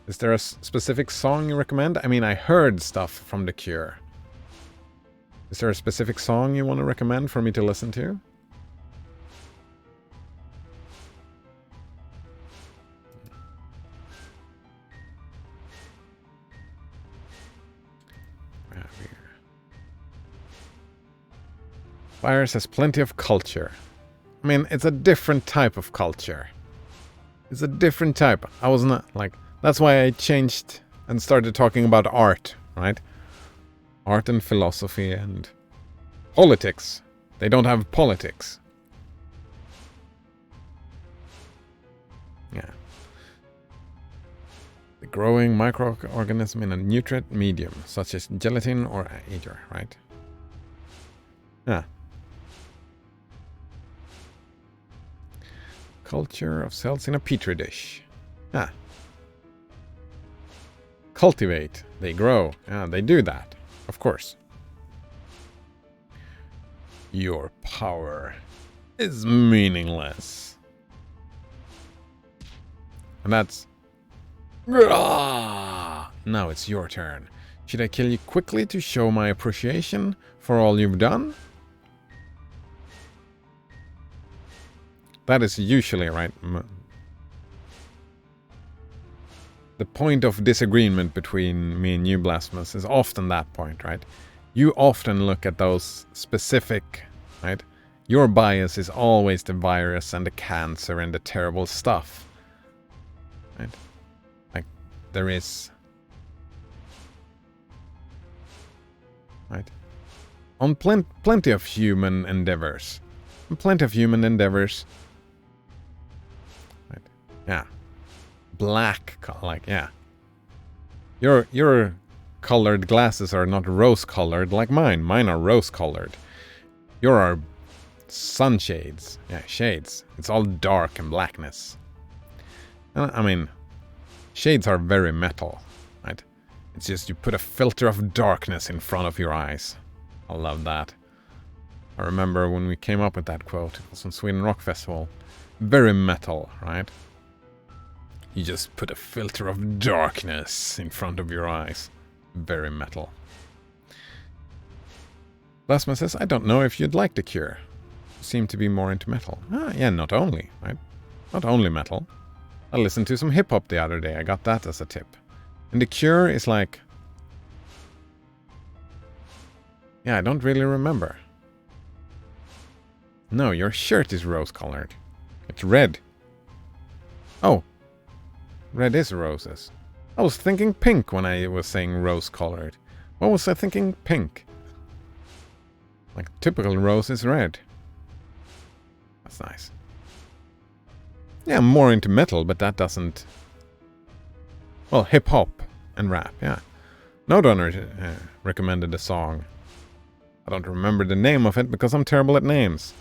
Is there a specific song you recommend? I mean, I heard stuff from The Cure. Is there a specific song you want to recommend for me to listen to? Virus has plenty of culture. I mean, it's a different type of culture. It's a different type. I was not, like, that's why I changed and started talking about art, right? Art and philosophy and politics. They don't have politics. Yeah. The growing microorganism in a nutrient medium, such as gelatin or agar, right? Yeah. Culture of cells in a petri dish. Ah. Cultivate. They grow. Yeah, they do that. Of course. Your power is meaningless. And that's... Now it's your turn. Should I kill you quickly to show my appreciation for all you've done? That is usually, right, the point of disagreement between me and you, Blasphemous, is often that point, right? You often look at those specific, right? Your bias is always the virus and the cancer and the terrible stuff, right? Like, there is, right? On plenty of human endeavors. Yeah. Black, like, yeah. Your colored glasses are not rose-colored like mine. Mine are rose-colored. Your are sunshades. Yeah, shades. It's all dark and blackness. I mean, shades are very metal, right? It's just you put a filter of darkness in front of your eyes. I love that. I remember when we came up with that quote. It was on Sweden Rock Festival. Very metal, right? You just put a filter of darkness in front of your eyes. Very metal. Lasman says, I don't know if you'd like The Cure. You seem to be more into metal. Ah, yeah, not only, right? Not only metal. I listened to some hip-hop the other day. I got that as a tip. And The Cure is like Yeah, I don't really remember. No, your shirt is rose-colored. It's red. Oh. Red is roses. I was thinking pink when I was saying rose-colored. What was I thinking? Pink. Like, typical rose is red. That's nice. Yeah, I'm more into metal, but that doesn't... Well, hip-hop and rap, yeah. No Donor recommended a song. I don't remember the name of it because I'm terrible at names.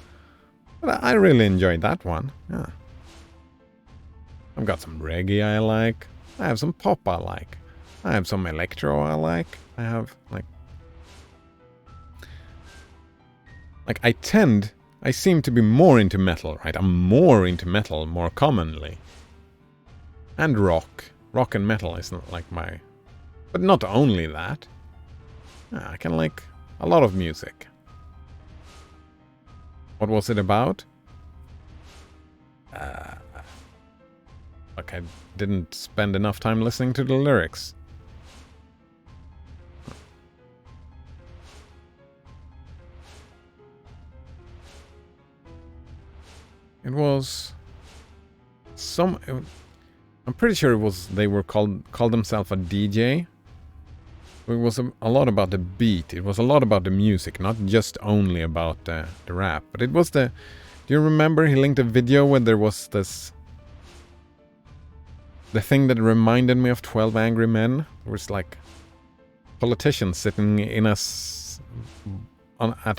But I really enjoyed that one, yeah. I've got some reggae I like. I have some pop I like. I have some electro I like. I have, like... Like, I seem to be more into metal, right? I'm more into metal more commonly. And rock. Rock and metal isn't like my... But not only that. Yeah, I can like a lot of music. What was it about? Like I didn't spend enough time listening to the lyrics. It was some... I'm pretty sure it was they were called themselves a DJ. It was a lot about the beat. It was a lot about the music, not just only about the rap. But it was the... Do you remember he linked a video where there was this... The thing that reminded me of 12 Angry Men? It was like politicians sitting in at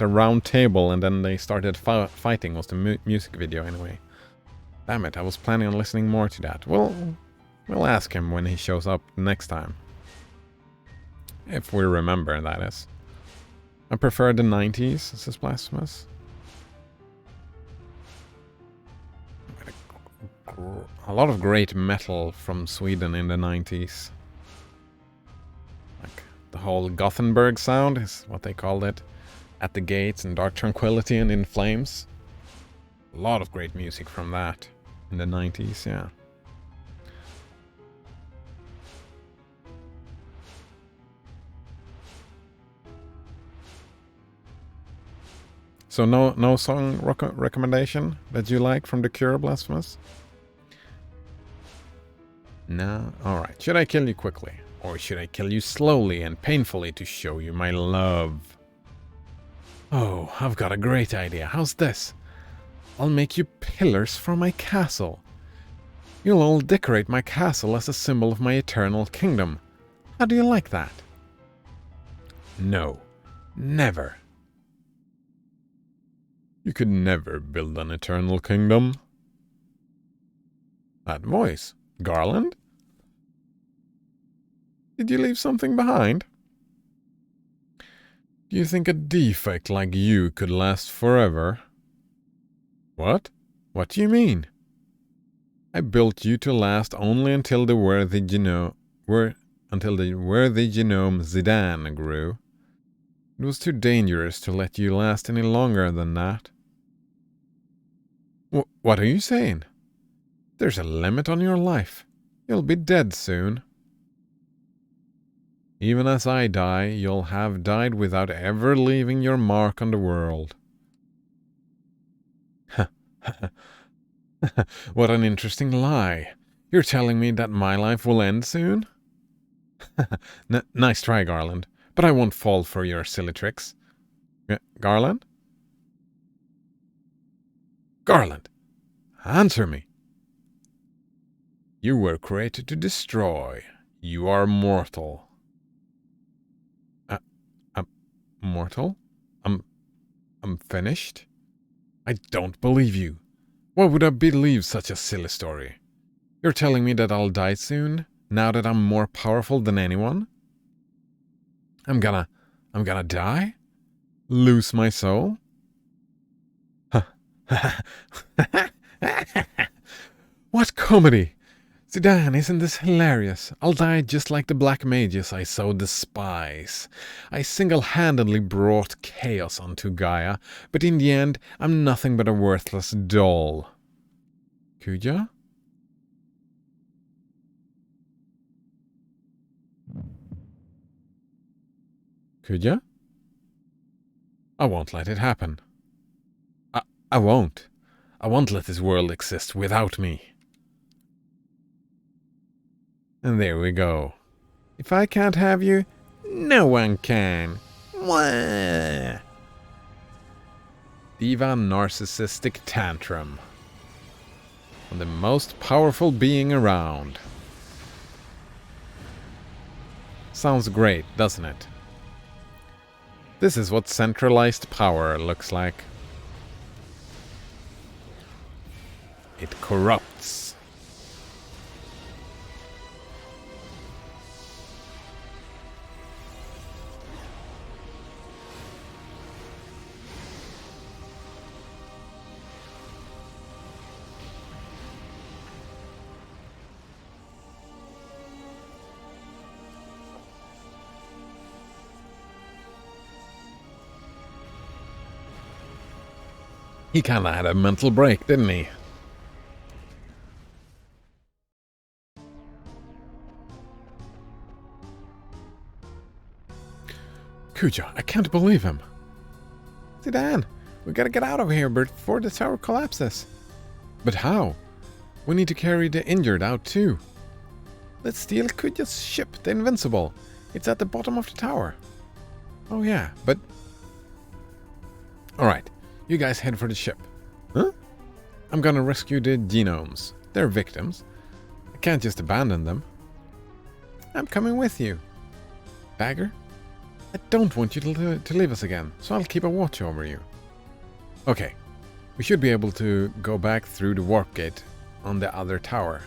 a round table and then they started fighting. Was the music video anyway. Damn it, I was planning on listening more to that. Well, we'll ask him when he shows up next time. If we remember, that is. I prefer the 90s, says Blasphemous. A lot of great metal from Sweden in the 90s. Like the whole Gothenburg sound is what they called it. At the Gates and Dark Tranquility and In Flames. A lot of great music from that in the 90s, yeah. So no song recommendation that you like from The Cure, Blasphemous? No? Alright. Should I kill you quickly? Or should I kill you slowly and painfully to show you my love? Oh, I've got a great idea. How's this? I'll make you pillars for my castle. You'll all decorate my castle as a symbol of my eternal kingdom. How do you like that? No. Never. You could never build an eternal kingdom. That voice. Garland? Did you leave something behind? Do you think a defect like you could last forever? What? What do you mean? I built you to last only until the worthy genome Zidane grew. It was too dangerous to let you last any longer than that. What are you saying? There's a limit on your life. You'll be dead soon. Even as I die, you'll have died without ever leaving your mark on the world. What an interesting lie. You're telling me that my life will end soon? Nice try, Garland, but I won't fall for your silly tricks. Garland? Garland! Answer me! You were created to destroy. You are mortal. Mortal? I'm finished? I don't believe you. Why would I believe such a silly story? You're telling me that I'll die soon, now that I'm more powerful than anyone? I'm gonna die? Lose my soul? What comedy! Zidane, isn't this hilarious? I'll die just like the black mages I so despise. I single-handedly brought chaos onto Gaia, but in the end, I'm nothing but a worthless doll. Kuja? Kuja? I won't let it happen. I won't. I won't let this world exist without me. And there we go. If I can't have you, no one can. Mwah! Diva narcissistic tantrum. From the most powerful being around. Sounds great, doesn't it? This is what centralized power looks like. It corrupts. He kinda had a mental break, didn't he? Kuja, I can't believe him. Zidane, we gotta get out of here before the tower collapses. But how? We need to carry the injured out too. Let's steal Kuja's ship, the Invincible. It's at the bottom of the tower. Oh yeah, but... Alright, you guys head for the ship. Huh? I'm gonna rescue the genomes. They're victims. I can't just abandon them. I'm coming with you. Dagger? I don't want you to leave us again, so I'll keep a watch over you. Okay, we should be able to go back through the warp gate on the other tower.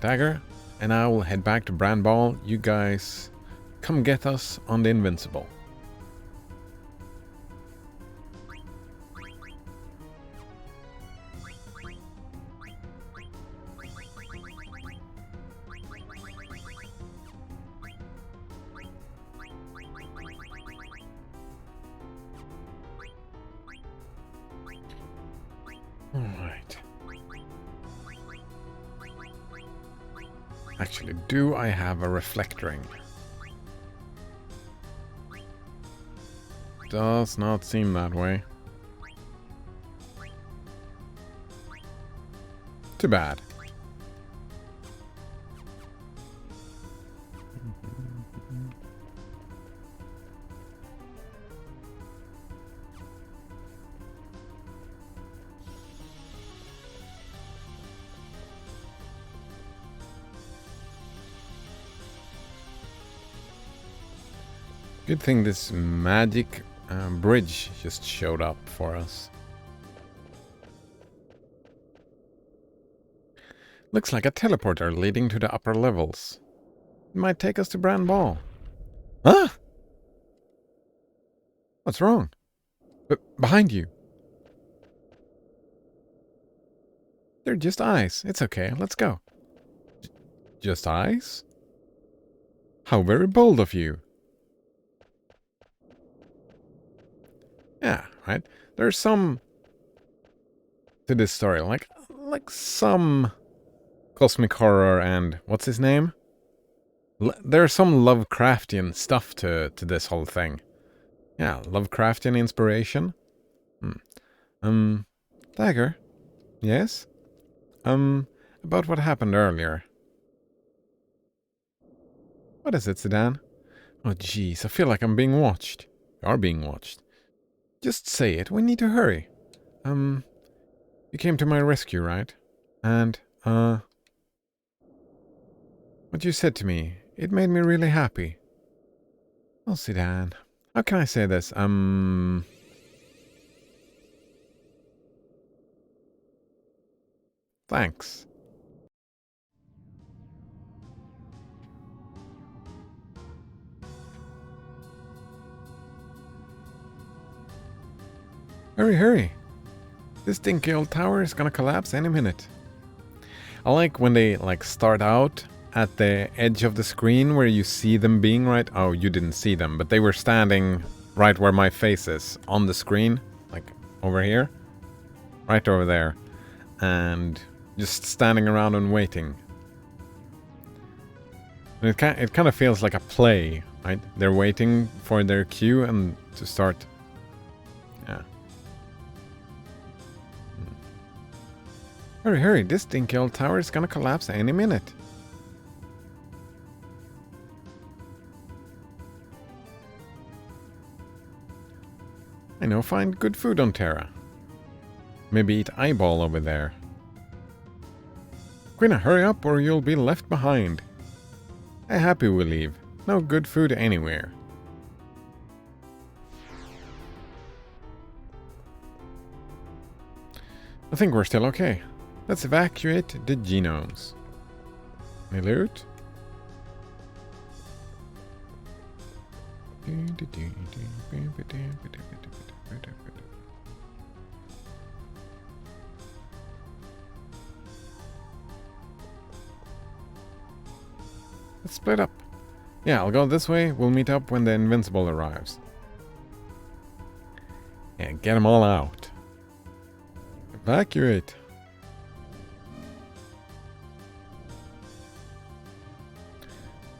Dagger and I will head back to Brandball. You guys come get us on the Invincible. Alright. Actually, do I have a reflect ring? Does not seem that way. Too bad. Good thing this magic bridge just showed up for us. Looks like a teleporter leading to the upper levels. It might take us to Brand Ball. Huh? What's wrong? Behind you. They're just eyes. It's okay. Let's go. Just eyes? How very bold of you. Yeah, right. There's some to this story, like some cosmic horror and what's his name? There's some Lovecraftian stuff to this whole thing. Yeah, Lovecraftian inspiration. Dagger. Yes. About what happened earlier. What is it, Zidane? Oh, jeez, I feel like I'm being watched. You are being watched. Just say it. We need to hurry. You came to my rescue, right? And, what you said to me, it made me really happy. Oh, Zidane. How can I say this? Thanks. Hurry, hurry. This dinky old tower is gonna collapse any minute. I like when they start out at the edge of the screen where you see them being right. Oh, you didn't see them, but they were standing right where my face is on the screen, like over here, right over there, and just standing around and waiting. And it kind of feels like a play, right? They're waiting for their cue and to start Hurry, hurry, this dinky old tower is gonna collapse any minute. I know, find good food on Terra. Maybe eat eyeball over there. Quina, hurry up or you'll be left behind. I'm happy we leave. No good food anywhere. I think we're still okay. Let's evacuate the genomes. Any loot? Let's split up. Yeah, I'll go this way. We'll meet up when the Invincible arrives. Yeah, get them all out. Evacuate.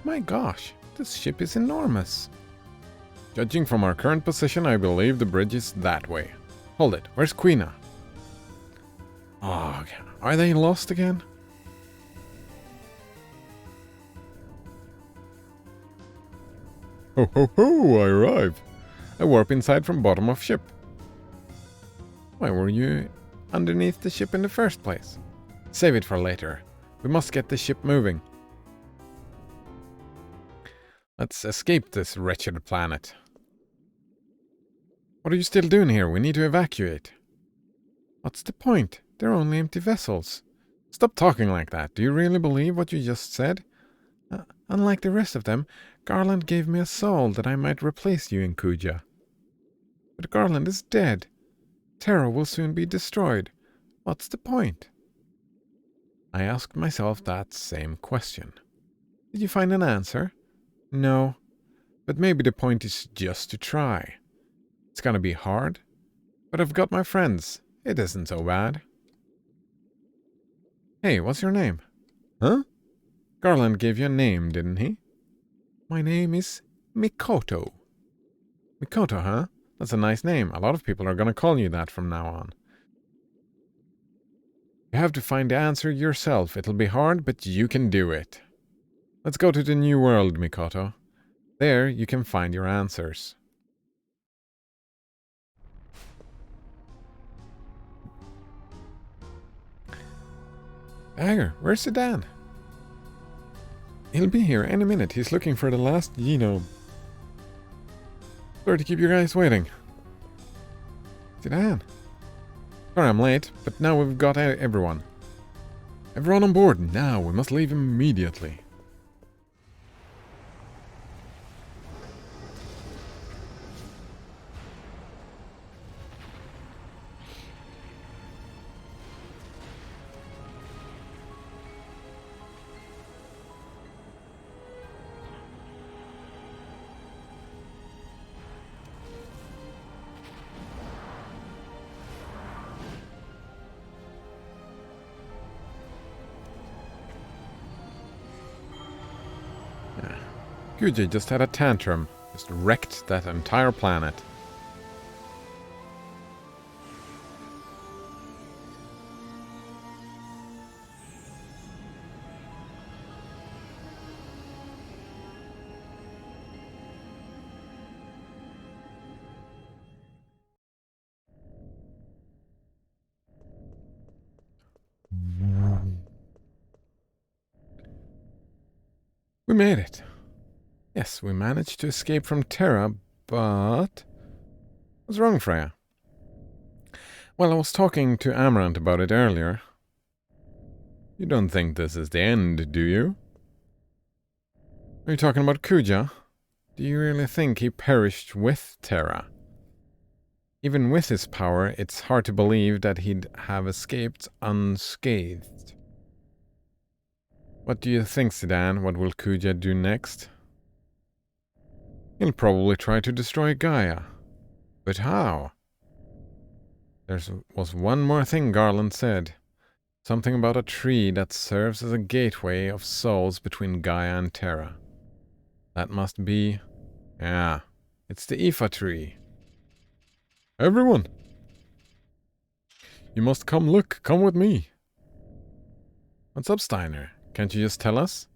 My gosh, this ship is enormous. Judging from our current position, I believe the bridge is that way. Hold it, where's Quina? Oh, are they lost again? Ho ho ho, I arrive. I warp inside from bottom of ship. Why were you underneath the ship in the first place? Save it for later. We must get the ship moving. Let's escape this wretched planet. What are you still doing here? We need to evacuate. What's the point? They're only empty vessels. Stop talking like that. Do you really believe what you just said? Unlike the rest of them, Garland gave me a soul that I might replace you in Kuja. But Garland is dead. Terra will soon be destroyed. What's the point? I asked myself that same question. Did you find an answer? No. But maybe the point is just to try. It's gonna be hard, but I've got my friends. It isn't so bad. Hey, what's your name? Huh? Garland gave you a name, didn't he? My name is Mikoto. Mikoto, huh? That's a nice name. A lot of people are gonna call you that from now on. You have to find the answer yourself. It'll be hard, but you can do it. Let's go to the new world, Mikoto. There you can find your answers. Dagger, where's Sedan? He'll be here any minute. He's looking for the last genome. Sorry to keep you guys waiting. Sedan. Sorry I'm late, but now we've got everyone. Everyone on board. Now we must leave immediately. Kuja just had a tantrum. Just wrecked that entire planet. We made it. Yes, we managed to escape from Terra, but... What's wrong, Freya? Well, I was talking to Amaranth about it earlier. You don't think this is the end, do you? Are you talking about Kuja? Do you really think he perished with Terra? Even with his power, it's hard to believe that he'd have escaped unscathed. What do you think, Sedan? What will Kuja do next? He'll probably try to destroy Gaia. But how? There was one more thing Garland said. Something about a tree that serves as a gateway of souls between Gaia and Terra. That must be... Yeah, it's the Ifa tree. Everyone! You must come look, come with me. What's up, Steiner? Can't you just tell us?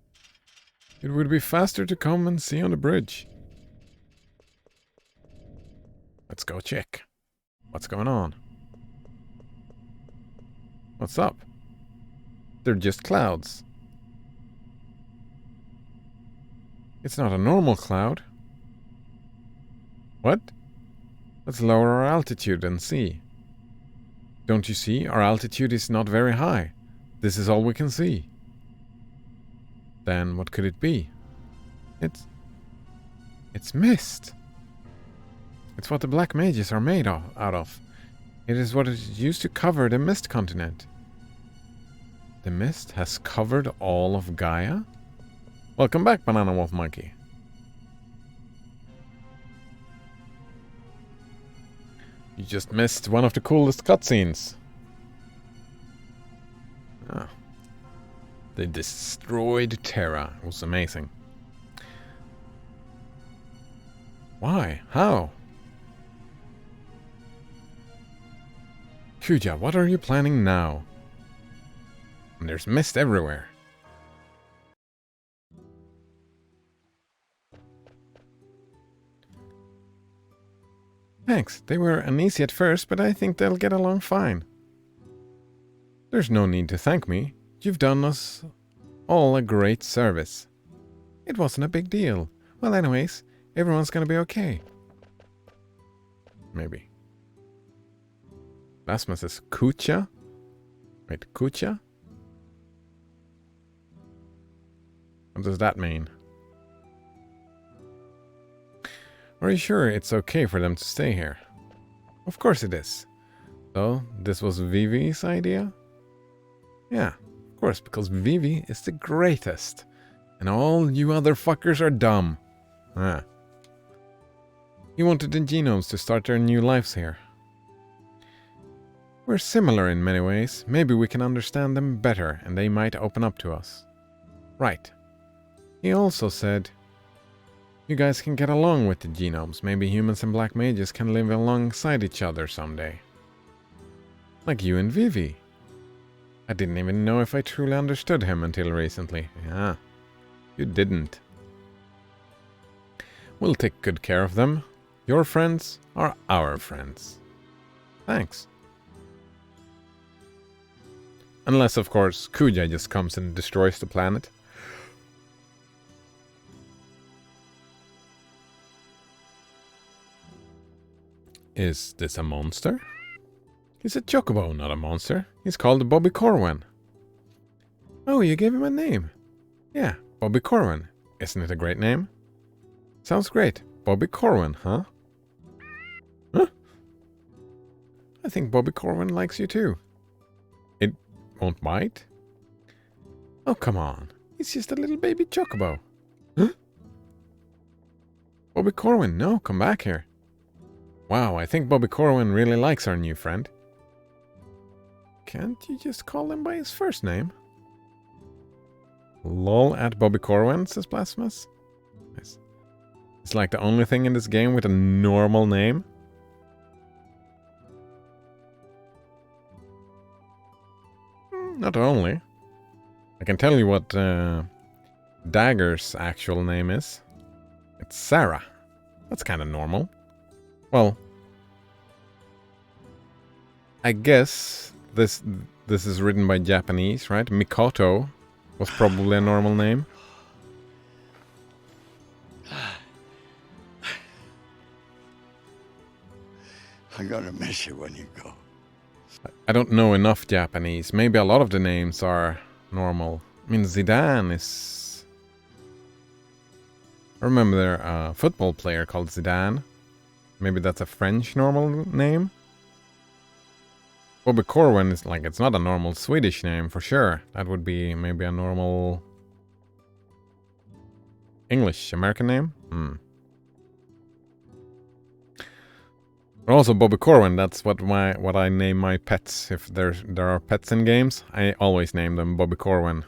It would be faster to come and see on the bridge. Let's go check. What's going on? What's up? They're just clouds. It's not a normal cloud. What? Let's lower our altitude and see. Don't you see? Our altitude is not very high. This is all we can see. Then what could it be? It's mist. It's what the black mages are made out of. It is what is used to cover the mist continent. The mist has covered all of Gaia? Welcome back, Banana Wolf Monkey. You just missed one of the coolest cutscenes. Ah. They destroyed Terra. It was amazing. Why? How? Kuja, what are you planning now? And there's mist everywhere. Thanks. They were uneasy at first, but I think they'll get along fine. There's no need to thank me. You've done us all a great service. It wasn't a big deal. Well, anyways, everyone's gonna be okay. Maybe. Blasphemous is Kucha? Wait, Kucha? What does that mean? Are you sure it's okay for them to stay here? Of course it is. So, this was Vivi's idea? Yeah, of course, because Vivi is the greatest. And all you other fuckers are dumb. Ah. He wanted the genomes to start their new lives here. We're similar in many ways. Maybe we can understand them better and they might open up to us. Right. He also said, you guys can get along with the genomes. Maybe humans and black mages can live alongside each other someday. Like you and Vivi. I didn't even know if I truly understood him until recently. Yeah, you didn't. We'll take good care of them. Your friends are our friends. Thanks. Unless, of course, Kuja just comes and destroys the planet. Is this a monster? He's a chocobo, not a monster. He's called Bobby Corwin. Oh, you gave him a name. Yeah, Bobby Corwin. Isn't it a great name? Sounds great. Bobby Corwin, huh? Huh? I think Bobby Corwin likes you too. It won't bite? Oh, come on. He's just a little baby chocobo. Huh? Bobby Corwin, no, come back here. Wow, I think Bobby Corwin really likes our new friend. Can't you just call him by his first name? Lol at Bobby Corwin, says Blasphemous. Nice. It's like the only thing in this game with a normal name. Not only. I can tell you what Dagger's actual name is. It's Sarah. That's kind of normal. Well, I guess this is written by Japanese, right? Mikoto was probably a normal name. I'm gonna miss you when you go. I don't know enough Japanese. Maybe a lot of the names are normal. I mean, Zidane is... I remember a football player called Zidane. Maybe that's a French normal name? Bobby Corwin is like, it's not a normal Swedish name for sure. That would be maybe a normal English American name? But also Bobby Corwin, that's what I name my pets. If there are pets in games, I always name them Bobby Corwin.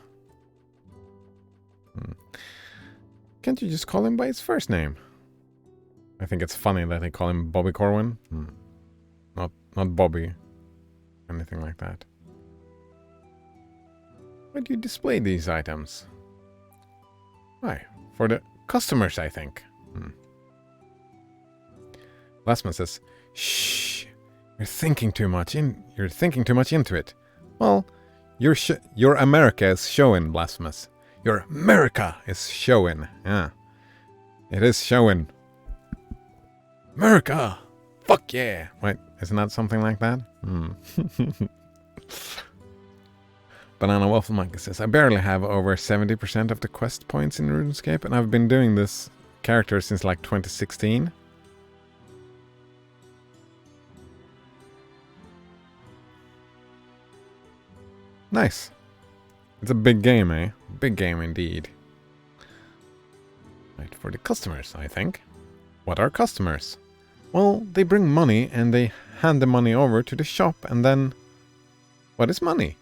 Can't you just call him by his first name? I think it's funny that they call him Bobby Corwin. Not Bobby. Anything like that. Why do you display these items? Why? For the customers, I think. Blasphemous says, "Shh! You're thinking too much into it." Well, your America is showing, Blasphemous. Your America is showing. Yeah. It is showing. America! Fuck yeah! Wait, isn't that something like that? Banana Waffle Monkey says, I barely have over 70% of the quest points in RuneScape, and I've been doing this character since like 2016. Nice. It's a big game, eh? Big game indeed. Right, for the customers, I think. What are customers? Well, they bring money and they hand the money over to the shop, and then... What is money?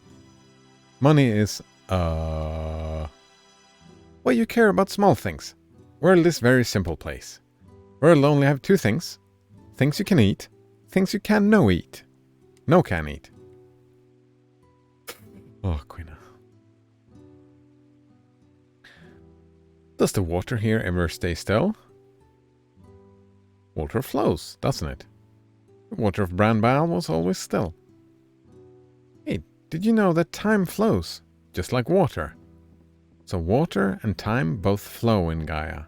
Money is, well, you care about small things. World is very simple place. World only have two things. Things you can eat. Things you can no eat. No can eat. Oh, Quina. Does the water here ever stay still? Water flows, doesn't it? The water of Branbile was always still. Hey, did you know that time flows, just like water? So water and time both flow in Gaia.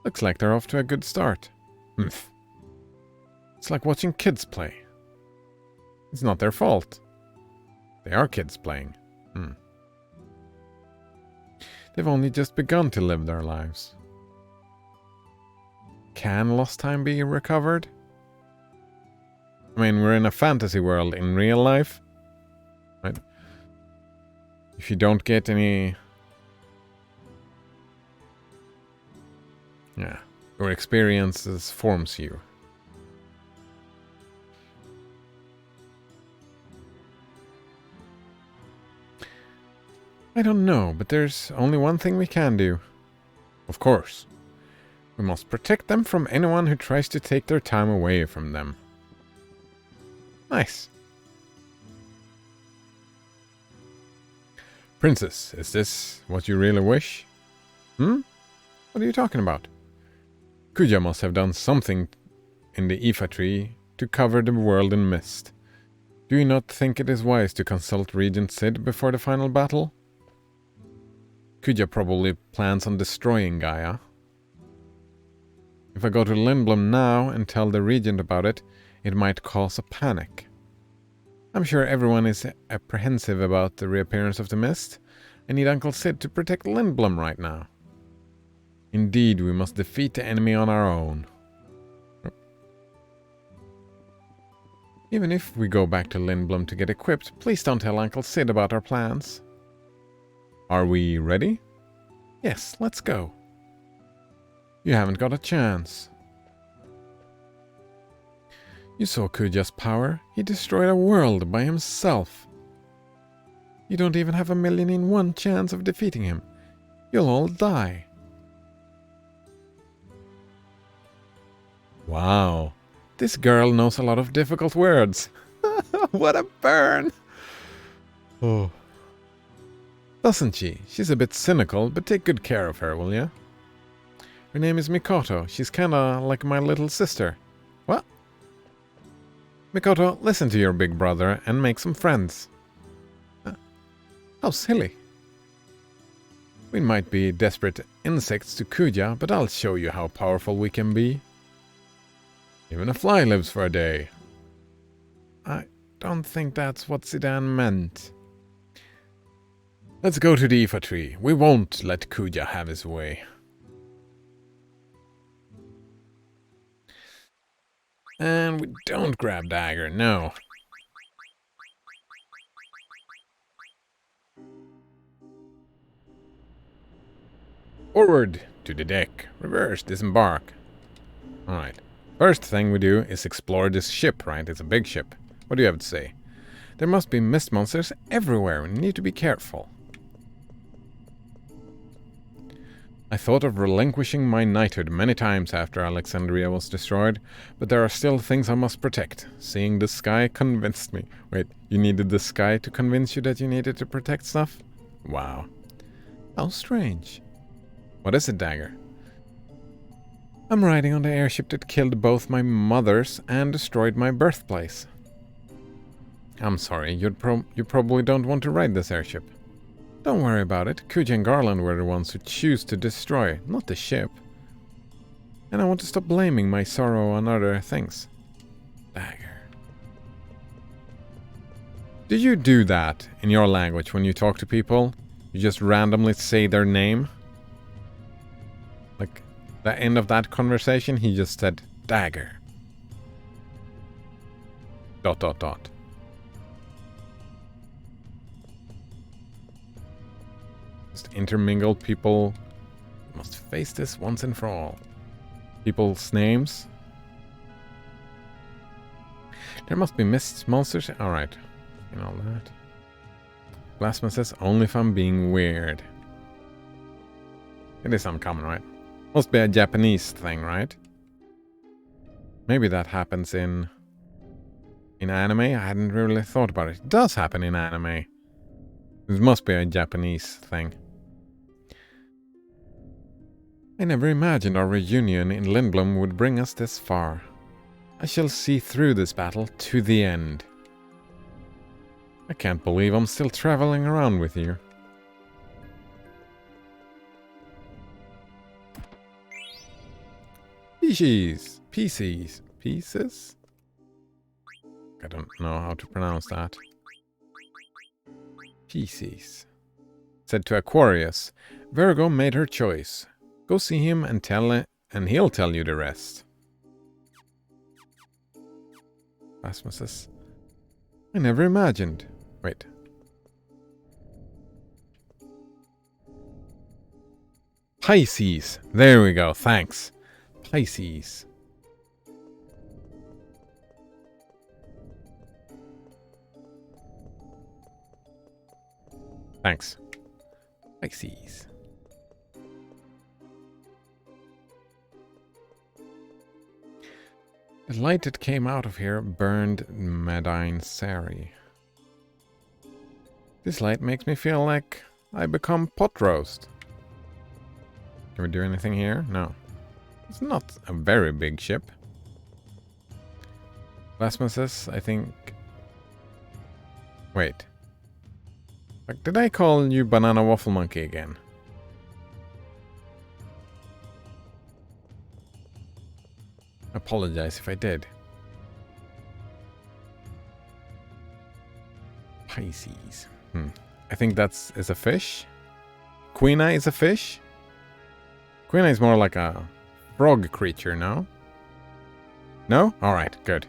Looks like they're off to a good start. It's like watching kids play. It's not their fault. They are kids playing. They've only just begun to live their lives. Can lost time be recovered? I mean, we're in a fantasy world in real life. Right? If you don't get any... Yeah. Your experiences forms you. I don't know, but there's only one thing we can do. Of course. We must protect them from anyone who tries to take their time away from them. Nice. Princess, is this what you really wish? What are you talking about? Kuja must have done something in the Ifa tree to cover the world in mist. Do you not think it is wise to consult Regent Sid before the final battle? Kuja probably plans on destroying Gaia. If I go to Lindblom now and tell the Regent about it, it might cause a panic. I'm sure everyone is apprehensive about the reappearance of the mist. I need Uncle Sid to protect Lindblom right now. Indeed, we must defeat the enemy on our own. Even if we go back to Lindblom to get equipped, please don't tell Uncle Sid about our plans. Are we ready? Yes, let's go. You haven't got a chance. You saw Kuja's power. He destroyed a world by himself. You don't even have 1,000,001 chance of defeating him. You'll all die. Wow. This girl knows a lot of difficult words. What a burn! Oh. Doesn't she? She's a bit cynical, but take good care of her, will ya? Her name is Mikoto. She's kinda like my little sister. What? Mikoto, listen to your big brother and make some friends. How silly. We might be desperate insects to Kuja, but I'll show you how powerful we can be. Even a fly lives for a day. I don't think that's what Zidane meant. Let's go to the Ifa tree. We won't let Kuja have his way. And we don't grab dagger, no. Forward to the deck. Reverse, disembark. Alright. First thing we do is explore this ship, right? It's a big ship. What do you have to say? There must be mist monsters everywhere. We need to be careful. I thought of relinquishing my knighthood many times after Alexandria was destroyed, but there are still things I must protect. Seeing the sky convinced me. Wait, you needed the sky to convince you that you needed to protect stuff? Wow. How strange. What is it, Dagger? I'm riding on the airship that killed both my mothers and destroyed my birthplace. I'm sorry, you probably don't want to ride this airship. Don't worry about it. Kuja and Garland were the ones who choose to destroy, not the ship. And I want to stop blaming my sorrow on other things. Dagger. Did you do that in your language when you talk to people? You just randomly say their name? Like, the end of that conversation, he just said, Dagger. ... Intermingled people must face this once and for all. People's names. There must be mist monsters. Alright. And all that. Blasphemous says only if I'm being weird. It is uncommon, right? Must be a Japanese thing, right? Maybe that happens in anime. I hadn't really thought about it. It does happen in anime. It must be a Japanese thing. I never imagined our reunion in Lindblom would bring us this far. I shall see through this battle to the end. I can't believe I'm still traveling around with you. Pieces? I don't know how to pronounce that. Pieces. Said to Aquarius, Virgo made her choice. Go see him and he'll tell you the rest. Rasmus, I never imagined. Wait. Pisces. There we go. Thanks. Pisces. Thanks. Pisces. The light that came out of here burned Medine Sari. This light makes me feel like I become pot roast. Can we do anything here? No. It's not a very big ship. Blasphemous says, I think... Wait. Like, did I call you Banana Waffle Monkey again? I apologize if I did. Pisces. I think is a fish. Quina is a fish. Quina is more like a frog creature, no? No? Alright, good.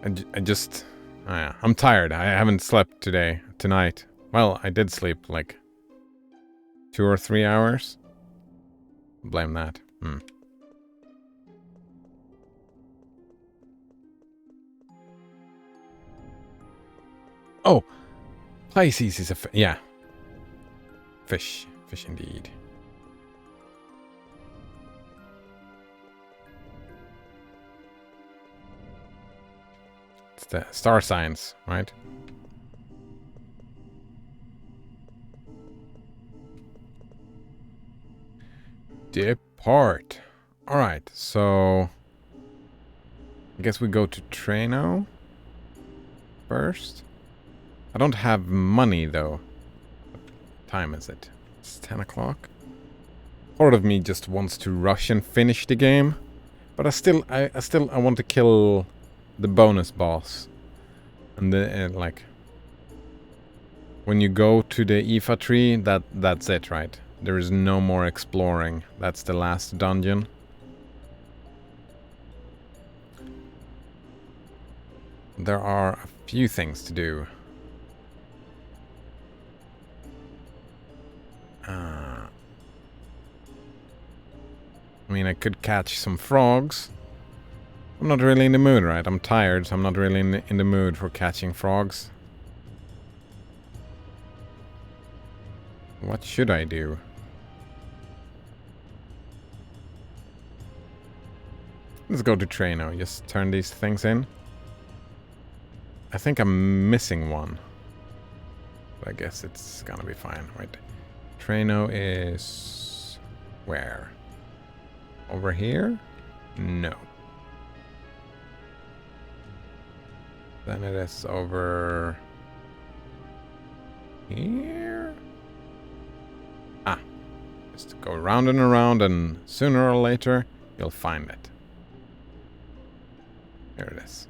I just... Oh yeah, I'm tired. I haven't slept tonight. Well, I did sleep like 2 or 3 hours. Blame that. Oh, Pisces is a yeah. Fish indeed. It's the star signs, right? Depart. All right, so I guess we go to Treno first. I don't have money though. What time is it? It's 10 o'clock. Part of me just wants to rush and finish the game, but I still want to kill the bonus boss. And the like when you go to the Ifa tree, that's it, right? There is no more exploring. That's the last dungeon. There are a few things to do. I mean, I could catch some frogs. I'm not really in the mood, right? I'm tired, so I'm not really in the mood for catching frogs. What should I do? Let's go to Trano. Just turn these things in. I think I'm missing one. But I guess it's gonna be fine. Wait. Trano is... where? Over here? No. Then it is over... here? Ah. Just go round and around and sooner or later you'll find it. Here it is.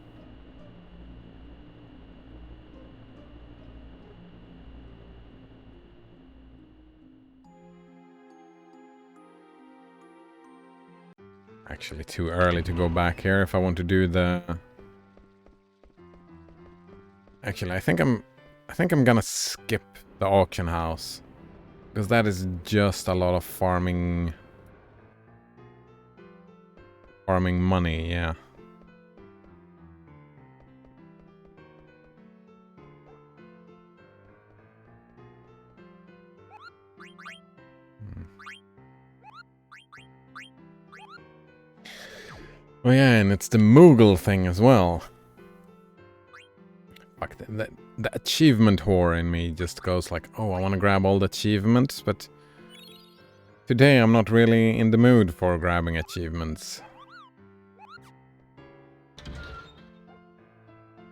Actually too early to go back here if I want to do the... Actually, I think I'm gonna skip the auction house. Because that is just a lot of farming money, yeah. Oh yeah, and it's the Moogle thing as well. Fuck, the achievement whore in me just goes like, oh, I want to grab all the achievements, but today I'm not really in the mood for grabbing achievements.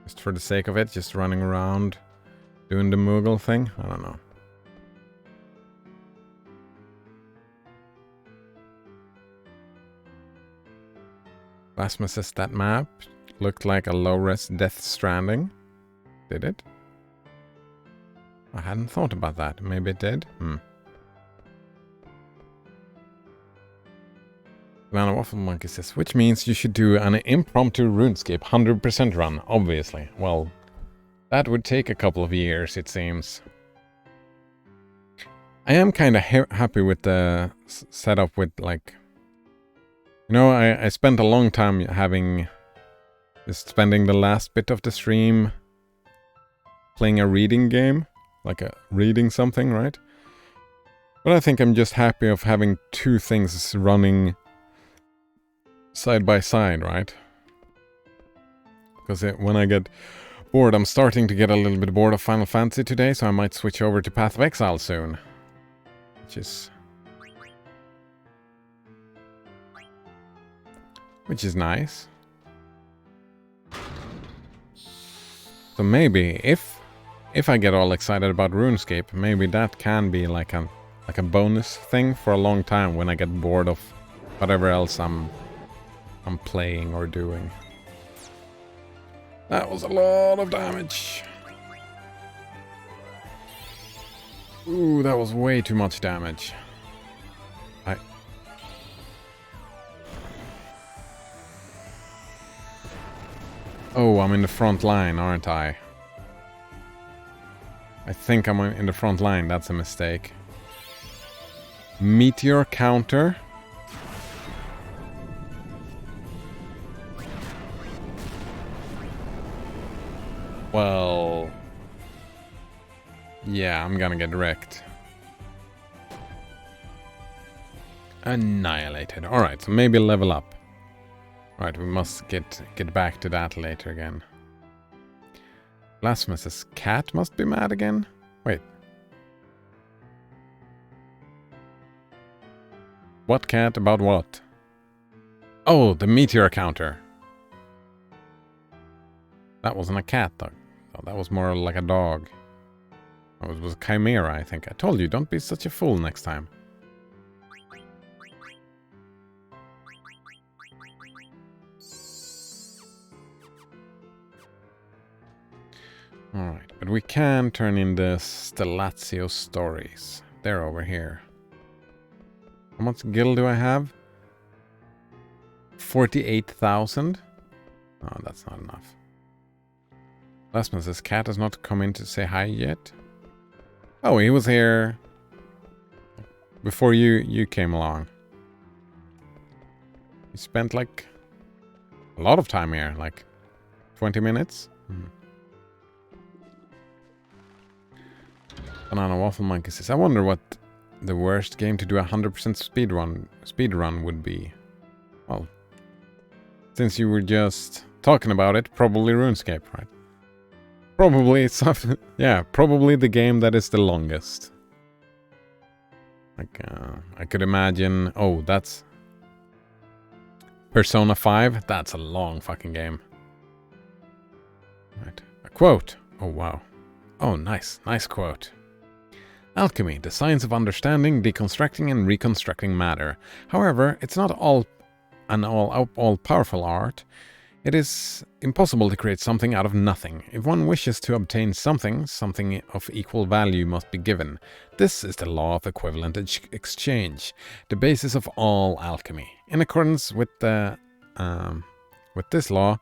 Just for the sake of it, just running around doing the Moogle thing? I don't know. Plasma says that map looked like a low-res Death Stranding. Did it? I hadn't thought about that. Maybe it did? Banana Waffle Monkey says, which means you should do an impromptu RuneScape 100% run, obviously. Well, that would take a couple of years, it seems. I am kind of happy with the setup with, like... You know, I spent a long time spending the last bit of the stream playing a reading game, like reading something, right? But I think I'm just happy of having two things running side by side, right? Because when I get bored, I'm starting to get a little bit bored of Final Fantasy today, so I might switch over to Path of Exile soon. Which is nice. So maybe if I get all excited about RuneScape, maybe that can be like a bonus thing for a long time when I get bored of whatever else I'm playing or doing. That was a lot of damage. Ooh, that was way too much damage. Oh, I'm in the front line, aren't I? I think I'm in the front line. That's a mistake. Meteor counter. Well... yeah, I'm gonna get wrecked. Annihilated. Alright, so maybe level up. Right, we must get back to that later again. Blasphemous' cat must be mad again? Wait. What cat about what? Oh, the meteor counter. That wasn't a cat, though. Oh, that was more like a dog. Oh, it was a chimera, I think. I told you, don't be such a fool next time. Alright, but we can turn in the Stellatio stories. They're over here. How much gil do I have? 48,000? Oh, that's not enough. Lasmus' cat has not come in to say hi yet. Oh, he was here before you came along. He spent like a lot of time here, like 20 minutes. Banana Waffle Monkey says, I wonder what the worst game to do 100% speedrun would be. Well, since you were just talking about it, probably RuneScape, right? Probably it's yeah, probably the game that is the longest. Like, I could imagine. Oh, that's Persona 5. That's a long fucking game. Right, a quote. Oh wow. Oh, nice quote. Alchemy, the science of understanding, deconstructing, and reconstructing matter. However, it's not all-powerful art. It is impossible to create something out of nothing. If one wishes to obtain something, something of equal value must be given. This is the law of equivalent exchange, the basis of all alchemy. In accordance with this law,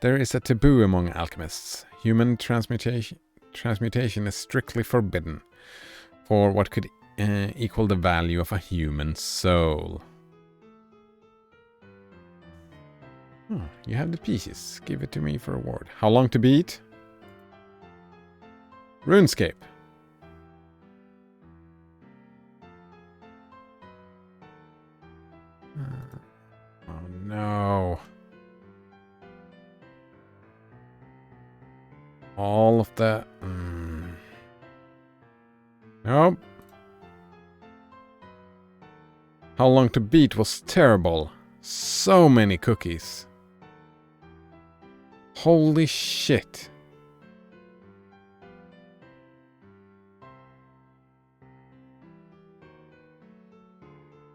there is a taboo among alchemists. Human transmutation is strictly forbidden for what could equal the value of a human soul. You have the pieces. Give it to me for a reward. How long to beat? RuneScape. Oh no. All of the... Nope. How long to beat was terrible. So many cookies. Holy shit.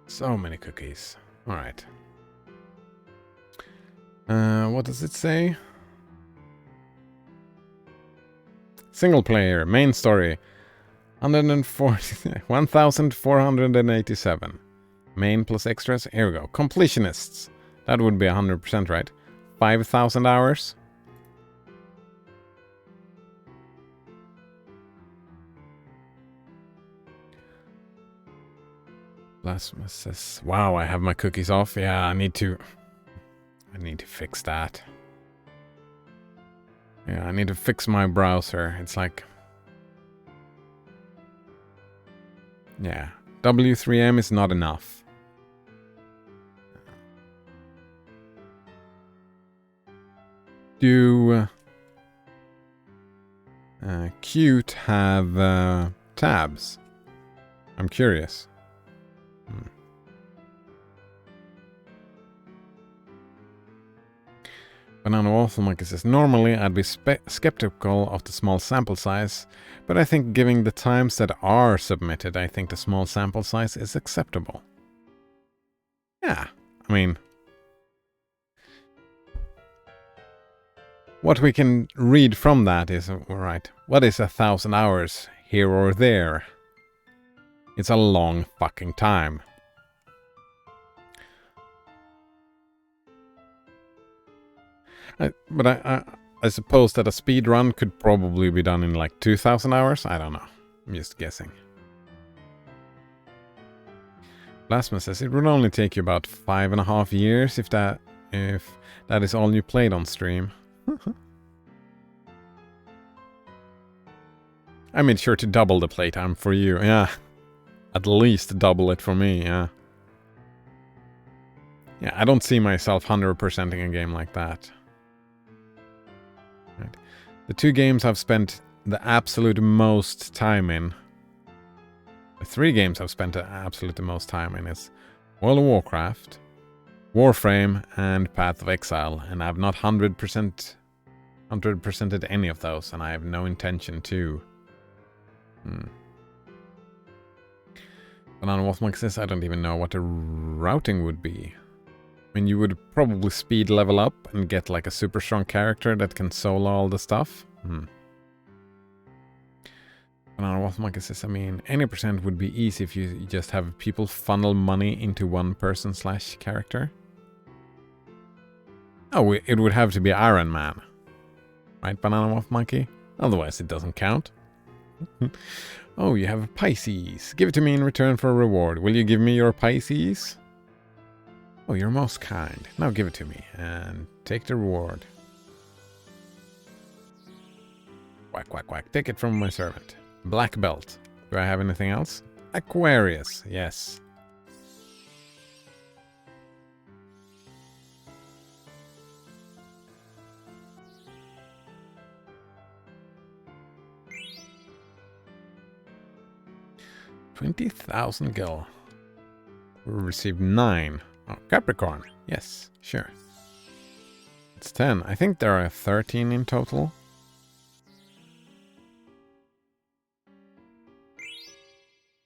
So many cookies. Alright. What does it say? Single player, main story. 1,487. Main plus extras. Here we go. Completionists. That would be 100%, right? 5,000 hours. Blasphemous says, wow, I have my cookies off. Yeah, I need to fix that. Yeah, I need to fix my browser. It's like... Yeah, W3M is not enough. Do Qt have tabs? I'm curious. Banana Waffle Monkey says, normally I'd be skeptical of the small sample size, but I think given the times that are submitted, I think the small sample size is acceptable. Yeah, I mean... What we can read from that is, right, what is 1,000 hours here or there? It's a long fucking time. But I suppose that a speed run could probably be done in like 2,000 hours? I don't know. I'm just guessing. Blasphemous says it would only take you about 5.5 years if that is all you played on stream. I made sure to double the playtime for you. Yeah. At least double it for me, yeah. Yeah, I don't see myself 100%ing a game like that. Right. The two games I've spent the absolute most time in... The 3 games I've spent the absolute most time in is World of Warcraft, Warframe, and Path of Exile. And I've not 100%ed any of those, and I have no intention to. Banana Waffle says, I don't even know what the routing would be. I mean, you would probably speed level up and get like a super strong character that can solo all the stuff. Banana Waffle says, I mean, any percent would be easy if you just have people funnel money into one person / character. Oh, it would have to be Iron Man. Right, Banana Waffle Monkey? Otherwise it doesn't count. Oh, you have a Pisces. Give it to me in return for a reward. Will you give me your Pisces? Oh, you're most kind. Now give it to me and take the reward. Quack, quack, quack. Take it from my servant. Black belt. Do I have anything else? Aquarius, yes. $20,000 gil. We received 9. Oh, Capricorn. Yes, sure. It's 10. I think there are 13 in total.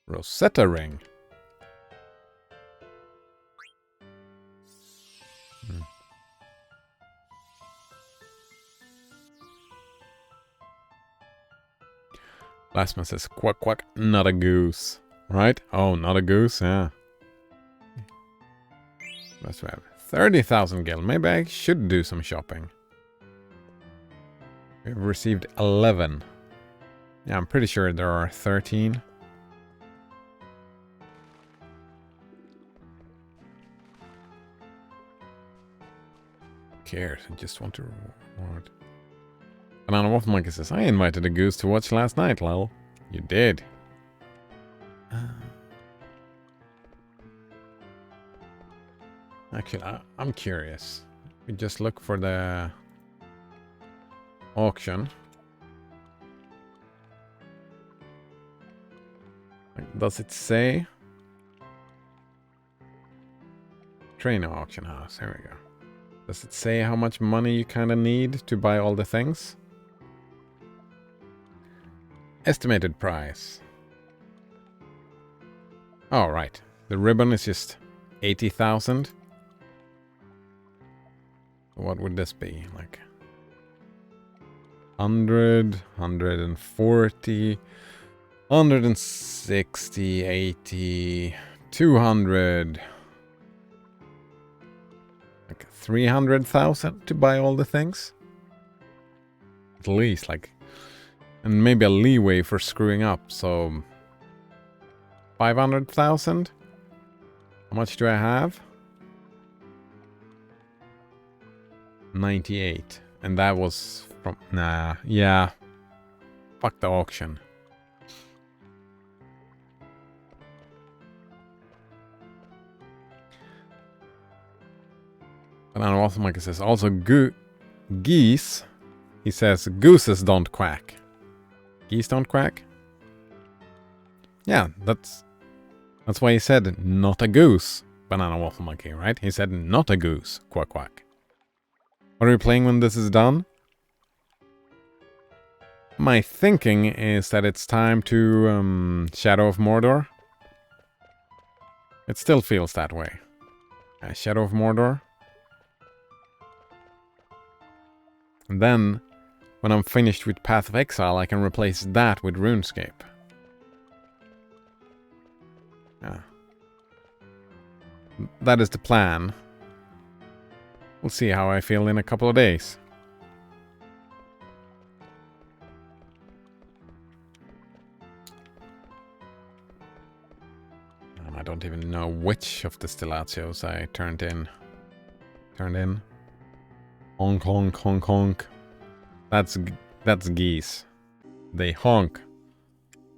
Rosetta ring. Last one says quack quack, not a goose. Right? Oh, not a goose, yeah. Let's have 30,000 gil. Maybe I should do some shopping. We've received 11. Yeah, I'm pretty sure there are 13. Who cares? I just want to reward. Banana Waffle Monkey says, I invited a goose to watch last night, lol. You did. Actually, I'm curious. We just look for the auction. Does it say? Trainer auction house. Here we go. Does it say how much money you kind of need to buy all the things? Estimated price. Oh, right. The ribbon is just 80,000. What would this be? Like 100, 140, 160, 80, 200. Like 300,000 to buy all the things? At least, like, and maybe a leeway for screwing up, so 500,000? How much do I have? 98. And that was from... Nah, yeah. Fuck the auction. Banana Waffle Monkey says, also geese. He says, gooses don't quack. Geese don't quack? Yeah, that's why he said, not a goose. Banana Waffle Monkey, right? He said, not a goose. Quack, quack. What are we playing when this is done? My thinking is that it's time to Shadow of Mordor. It still feels that way. Shadow of Mordor. And then, when I'm finished with Path of Exile, I can replace that with RuneScape. Yeah. That is the plan. We'll see how I feel in a couple of days. I don't even know which of the Stellatios I turned in. Honk, honk, honk, honk. That's geese. They honk.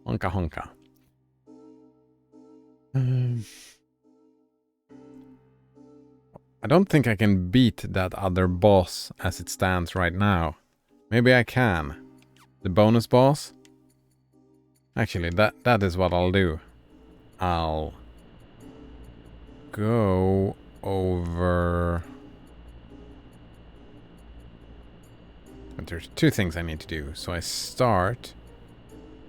Honka, honka. I don't think I can beat that other boss as it stands right now. Maybe I can. The bonus boss? Actually, that is what I'll do. I'll go over... But there's two things I need to do. So I start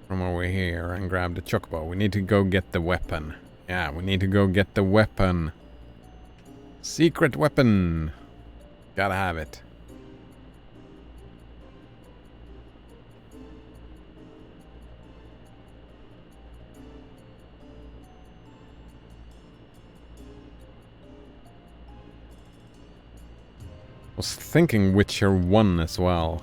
from over here and grab the chocobo. We need to go get the weapon. Yeah, we need to go get the weapon. Secret weapon. Gotta have it. Was thinking Witcher 1 as well.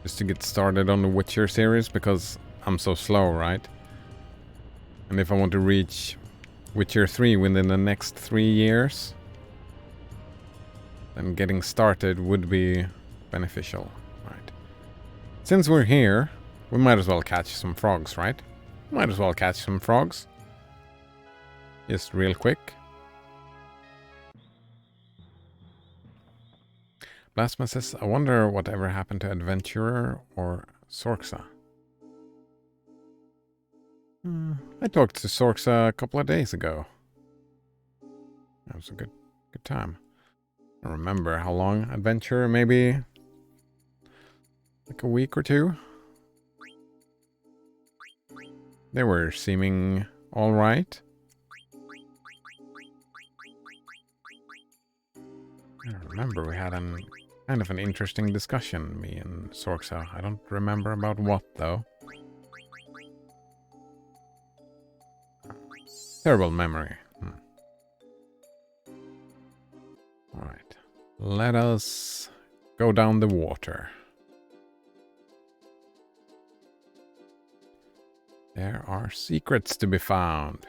Just to get started on the Witcher series, because I'm so slow, right? And if I want to reach Witcher 3 within the next 3 years, then getting started would be beneficial, right? Since we're here, we might as well catch some frogs, right? Might as well catch some frogs. Just real quick. Blasphemous says, I wonder whatever happened to Adventurer or Sorxa. I talked to Sorxa a couple of days ago. That was a good time. I don't remember how long. Adventurer, maybe like a week or two. They were seeming all right. I remember we had kind of an interesting discussion, me and Sorxa. I don't remember about what, though. Terrible memory. Alright. Let us go down the water. There are secrets to be found.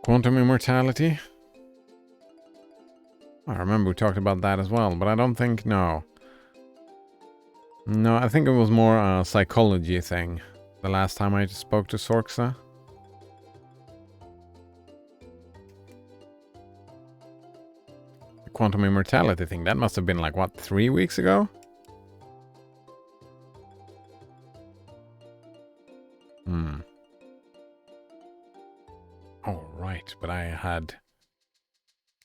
Quantum immortality? I remember we talked about that as well, but I don't think, no. No, I think it was more a psychology thing. The last time I spoke to Sorxa. The quantum immortality thing, that must have been like, what, 3 weeks ago? Oh, right, but I had...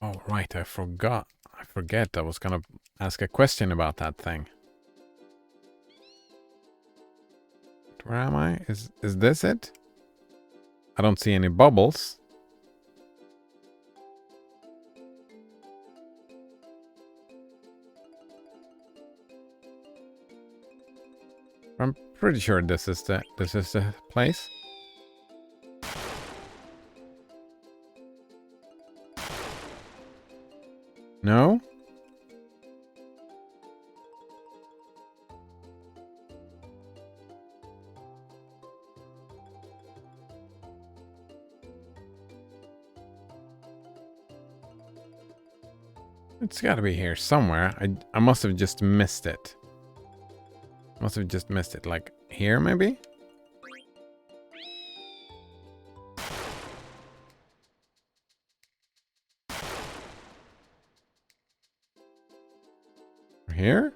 Oh, right, I forgot. I forget I was gonna ask a question about that thing. Where am I? Is this it? I don't see any bubbles. I'm pretty sure this is the place. No? It's got to be here somewhere. I must have just missed it. Must have just missed it. Like here, maybe? Here?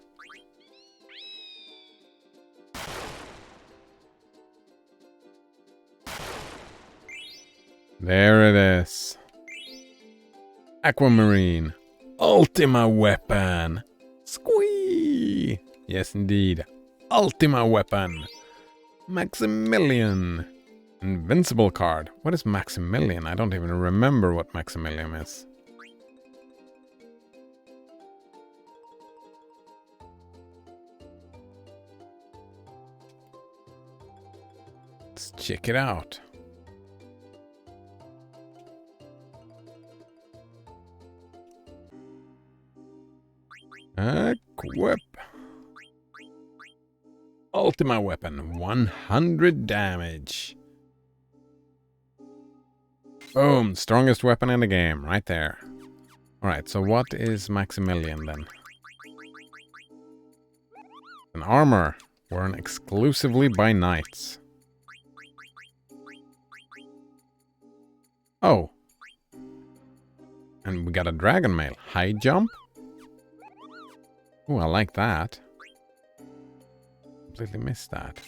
There it is. Aquamarine. Ultima weapon. Squee! Yes, indeed. Ultima weapon. Maximilian. Invincible card. What is Maximilian? I don't even remember what Maximilian is. Let's check it out. Equip. Ultima weapon. 100 damage. Boom. Strongest weapon in the game. Right there. Alright, so what is Maximilian then? An armor. Worn exclusively by knights. Oh. And we got a dragon mail. High jump? Ooh, I like that. Completely missed that.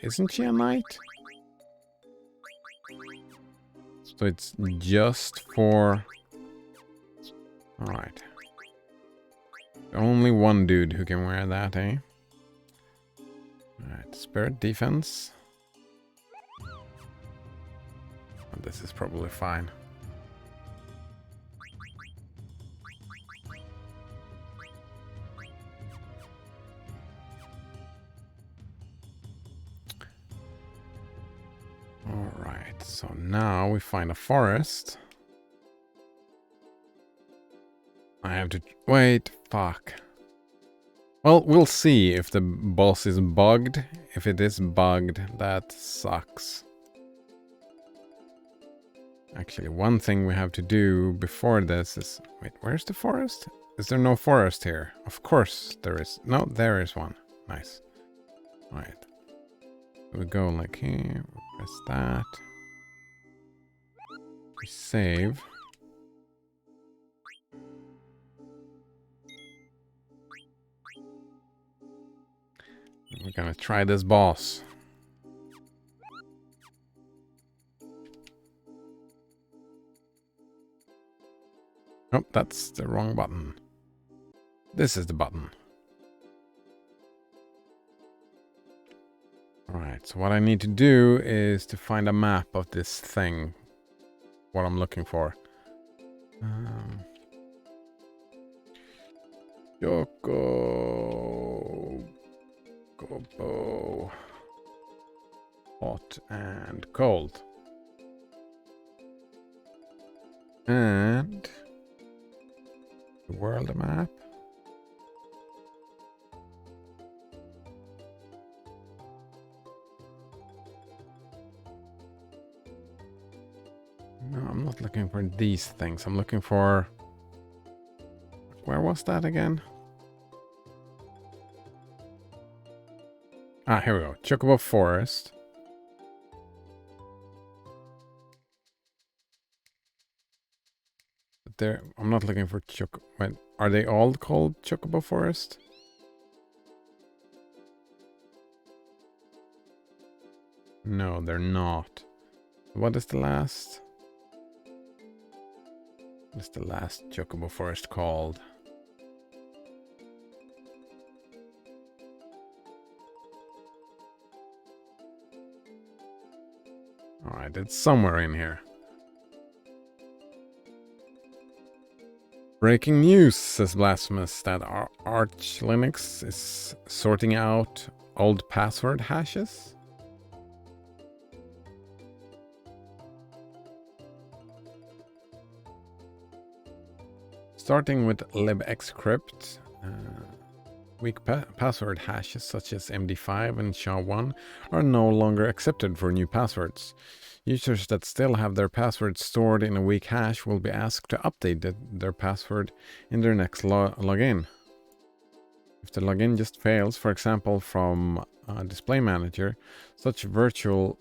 Isn't she a knight? So it's just for... Alright. Only one dude who can wear that, eh? Alright, spirit defense. This is probably fine. Alright, so now we find a forest. I have to... Wait, fuck. Well, we'll see if the boss is bugged. If it is bugged, that sucks. Actually, one thing we have to do before this is... Wait, where's the forest? Is there no forest here? Of course there is. No, there is one. Nice. Alright. We go like here. Press that. We save. We're gonna try this boss. Oh, that's the wrong button. This is the button. Alright, so what I need to do is to find a map of this thing. What I'm looking for. Yoko. Gobo. Hot and cold. And the world map. No, I'm not looking for these things. I'm looking for... Where was that again? Ah, here we go. Chocobo Forest. But there, I'm not looking for Wait, are they all called Chocobo Forest? No, they're not. What is the last? What is the last Chocobo Forest called? Alright, it's somewhere in here. Breaking news, says Blasphemous, that Arch Linux is sorting out old password hashes. Starting with libxcrypt, weak password hashes such as MD5 and SHA-1 are no longer accepted for new passwords. Users that still have their password stored in a weak hash will be asked to update their password in their next login. If the login just fails, for example from Display Manager, switch to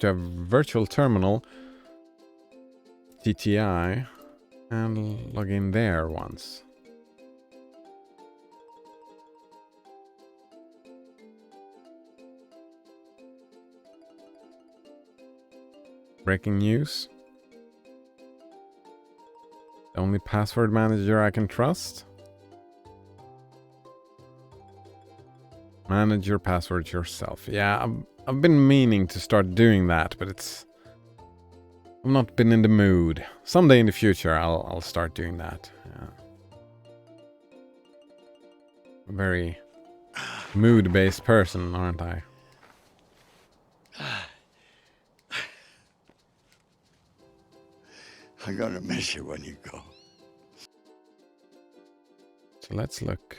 a virtual terminal, TTI, and log in there once. Breaking news. The only password manager I can trust. Manage your passwords yourself. Yeah, I've been meaning to start doing that, but I've not been in the mood. Someday in the future I'll start doing that. Yeah. A very mood-based person, aren't I? I'm gonna miss you when you go. So let's look.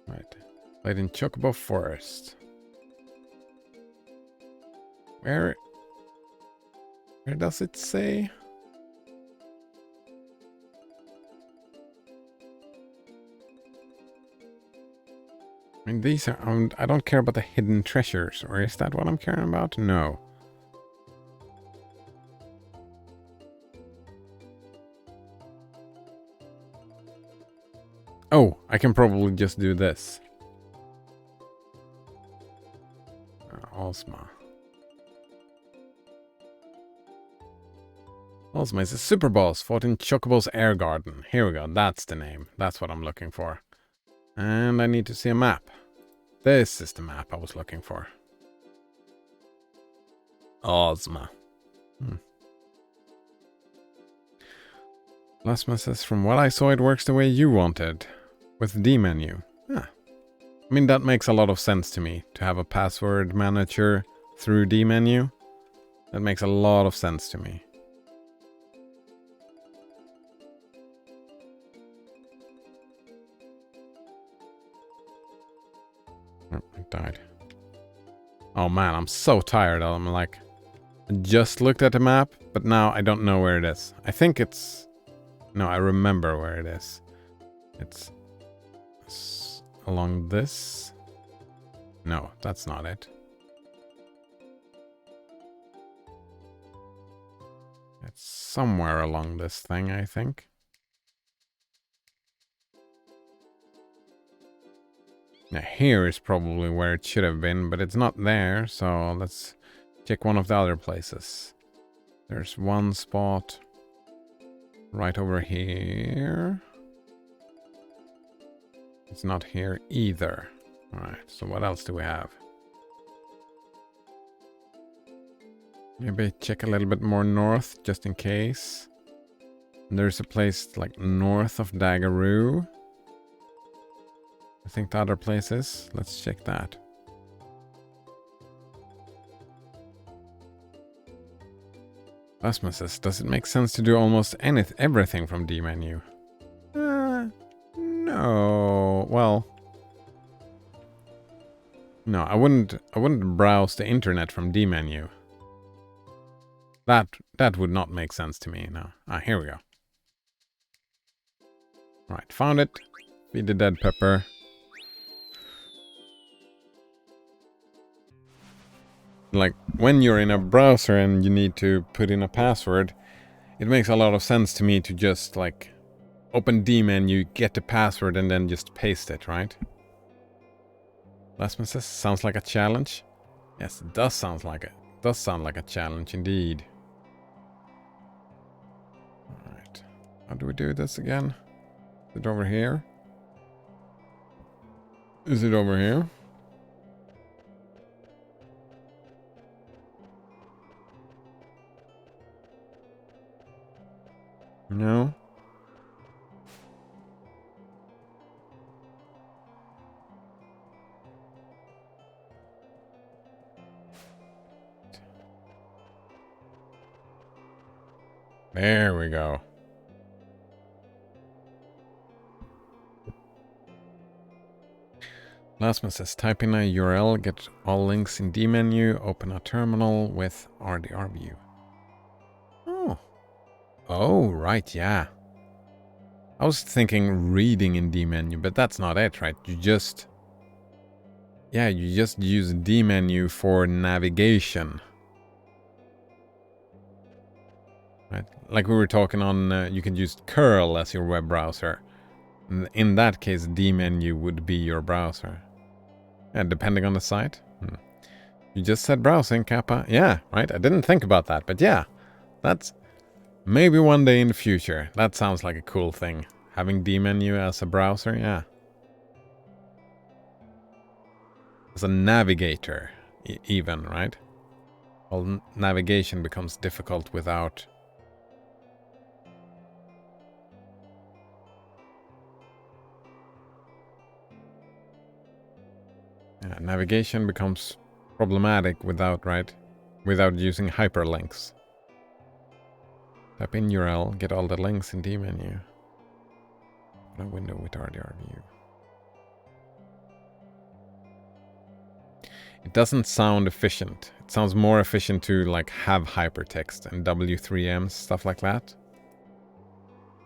Right. Played in Chocobo Forest. Where does it say? I mean, these are... I don't care about the hidden treasures. Or is that what I'm caring about? No. Oh, I can probably just do this. Ozma. Ozma is a super boss fought in Chocobo's Air Garden. Here we go. That's the name. That's what I'm looking for. And I need to see a map. This is the map I was looking for. Ozma. Plasma says, from what I saw, it works the way you wanted. With the D menu. Ah. I mean, that makes a lot of sense to me. To have a password manager through D menu. That makes a lot of sense to me. Oh, it died. Oh man, I'm so tired. I'm like, I just looked at the map, but now I don't know where it is. I think it's... No, I remember where it is. It's along this. No, that's not it. It's somewhere along this thing, I think. Now, here is probably where it should have been, but it's not there, so let's check one of the other places. There's one spot right over here. It's not here either. Alright, so what else do we have? Maybe check a little bit more north, just in case. There's a place like north of Daggeroo. I think the other places. Let's check that. Asma says, does it make sense to do almost everything from D menu? No. Well, no, I wouldn't browse the internet from D menu. That would not make sense to me. No. Ah, here we go. Right, found it. Feed the dead pepper. Like, when you're in a browser and you need to put in a password, it makes a lot of sense to me to just, like, open D menu, get the password, and then just paste it, right? Lasman says, sounds like a challenge. Yes, it does sound like it. Does sound like a challenge indeed. Alright. How do we do this again? Is it over here? Is it over here? No. There we go. Lastman says, type in a URL, get all links in D menu, open a terminal with RDR view. Oh. Oh, right, yeah. I was thinking reading in D menu, but that's not it, right? You just... Yeah, you just use D menu for navigation. Right? Like we were talking on, you could use curl as your web browser. In that case, D menu would be your browser. Yeah, depending on the site. You just said browsing, Kappa. Yeah, right? I didn't think about that, but yeah. That's maybe one day in the future. That sounds like a cool thing. Having D menu as a browser, yeah. As a navigator, even, right? Well, navigation becomes difficult without... Yeah, navigation becomes problematic without, right? Without using hyperlinks. Type in URL, get all the links in D menu. Open a window with RDR view. It doesn't sound efficient. It sounds more efficient to like have hypertext and W3Ms, stuff like that.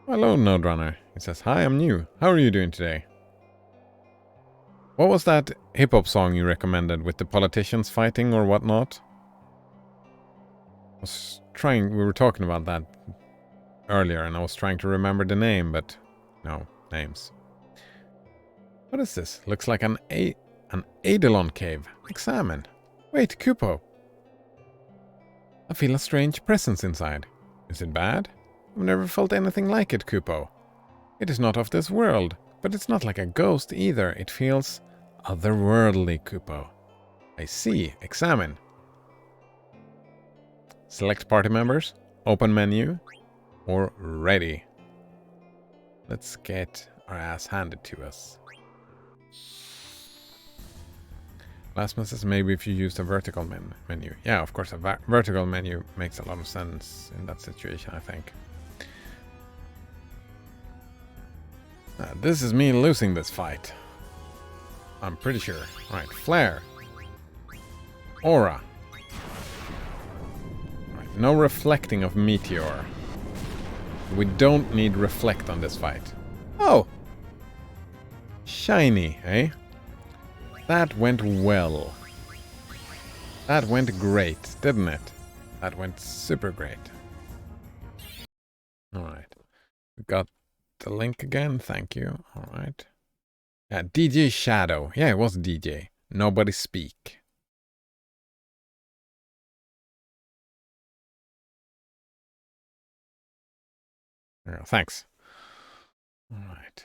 Hello, Node Runner. He says, hi, I'm new. How are you doing today? What was that hip-hop song you recommended with the politicians fighting or whatnot? We were talking about that earlier and I was trying to remember the name, but no, names. What is this? Looks like an Eidolon cave. Examine. Wait, Kupo. I feel a strange presence inside. Is it bad? I've never felt anything like it, Kupo. It is not of this world, but it's not like a ghost either. It feels otherworldly, Kupo. I see. Examine. Select party members, open menu, or ready. Let's get our ass handed to us. Last one says maybe if you use the vertical menu. Yeah, of course, a vertical menu makes a lot of sense in that situation, I think. This is me losing this fight. I'm pretty sure. Alright, Flare. Aura. Right, no reflecting of Meteor. We don't need reflect on this fight. Oh! Shiny, eh? That went well. That went great, didn't it? That went super great. Alright. We got the link again, thank you. Alright. Yeah, DJ Shadow. Yeah, it was DJ. Nobody speak. Yeah, thanks. Alright.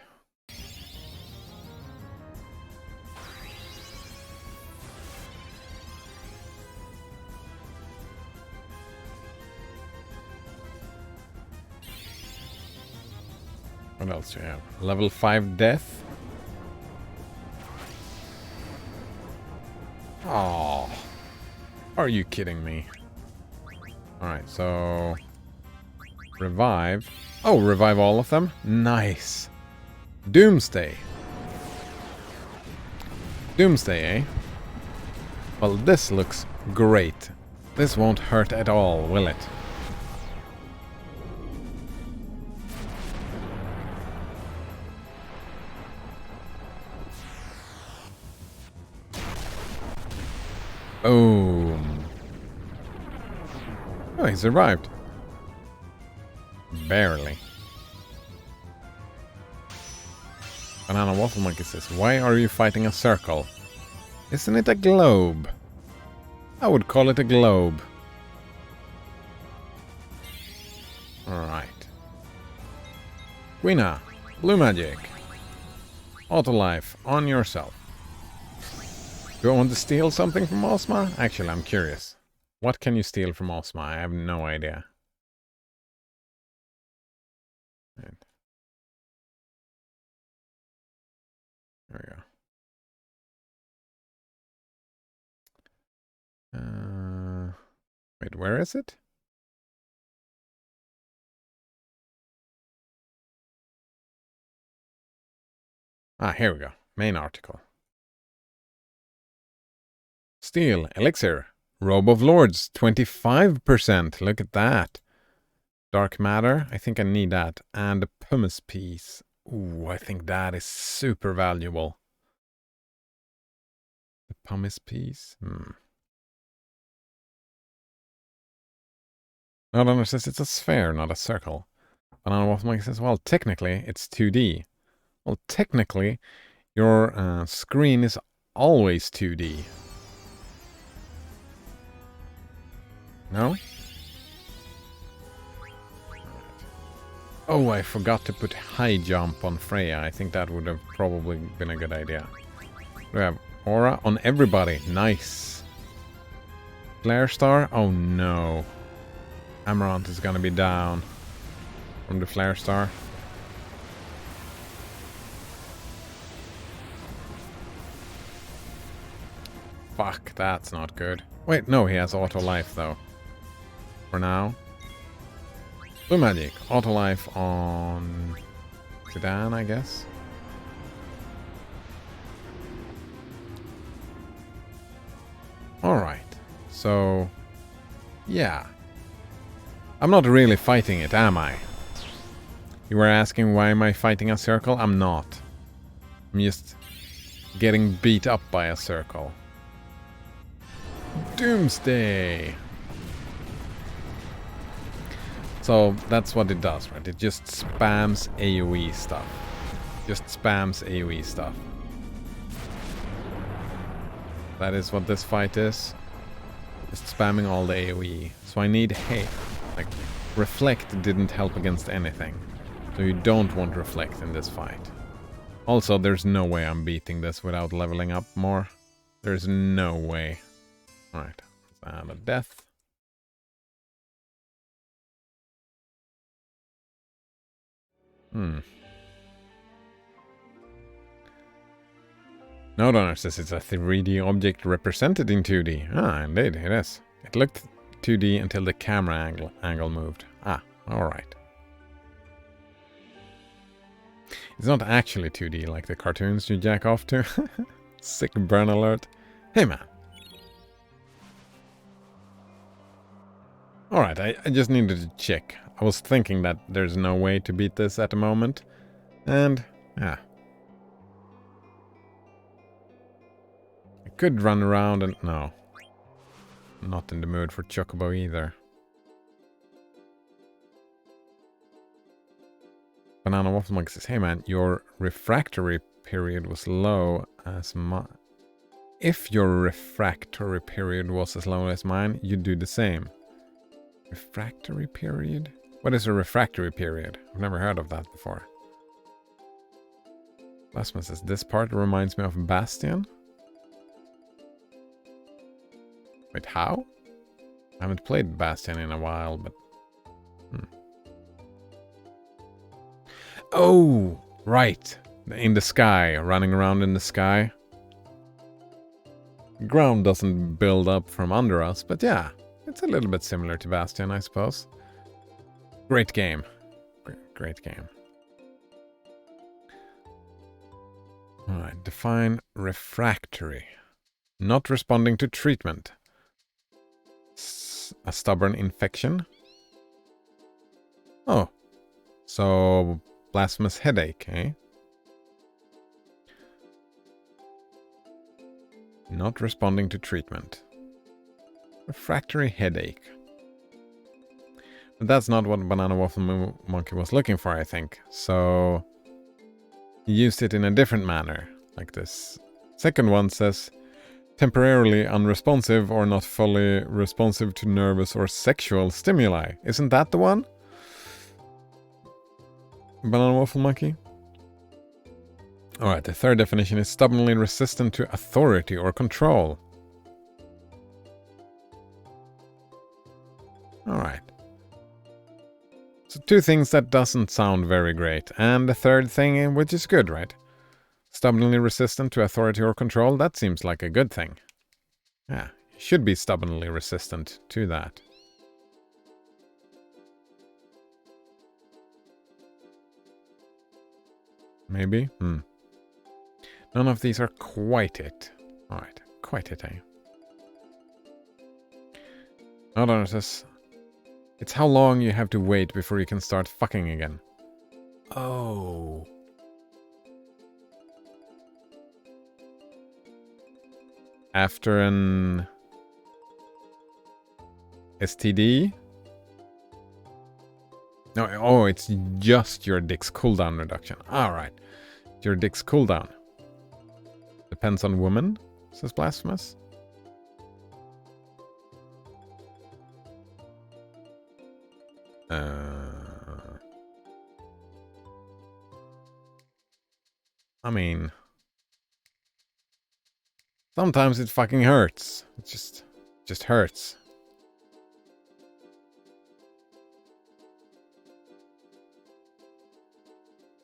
What else do we have? Level 5 death. Oh, are you kidding me? Alright, so... Revive. Oh, revive all of them? Nice. Doomsday. Doomsday, eh? Well, this looks great. This won't hurt at all, will it? Boom. Oh, he survived. Barely. Banana Waffle Monkey says, why are you fighting a circle? Isn't it a globe? I would call it a globe. Alright. Quina, Blue Magic. Auto Life, on yourself. Do I want to steal something from Ozma? Actually, I'm curious. What can you steal from Ozma? I have no idea. Right. There we go. Wait, where is it? Ah, here we go. Main article. Steel, Elixir, Robe of Lords, 25%. Look at that. Dark Matter, I think I need that. And a pumice piece. Ooh, I think that is super valuable. The pumice piece? Nodunner says it's a sphere, not a circle. Banana Waffle Monkey says, well, technically, it's 2D. Well, technically, your screen is always 2D. No? Oh, I forgot to put high jump on Freya. I think that would have probably been a good idea. We have Aura on everybody. Nice. Flare Star? Oh no. Amaranth is gonna be down from the Flare Star. Fuck, that's not good. Wait, no, he has auto life though. For now. Blue Magic, auto life on Sedan, I guess. Alright, so yeah. I'm not really fighting it, am I? You were asking why am I fighting a circle? I'm not. I'm just getting beat up by a circle. Doomsday! So that's what it does, right? It just spams AoE stuff. Just spams AoE stuff. That is what this fight is. Just spamming all the AoE. So I need like Reflect didn't help against anything. So you don't want Reflect in this fight. Also, there's no way I'm beating this without leveling up more. There's no way. Alright. And a death. No donor says it's a 3D object represented in 2D. Ah, indeed, it is. It looked 2D until the camera angle moved. Ah, alright. It's not actually 2D like the cartoons you jack off to. Sick burn alert. Hey man. Alright, I just needed to check. I was thinking that there's no way to beat this at the moment. And, yeah. I could run around and... No. Not in the mood for Chocobo either. Banana Waffle Monkey says, hey man, your refractory period was low as mine. If your refractory period was as low as mine, you'd do the same. Refractory period? What is a refractory period? I've never heard of that before. Lastman says, this part reminds me of Bastion. Wait, how? I haven't played Bastion in a while, but... Oh, right. In the sky, running around in the sky. The ground doesn't build up from under us, but yeah. It's a little bit similar to Bastion, I suppose. Great game. Great game. Alright, define refractory. Not responding to treatment. A stubborn infection. Oh. So, blasphemous headache, eh? Not responding to treatment. Refractory headache. But that's not what Banana Waffle Monkey was looking for, I think. So he used it in a different manner, like this. Second one says, temporarily unresponsive or not fully responsive to nervous or sexual stimuli. Isn't that the one? Banana Waffle Monkey? Alright, the third definition is stubbornly resistant to authority or control. Alright. So two things that doesn't sound very great. And the third thing, which is good, right? Stubbornly resistant to authority or control, that seems like a good thing. Yeah, you should be stubbornly resistant to that. Maybe? None of these are quite it. Alright, quite it, eh? Another says, it's how long you have to wait before you can start fucking again. Oh. After an STD? No, oh, it's just your dick's cooldown reduction. Alright. Your dick's cooldown. Depends on woman, says Blasphemous. I mean, sometimes it fucking hurts. It just hurts.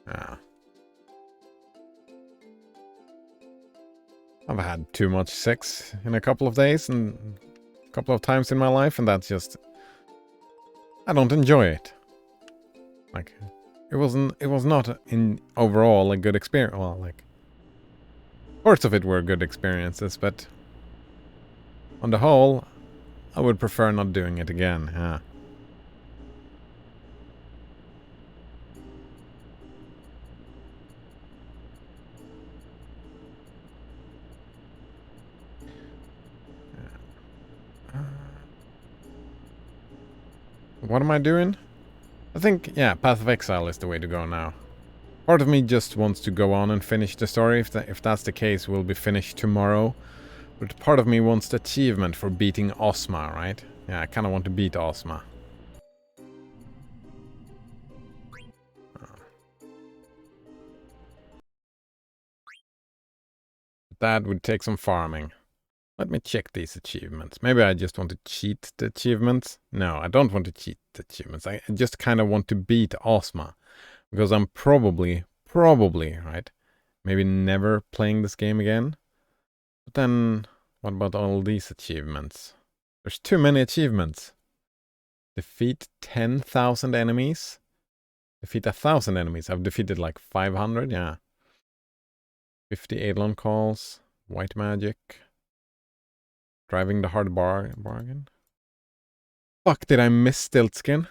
Yeah. I've had too much sex in a couple of days and a couple of times in my life, and that's just... I don't enjoy it. Like, it was not in overall a good experience. Well, like, parts of it were good experiences, but on the whole, I would prefer not doing it again. Yeah. What am I doing? I think, yeah, Path of Exile is the way to go now. Part of me just wants to go on and finish the story. If that's the case, we'll be finished tomorrow. But part of me wants the achievement for beating Ozma, right? Yeah, I kind of want to beat Ozma. That would take some farming. Let me check these achievements. Maybe I just want to cheat the achievements. No, I don't want to cheat the achievements. I just kind of want to beat Ozma. Because I'm probably, right? Maybe never playing this game again. But then, what about all these achievements? There's too many achievements. Defeat 10,000 enemies. Defeat 1,000 enemies. I've defeated like 500, yeah. 50 Eidolon calls. White magic. Driving the hard bargain. Fuck, did I miss Stiltskin?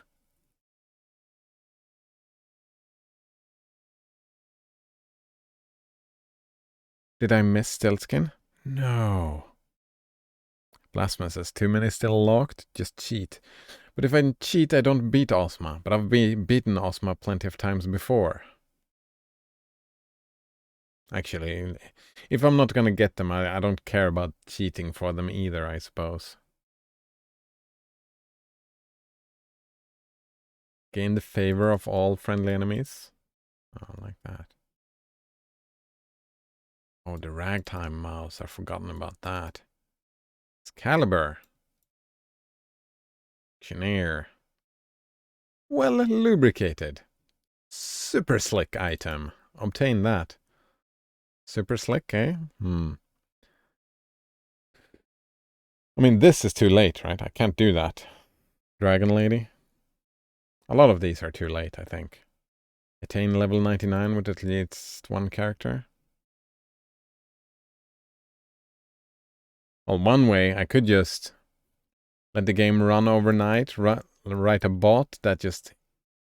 Did I miss Stiltskin? No. Plasma says, too many still locked? Just cheat. But if I cheat, I don't beat Ozma. But I've beaten Ozma plenty of times before. Actually, if I'm not gonna get them, I don't care about cheating for them either, I suppose. Gain the favor of all friendly enemies. Oh, like that. Oh, the ragtime mouse. I've forgotten about that. Excalibur. Auctioneer. Well lubricated. Super slick item. Obtain that. Super slick, eh? I mean, this is too late, right? I can't do that. Dragon Lady. A lot of these are too late, I think. Attain level 99 with at least one character. Well, one way, I could just let the game run overnight, write a bot that just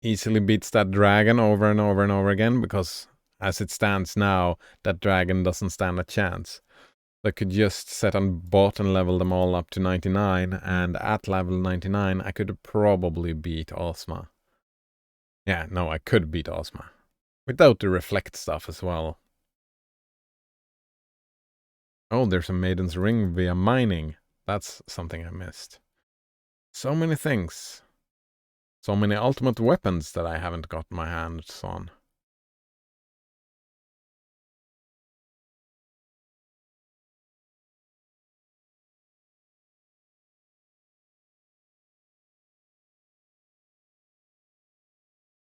easily beats that dragon over and over and over again, because as it stands now, that dragon doesn't stand a chance. I could just set on bot and level them all up to 99, and at level 99, I could probably beat Ozma. Yeah, no, I could beat Ozma. Without the reflect stuff as well. Oh, there's a Maiden's Ring via mining. That's something I missed. So many things. So many ultimate weapons that I haven't got my hands on.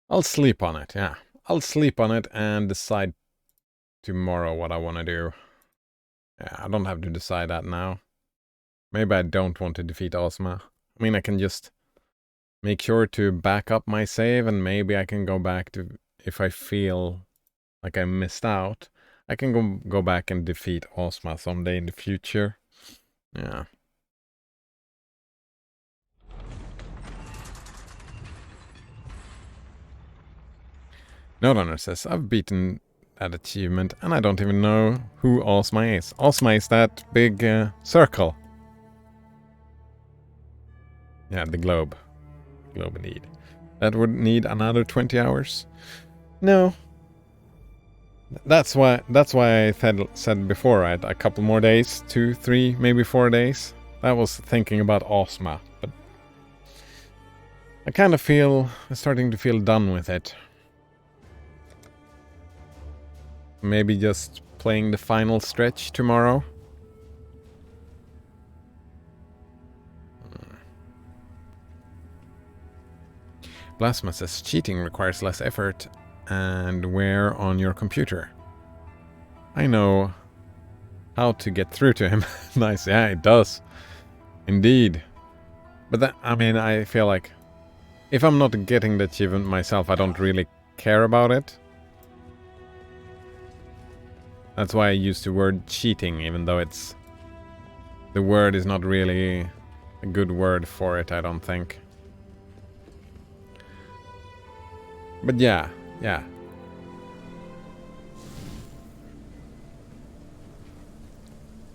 I'll sleep on it, yeah. I'll sleep on it and decide tomorrow what I want to do. Yeah, I don't have to decide that now. Maybe I don't want to defeat Ozma. I mean, I can just make sure to back up my save, and maybe I can go back to, if I feel like I missed out, I can go back and defeat Ozma someday in the future. Yeah. Notrunner says, I've beaten that achievement, and I don't even know who Ozma is. Ozma is that big circle. Yeah, the globe. Globe indeed. That would need another 20 hours? No. That's why I said before, right? A couple more days, 2, 3, maybe 4 days. I was thinking about Ozma, but I kind of feel, I'm starting to feel done with it. Maybe just playing the final stretch tomorrow. Plasma says cheating requires less effort and wear on your computer. I know how to get through to him. Nice, yeah, it does. Indeed. But that, I mean, I feel like if I'm not getting the achievement myself, I don't really care about it. That's why I use the word cheating, even though it's... the word is not really a good word for it, I don't think. But yeah.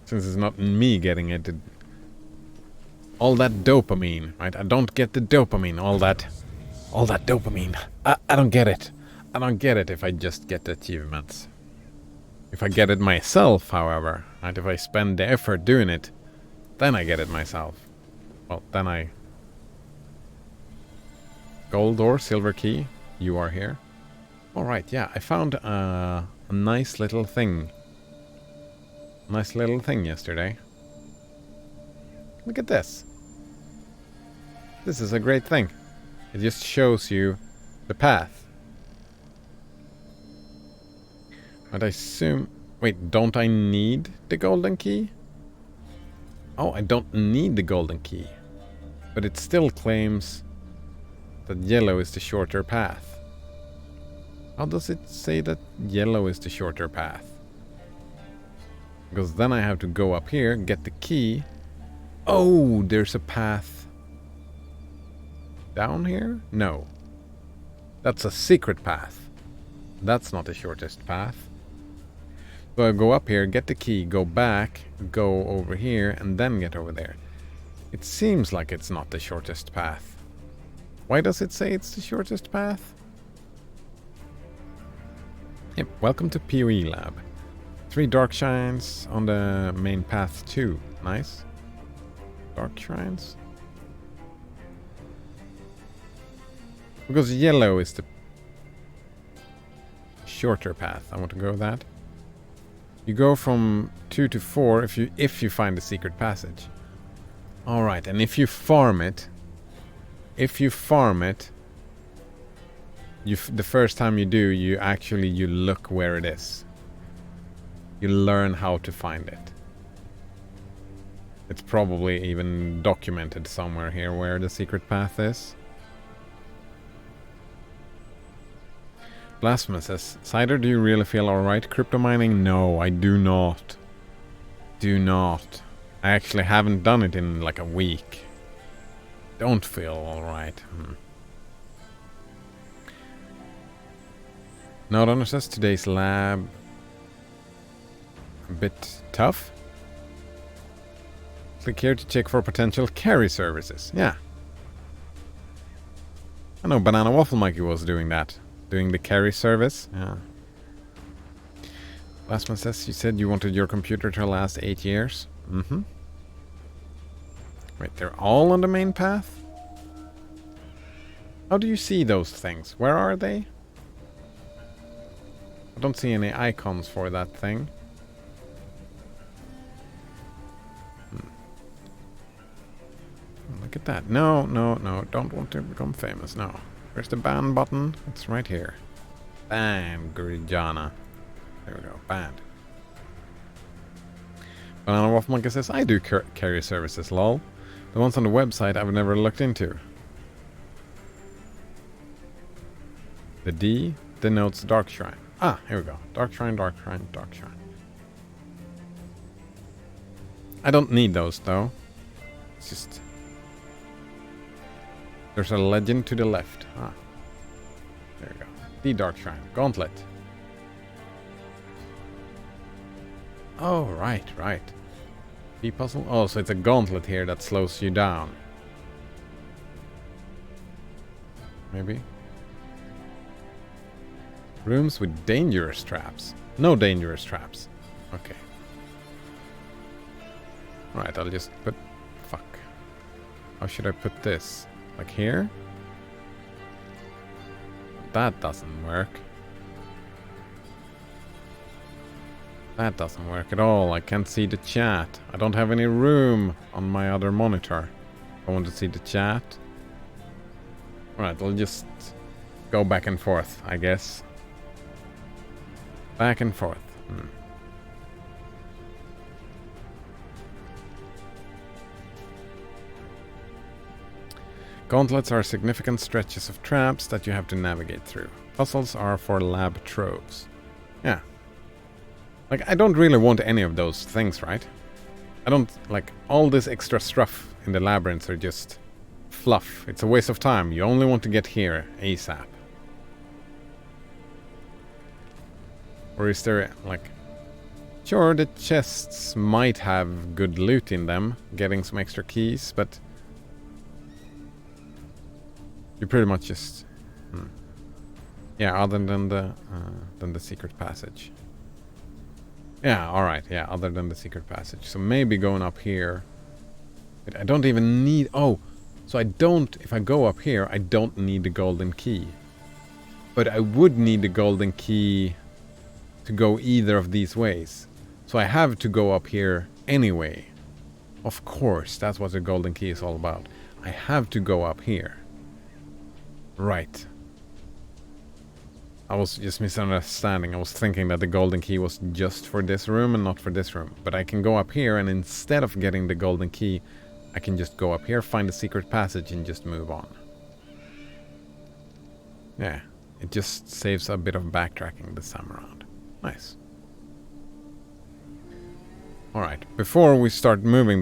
Since it's not me getting it, all that dopamine, right? I don't get the dopamine, all that dopamine. I don't get it. I don't get it if I just get the achievements. If I get it myself, however, right? If I spend the effort doing it, then I get it myself. Well, then I... Gold or silver key, you are here. Alright, yeah, I found a nice little thing. Nice little thing yesterday. Look at this. This is a great thing. It just shows you the path. But I assume... Wait, don't I need the golden key? Oh, I don't need the golden key. But it still claims that yellow is the shorter path. How does it say that yellow is the shorter path? Because then I have to go up here, get the key. Oh, there's a path down here? No. That's a secret path. That's not the shortest path. So I go up here, get the key, go back, go over here, and then get over there. It seems like it's not the shortest path. Why does it say it's the shortest path? Yep, welcome to PoE Lab. 3 dark shrines on the main path too. Nice. Dark shrines? Because yellow is the shorter path. I want to go that. You go from 2 to 4 if you find the secret passage. Alright, and if you farm it, the first time you do, you look where it is. You learn how to find it. It's probably even documented somewhere here where the secret path is. Blasphemous says, Cider, do you really feel alright? Crypto mining? No, I do not. Do not. I actually haven't done it in like a week. Don't feel alright. Now, Donner says today's lab a bit tough. Click here to check for potential carry services. Yeah. I know Banana Waffle Mikey was doing that. Doing the carry service. Yeah. Last one says you said you wanted your computer to last 8 years. Mm-hmm. Wait, they're all on the main path? How do you see those things? Where are they? I don't see any icons for that thing. Look at that. No, no, no. Don't want to become famous. No. Where's the ban button? It's right here. Bam, Grijana. There we go. Banned. Banana Waffle Monkey says, I do carry services, lol. The ones on the website I've never looked into. The D denotes Dark Shrine. Ah, here we go. Dark Shrine, Dark Shrine, Dark Shrine. I don't need those, though. It's just... There's a legend to the left. Ah. There we go. The Dark Shrine. Gauntlet. Oh, right, right. The puzzle? Oh, so it's a gauntlet here that slows you down. Maybe. Rooms with dangerous traps. No dangerous traps. Okay. Alright, I'll just put... Fuck. How should I put this? Like here? That doesn't work. That doesn't work at all. I can't see the chat. I don't have any room on my other monitor. I want to see the chat. Alright, I'll just go back and forth, I guess. Back and forth. Gauntlets are significant stretches of traps that you have to navigate through. Puzzles are for lab troves. Yeah. Like, I don't really want any of those things, right? I don't... Like, all this extra stuff in the labyrinths are just fluff. It's a waste of time. You only want to get here ASAP. Or is there, like... Sure, the chests might have good loot in them. Getting some extra keys, but... You pretty much just... Yeah, other than the secret passage. Yeah, alright, yeah, other than the secret passage. So maybe going up here... But I don't even need... Oh! So I don't... If I go up here, I don't need the golden key. But I would need the golden key to go either of these ways. So I have to go up here anyway. Of course, that's what the golden key is all about. I have to go up here. Right. I was just misunderstanding. I was thinking that the golden key was just for this room and not for this room. But I can go up here, and instead of getting the golden key, I can just go up here, find the secret passage, and just move on. Yeah, it just saves a bit of backtracking this time around. Nice. Alright, before we start moving